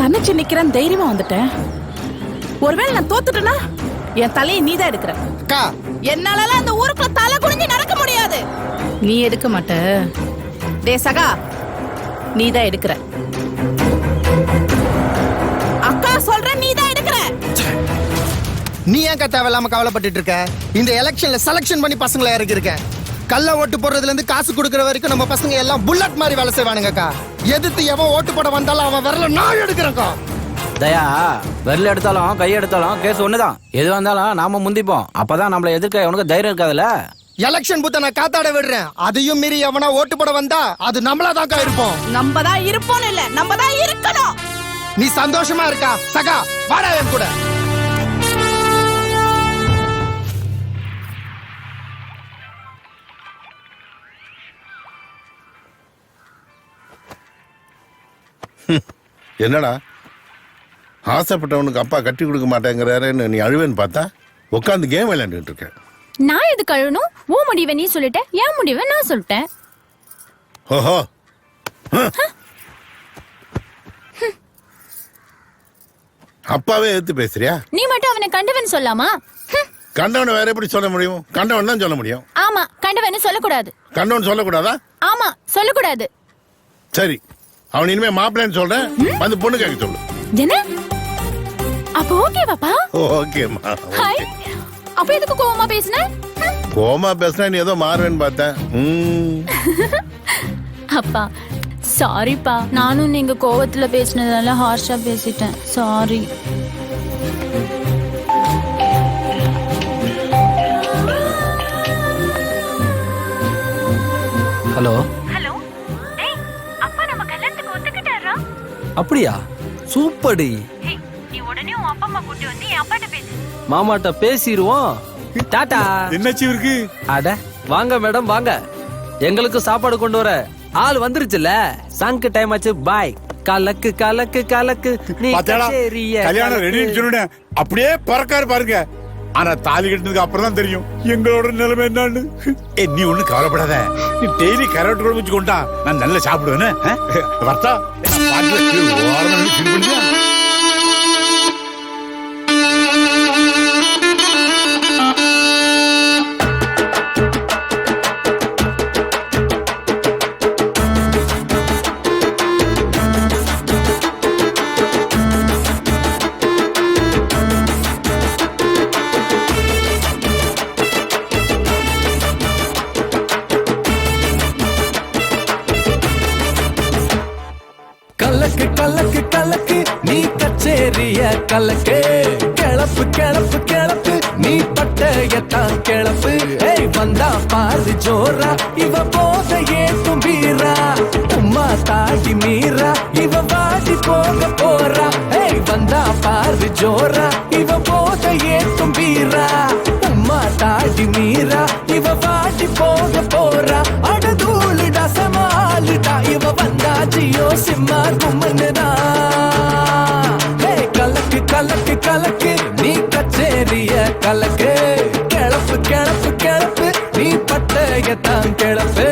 தன்னிச்சு நிக்கிறேன், தைரியமா வந்துட்டேன். ஒருவேளை நான் தோத்துட்டேனா என் தலையை நீதான் எடுக்கிற.
அக்கா,
என்னால அந்த ஊருக்குள்ள தலை குனிஞ்சு நடக்க முடியாது. நீ எடுக்க மாட்ட. டே சகா, நீதான் எடுக்கிற. அக்கா சொல்ற, நீதான் எடுக்கிற.
நீ ஏன் தேவையில்லாம கவலைப்பட்டு இருக்க? இந்த எலெக்ஷன்ல செலக்ஷன் பண்ணி பசங்களை இறக்கி இருக்கேன். கள்ள ஓட்டு போடுறதுல இருந்து காசு கொடுக்கற வரைக்கும் நம்ம பசங்க எல்லாம் புல்லட் மாதிரி வேலை செய்வானுங்கக்கா. எதிர்த்து எவன் ஓட்டு போட வந்தாலும் அவன் விரல நான் எடுக்கிறேன்க்கா.
தயா, விரல் எடுத்தாலும் கை எடுத்தாலும் கேஸ் ஒண்ணுதான். எது வந்தாலும் நாம முந்திப்போம். அப்பதான் நம்மள எதிர்க்க உனக்கு தைரியம் இருக்காதுல்ல.
எலெக்ஷன் பூத்த நான் காத்தாட விடுறேன். அதையும் மீறி எவனா ஓட்டு போட வந்தா அது நம்மளாதான்க்கா இருப்போம்.
நம்ம தான் இருப்போம் இல்ல, நம்ம தான் இருக்கணும்.
நீ சந்தோஷமா இருக்கா? சகா, வாடா என் கூட.
என்னடா ஆசைப்பட்டவனுக்கு அப்பா கட்டி கொடுக்க மாட்டேங்கிறாருன்னு நீ அழுவேன்னு பார்த்தா உட்காந்து கேம் விளையாண்டுட்டு இருக்க.
நான் எதுக்கு அழணும்? ஓ முடிவை நீ சொல்லிட்ட, என் முடிவை நான் சொல்லிட்டேன்.
ஓஹோ, அப்பாவே எடுத்து பேசுறியா?
நீ மட்டும் அவனை கண்டவன் சொல்லாமா?
கண்டவனை வேற எப்படி சொல்ல முடியும்? கண்டவன் தான் சொல்ல முடியும்.
ஆமா, கண்டவன் சொல்லக்கூடாது.
கண்டவன் சொல்லக்கூடாதா?
ஆமா, சொல்லக்கூடாது.
சரி, அவன் இனிமே மாப்பிள்ளைன்னு சொல்றேன், வந்து பொண்ணு கேட்க சொல்லு.
என்ன? அப்ப ஓகேவாப்பா?
ஓகேம்மா.
ஹாய். அப்ப எதுக்கு கோவமா பேசுன?
கோவமா பேசுனா நீ ஏதோ மாறுவேன்னு பார்த்தேன்.
அப்பா சாரிப்பா, நானும் நீங்க கோவத்துல பேசினதால ஹார்ஷா பேசிட்டேன். சாரி.
ஹலோ.
ஹலோ. டேய், அப்பா நம்ம கல்யாணத்துக்கு ஒத்துக்கிட்டாரா?
அப்படியா? சூப்பர் டி.
நீ உடனே உன் அப்பா அம்மா
மாமாட்ட பேசிடுவோம். டாடா.
என்னாச்சு இருக்கு?
அட வாங்க மேடம் வாங்க. எங்களுக்கு சாப்பாடு கொண்டு வர ஆள் வந்துருச்சுல. சாங்க்கு டைம் ஆச்சு. பாய். கலக்கு கலக்கு கலக்கு நீ கச்சேரிய
கல்யாணம் ரெடின்னு சொன்னேன், அப்படியே பறக்காரு பாருங்க. ஆனா தாலி கட்டினதுக்கு அப்புறம் தான் தெரியும் எங்களோட நிலைமை என்னன்னு. நீ ஒண்ணு கவலைப்படாத, நீ டெய்லி கரோட்டு குழம்பு வச்சு கொண்டா, நான் நல்லா சாப்பிடுவேன்னு. வர்த்தா
கலக்கு கலக்கு கலக்கு நீ கச்சேரிய கலக்கு. கிளப்பு கிளப்பு கிளப்பு நீ பட்டயத்தான் கிளப்பு. ஏய் வந்தா பாரு ஜோரா, இவ போத ஏத்தும் வீரா. உம்மா தாடி மீரா, இவ வாடி போக போறா. ஏய் வந்தா பாரு ஜோரா, இவ போத ஏத்தும் வீரா. உம்மா தாடி மீரா, இவ வாடி போக போறா. அடதூளுடா சமாளுடா, இவ வந்தா ஜியோ சிம்மா கும்மனுடா. கலக்கு கலக்கு கலக்கு நீ கச்சேரிய கலக்கு. கிளப்பு கிளப்பு கிளப்பு நீ பட்டயத்தான் கிளப்பு.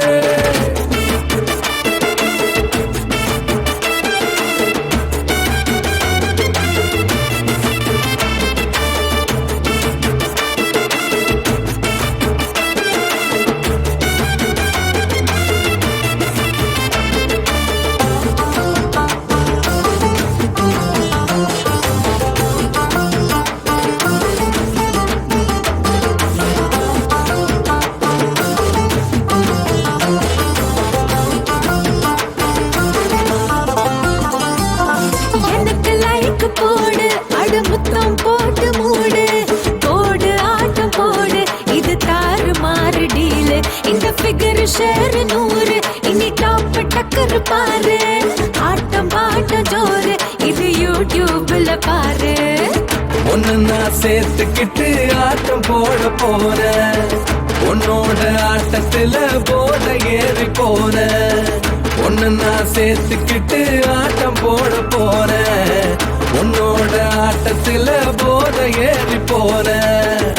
போடு அட முத்தம் போட்டு மூடு. போடு ஆட்டம் போடு, இது தாறு மாறு டீலு. இந்த ஃபிகர் ஷேர் 100, இனி டாப் டக்கர் பாரு. ஆட்டம் பாட்டம் ஜோரு, இது யூடியூப்ல பாரு.
ஒன்னு நான் சேர்த்துக்கிட்டு ஆட்டம் போட போற. உன்னோட ஆட்டத்துல போத ஏறி போற. ஒன்னு நான் சேர்த்துக்கிட்டு ஆட்டம் போட போற. உன்னோட ஆட்டத்துல போத ஏறி போற.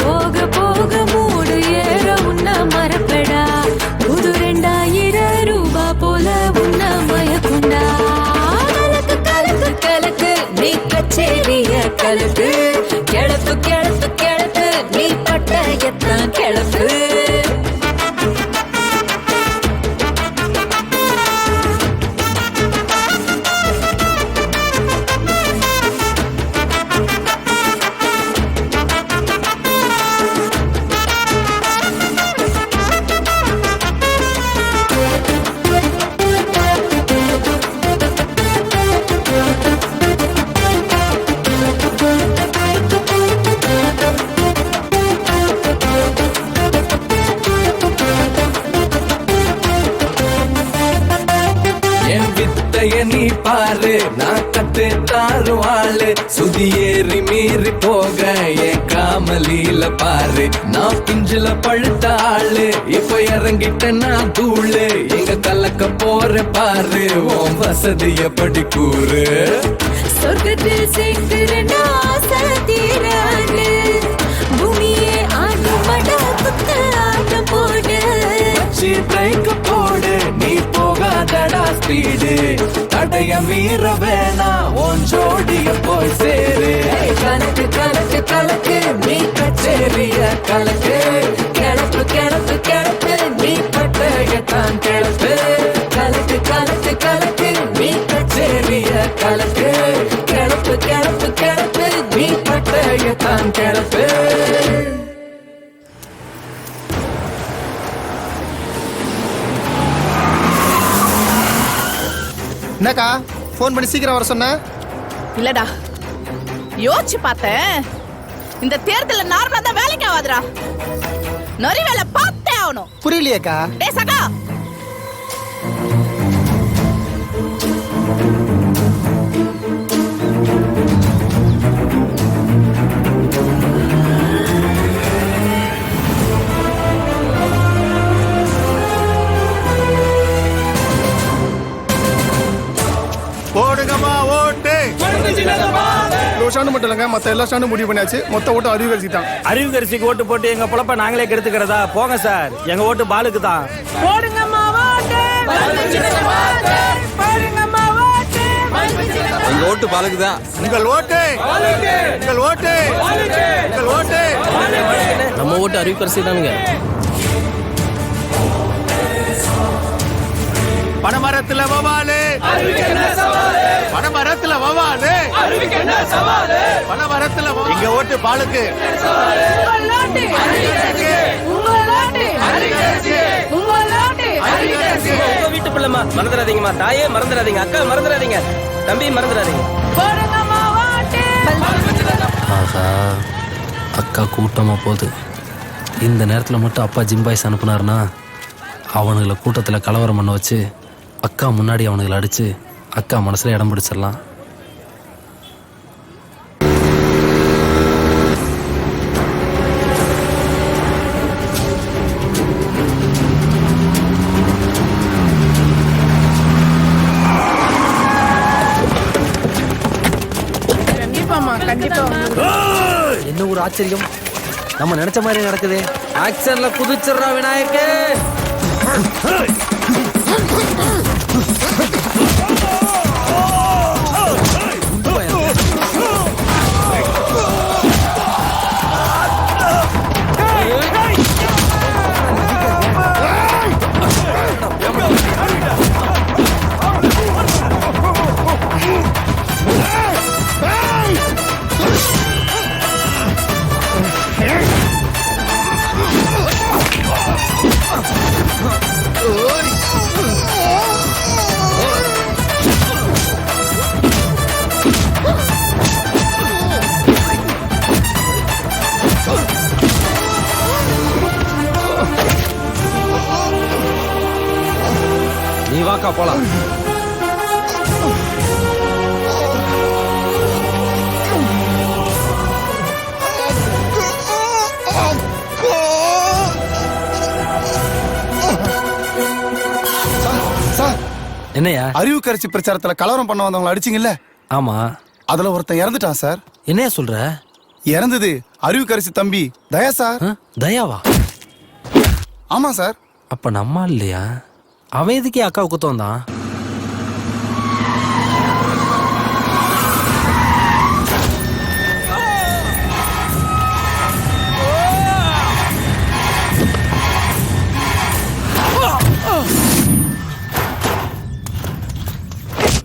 போக போக மூடு ஏற உன்ன மரப்படா. புது 2000 ரூபா போல உன்ன மயக்குண்டா. கலக்கு கலக்கு கலக்கு நீ கச்சேரிய கலக்கு. கிளப்பு கிளப்பு கிளப்பு நீ பட்டயத்தான் கிளப்பு.
நீ பாரு நான் கட்டு தாரும் ஆளு. சுதி ஏறி மீறி போக என் காமலில பாரு. நான் பிஞ்சுல பழுத்த ஆளு, இப்ப இறங்கிட்ட நான் தூளு. எங்க கலக்க போற பாரு, உன் வசதி எப்படி கூறு.
சொர்க்கத்தில் சேர்க்கிறேன்னா ஆசை தீராது. பூமியே ஆடும் மட குத்து ஆட்டம் போடு.
ட்ரைக்கு போடு நீ போகாதடா ஸ்பீடு. தடைய மீற வேணா உன் ஜோடிய போய் சேரு.
கலக்கு கலக்கு கலக்கு நீ கச்சேரிய கலக்கு. கிளப்பு கிளப்பு கிளப்பு நீ பட்டயத்தான் கிளப்பு. கலக்கு கலக்கு கலக்கு நீ கச்சேரிய கலக்கு. கிளப்பு கிளப்பு கிளப்பு நீ பட்டயத்தான் கிளப்பு.
என்னக்கா போன் பண்ணி சீக்கிரம் வர சொன்ன?
இல்லடா, யோசிச்சு பார்த்தேன். இந்த தேர்தல நார்மலா தான் வேலைக்கு ஆகாதுடா. நரி வேலை பார்த்தே ஆகணும்.
புரியலையேக்கா.
டேய் சகா,
மட்டும் இல்லைங்க, மத்த எல்லா ஸ்டாண்டும் முடிவு பண்ணியாச்சு. மொத்த ஓட்டு அறிவுகரிசி தான்.
அறிவுகரிசிக்கு ஓட்டு போட்டு எங்க பொழப்ப நாங்களே கெடுத்துக்கிறதா? போங்க சார், எங்க ஓட்டு பாலுக்கு தான்.
எங்க ஓட்டு பாலுக்கு தான்.
உங்கள் ஓட்டு உங்கள் ஓட்டு உங்கள் ஓட்டு.
நம்ம ஓட்டு அறிவுக்கரசி தானுங்க.
பனமரத்துல வவாலு, பனமரத்துல வவாலு, பனமரத்துல எங்க ஓட்டு பாலுக்கு.
உங்க வீட்டு பிள்ளைமா மறந்துடாதீங்கம்மா. தாயே மறந்துடாதீங்க, அக்கா மறந்துடாதீங்க, தம்பி மறந்துடாதீங்க. ஆஹா, அக்கா கூட்டமா போகுது. இந்த நேரத்தில் மட்டும் அப்பா ஜிம்பாய்ஸ் அனுப்புனாருன்னா அவனுங்களை கூட்டத்தில் கலவரம் பண்ண வச்சு அக்கா முன்னாடி அவனுங்களை அடிச்சு அக்கா மனசுல இடம் பிடிச்சிடலாம். என்ன ஒரு ஆச்சரியம், நம்ம நினைச்ச மாதிரி நடக்குது. ஆக்சன்ல குதிச்சிடுறா விநாயகே. நீ வாக்கா போலாம். என்னையா?
அறிவுக்கரசி பிரச்சாரத்துல கலவரம் பண்ண வந்தவங்களை அடிச்சிங்கல்ல?
ஆமா.
அதுல ஒருத்தன் இறந்துட்டான் சார்.
என்னையா சொல்ற?
இறந்தது அறிவுக்கரசி தம்பி தயா சார்.
தயாவா?
ஆமா சார்.
அப்ப நம்ம இல்லையா? அவன் எதுக்கே அக்காவை குத்த வந்தான்?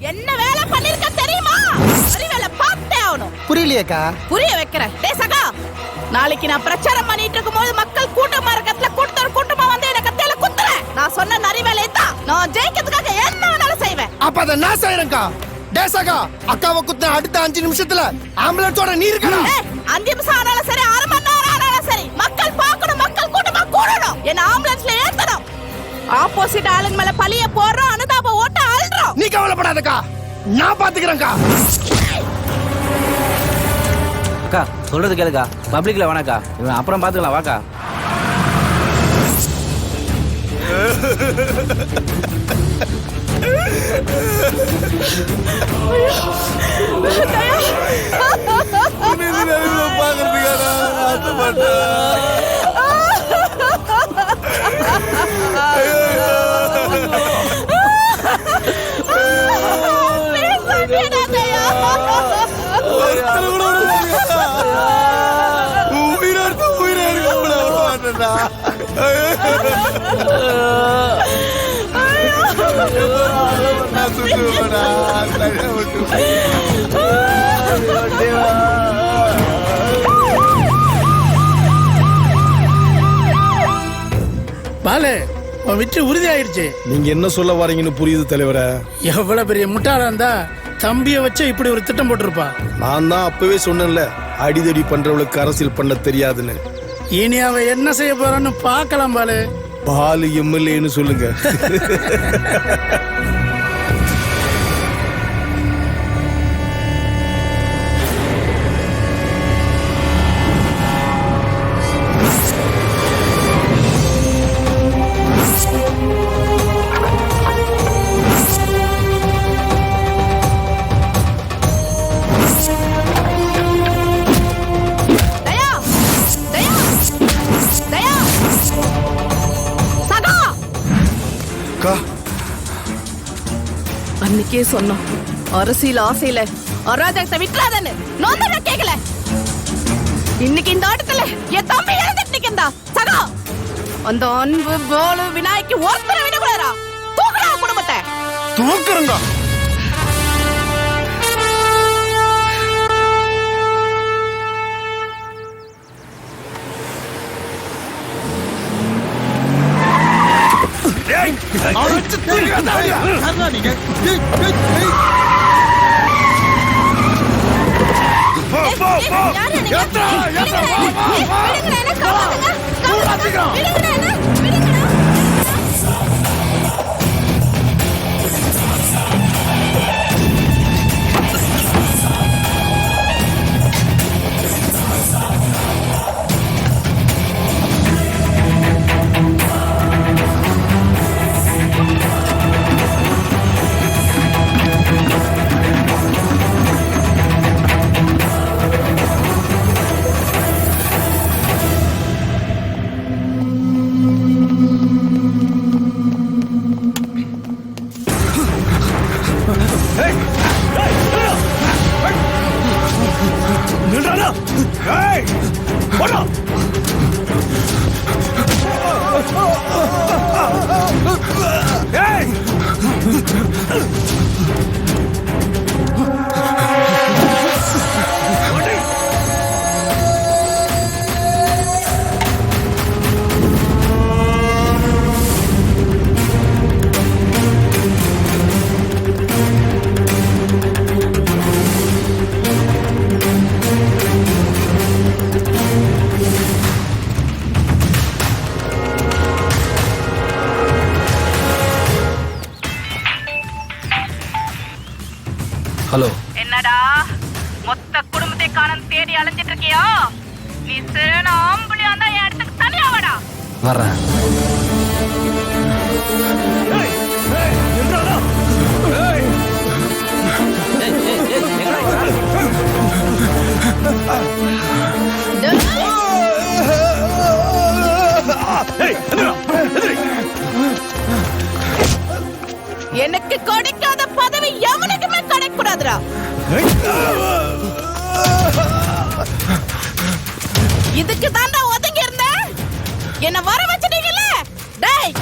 என்ன வேலை பண்ணிருக்க தெரியுமா? சரி வேலை பார்த்தே ஆகணும்.
புரியலையேக்கா.
புரிய வைக்கிறேன். டேய் சகா, நாளைக்கு நான் பிரச்சாரம் பண்ணிட்டு இருக்கும்போது மக்கள் கூட்டமா இருக்கத்துல கூட்டமா வந்து என்ன கத்தியால குத்துறேன். நான் சொன்ன நரி வேலையை தான் நான் ஜெயிக்கிறதுக்காக என்ன வேணாலும் செய்வேன்.
அப்ப அதை நான் செய்யறேன்க்கா. டேசகா, அக்காவை குத்த அடுத்த 5 நிமிஷத்துல ஆம்புலன்ஸோட நீ இருக்கணும்.
5 நிமிஷம் ஆனாலும் சரி, 1/2 மணி நேரம் ஆனாலும் சரி, மக்கள் பார்க்கணும், மக்கள் கூட்டமா கூடணும், என்ன ஆம்புலன்ஸ்ல ஏத்தணும். ஆப்போசிட் ஆளுங்க மேல பழிய போடுறோம், அனுதாப ஓட்ட ஆள்றோம்.
நீ கவலைப்படாதக்கா, நான் பாத்துக்கிறேன்க்கா.
அக்கா சொல்றது கேளுக்கா, பப்ளிக்ல வேணாக்கா, இவன் அப்புறம் பாத்துக்கலாம் வாக்கா.
பாலு, உன் வெற்றி உறுதி ஆயிடுச்சு.
நீங்க என்ன சொல்ல வரீங்கன்னு புரியுது தலைவரே.
எவ்வளவு பெரிய முட்டாளா இருந்தா தம்பிய வச்சு இப்படி ஒரு திட்டம் போட்டிருப்பா.
நான் தான் அப்பவே சொன்னேன்ல, அடிதடி பண்றவளுக்கு அரசியல் பண்ண தெரியாதுன்னு.
இனி அவ என்ன செய்ய போறான்னு பார்க்கலாம் பாலு.
பாலு எம்எல்ஏன்னு சொல்லுங்க.
அன்னைக்கே சொன்னோம், அரசியல் ஆசையில அராஜகத்தை விட்டுறாதன்னு. நோந்தா கேக்கல. இன்னைக்கு இந்த ஆட்டத்துல என் தம்பி எழுந்துட்டு நிக்கந்தா சகா. அந்த அன்பு போலு விநாயகி ஒருத்தர விடக்கூடாதா? தூக்குடா குடும்பத்தை.
தூக்குறங்க.
ஹலோ.
என்னடா மொத்த குடும்பத்தை காணம் தேடி அலைஞ்சிட்டு இருக்கியா? நீ சிறன ஆம்புலியா இருந்தா என் இடத்துக்கு தனியா வாடா.
வர்றேன்.
எனக்கு கிடைக்காத பதவி எவனுக்குமே கிடைக்கூடாதுடா. இதுக்கு தாண்டா ஒதுங்கி இருந்த. என்ன வர வச்சிட்டீங்கல்ல டேய்.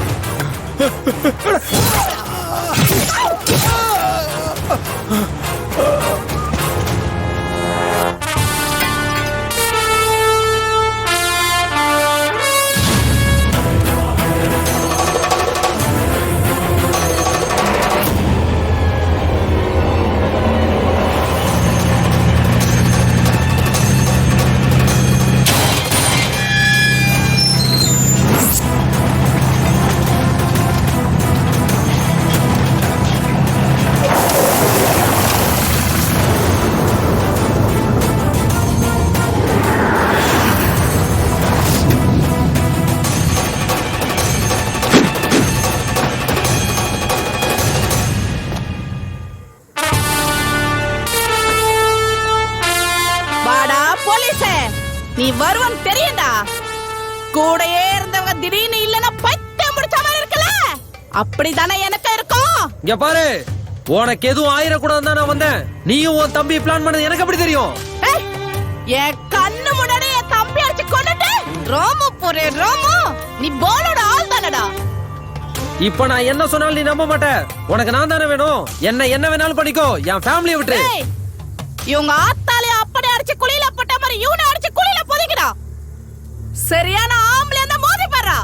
நீ வருவன் தெரியுதா? கூடயே இருந்தவங்க திடீர்னு இல்லனா பைத்தியம் முடிச்ச மாதிரி இருக்கல. அப்படிதானே எனக்கு இருக்கும்.
இங்க பாரு, உனக்கு எதுவும் ஆயிரக்கூடாதுன்னு தான் நான் வந்தேன். நீயும் உன் தம்பி பிளான் பண்ணது எனக்கு எப்படி தெரியும்?
என் கண்ணு முன்னாடி என் தம்பி அடிச்சு கொண்டுட்டு ரோமு போறே ரோமு. நீ போலோட ஆள் தானடா.
இப்ப நான் என்ன சொன்னாலும் நீ நம்ப மாட்ட. உனக்கு நான் தானே வேணும். என்ன வேணாலும் பண்ணிக்கோ, என் ஃபேமிலியை விட்டு.
இவங்க ஆத்தாலே அப்படி அடிச்சு குளியில போட்ட மாதிரி இவனை அடிச்சு குளியில போதிக்கடா. சரியான ஆம்பளை அந்த மோதி பாறா.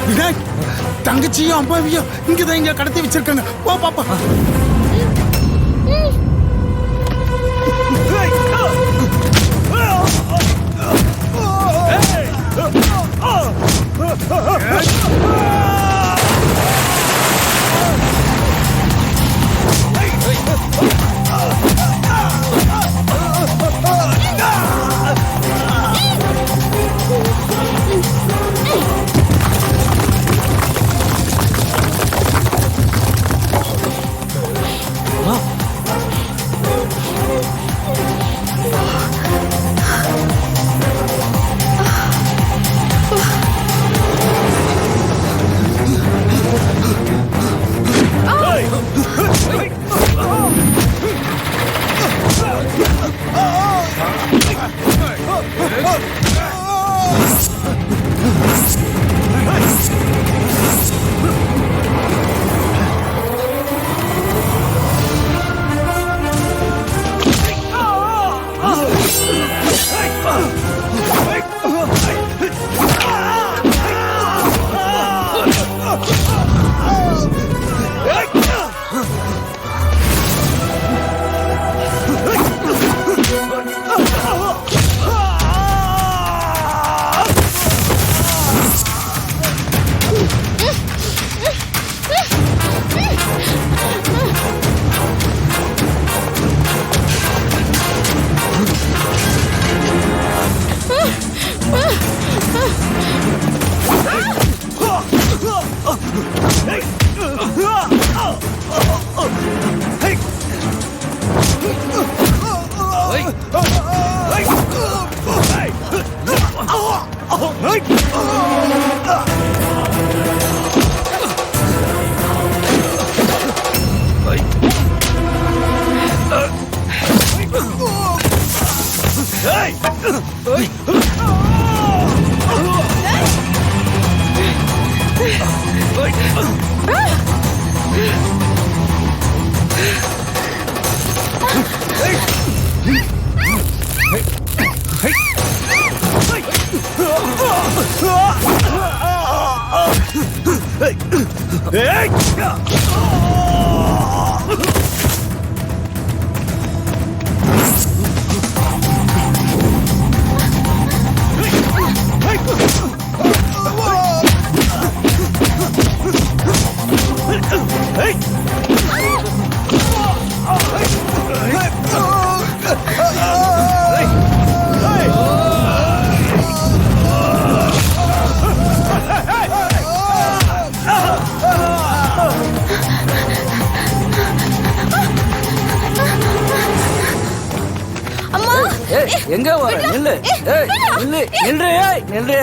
விநாயக், தங்கச்சியும் அம்மாவையும் இங்கதான் இங்க கடத்தி வச்சிருக்காங்க. வா பாப்பா.
எங்க வர நில்லு நில்லு நில்லு நில்லு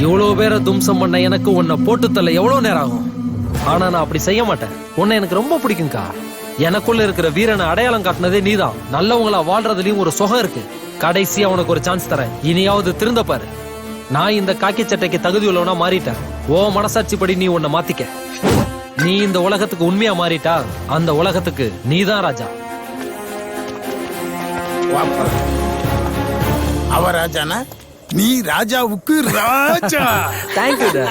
இவ்வளவு பேரை தும்சம் பண்ண எனக்கு உன்னை போட்டு தள்ள எவ்வளவு நேரம் ஆகும். ஆனா நான் அப்படி செய்ய மாட்டேன். உன்னை எனக்கு ரொம்ப பிடிக்கும்க்கா. எனக்குள்ள இருக்கிற வீரனை அடையாளம் காட்டினதே நீதான். நல்லவங்களா வாழ்றதுலயும் ஒரு சுகம் இருக்கு. கடைசியா உனக்கு ஒரு சான்ஸ் தரேன். இனியாவது திருந்த பாரு. நான் இந்த காக்கி சட்டைக்கு தகுதி உள்ளவனா மாறிட்டேன். ஓ மனசாட்சிப்படி நீ உன்னை மாத்திக்க. நீ இந்த உலகத்துக்கு உண்மையா மாறிட்டா அந்த உலகத்துக்கு நீதான் ராஜா.
அவ ராஜானா நீ ராஜாவுக்கு ராஜா.
தேங்க்யூ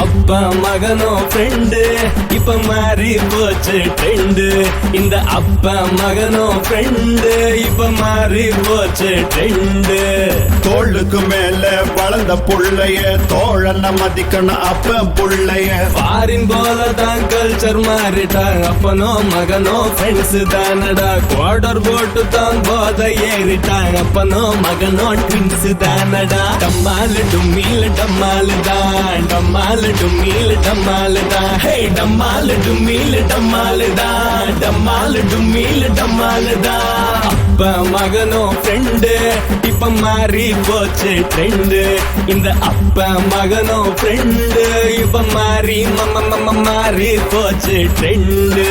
அப்பா மகனோ ஃப்ரெண்டு இப்ப மாறி போச்சு ட்ரெண்டு. இந்த அப்பா மகனோ ஃப்ரெண்டு இப்ப மாறி போச்சு ட்ரெண்டு.
தோளுக்கு மேல வளர்ந்த புள்ளைய தோழன மதிக்கணும் அப்ப புள்ளைய.
ஃபாரின் போலதான் கல்ச்சர் மாறிட்டா அப்பனோ மகனோ ஃப்ரெண்ட்ஸ் தானடா. குவார்டர் போட்டு தான் போதை ஏறிட்டா அப்பனோ மகனோ ட்வின்ஸ் தானடா. டம்மாலு டும்மீல் டம்மாலு தான் டம்மாலு டும்மீல் டம்மாலு தான். ஹே டம்மாலு டும்மீல் டம்மாலு தான் டம்மாலு டும்மீல் டம்மாலு தான். அப்ப மகனோ ஃப்ரெண்டு இப்ப மாறி போச்சு ட்ரெண்டு. இந்த அப்ப மகனோ ஃப்ரெண்டு இப்ப மாறி மாறி போச்சு ட்ரெண்டு.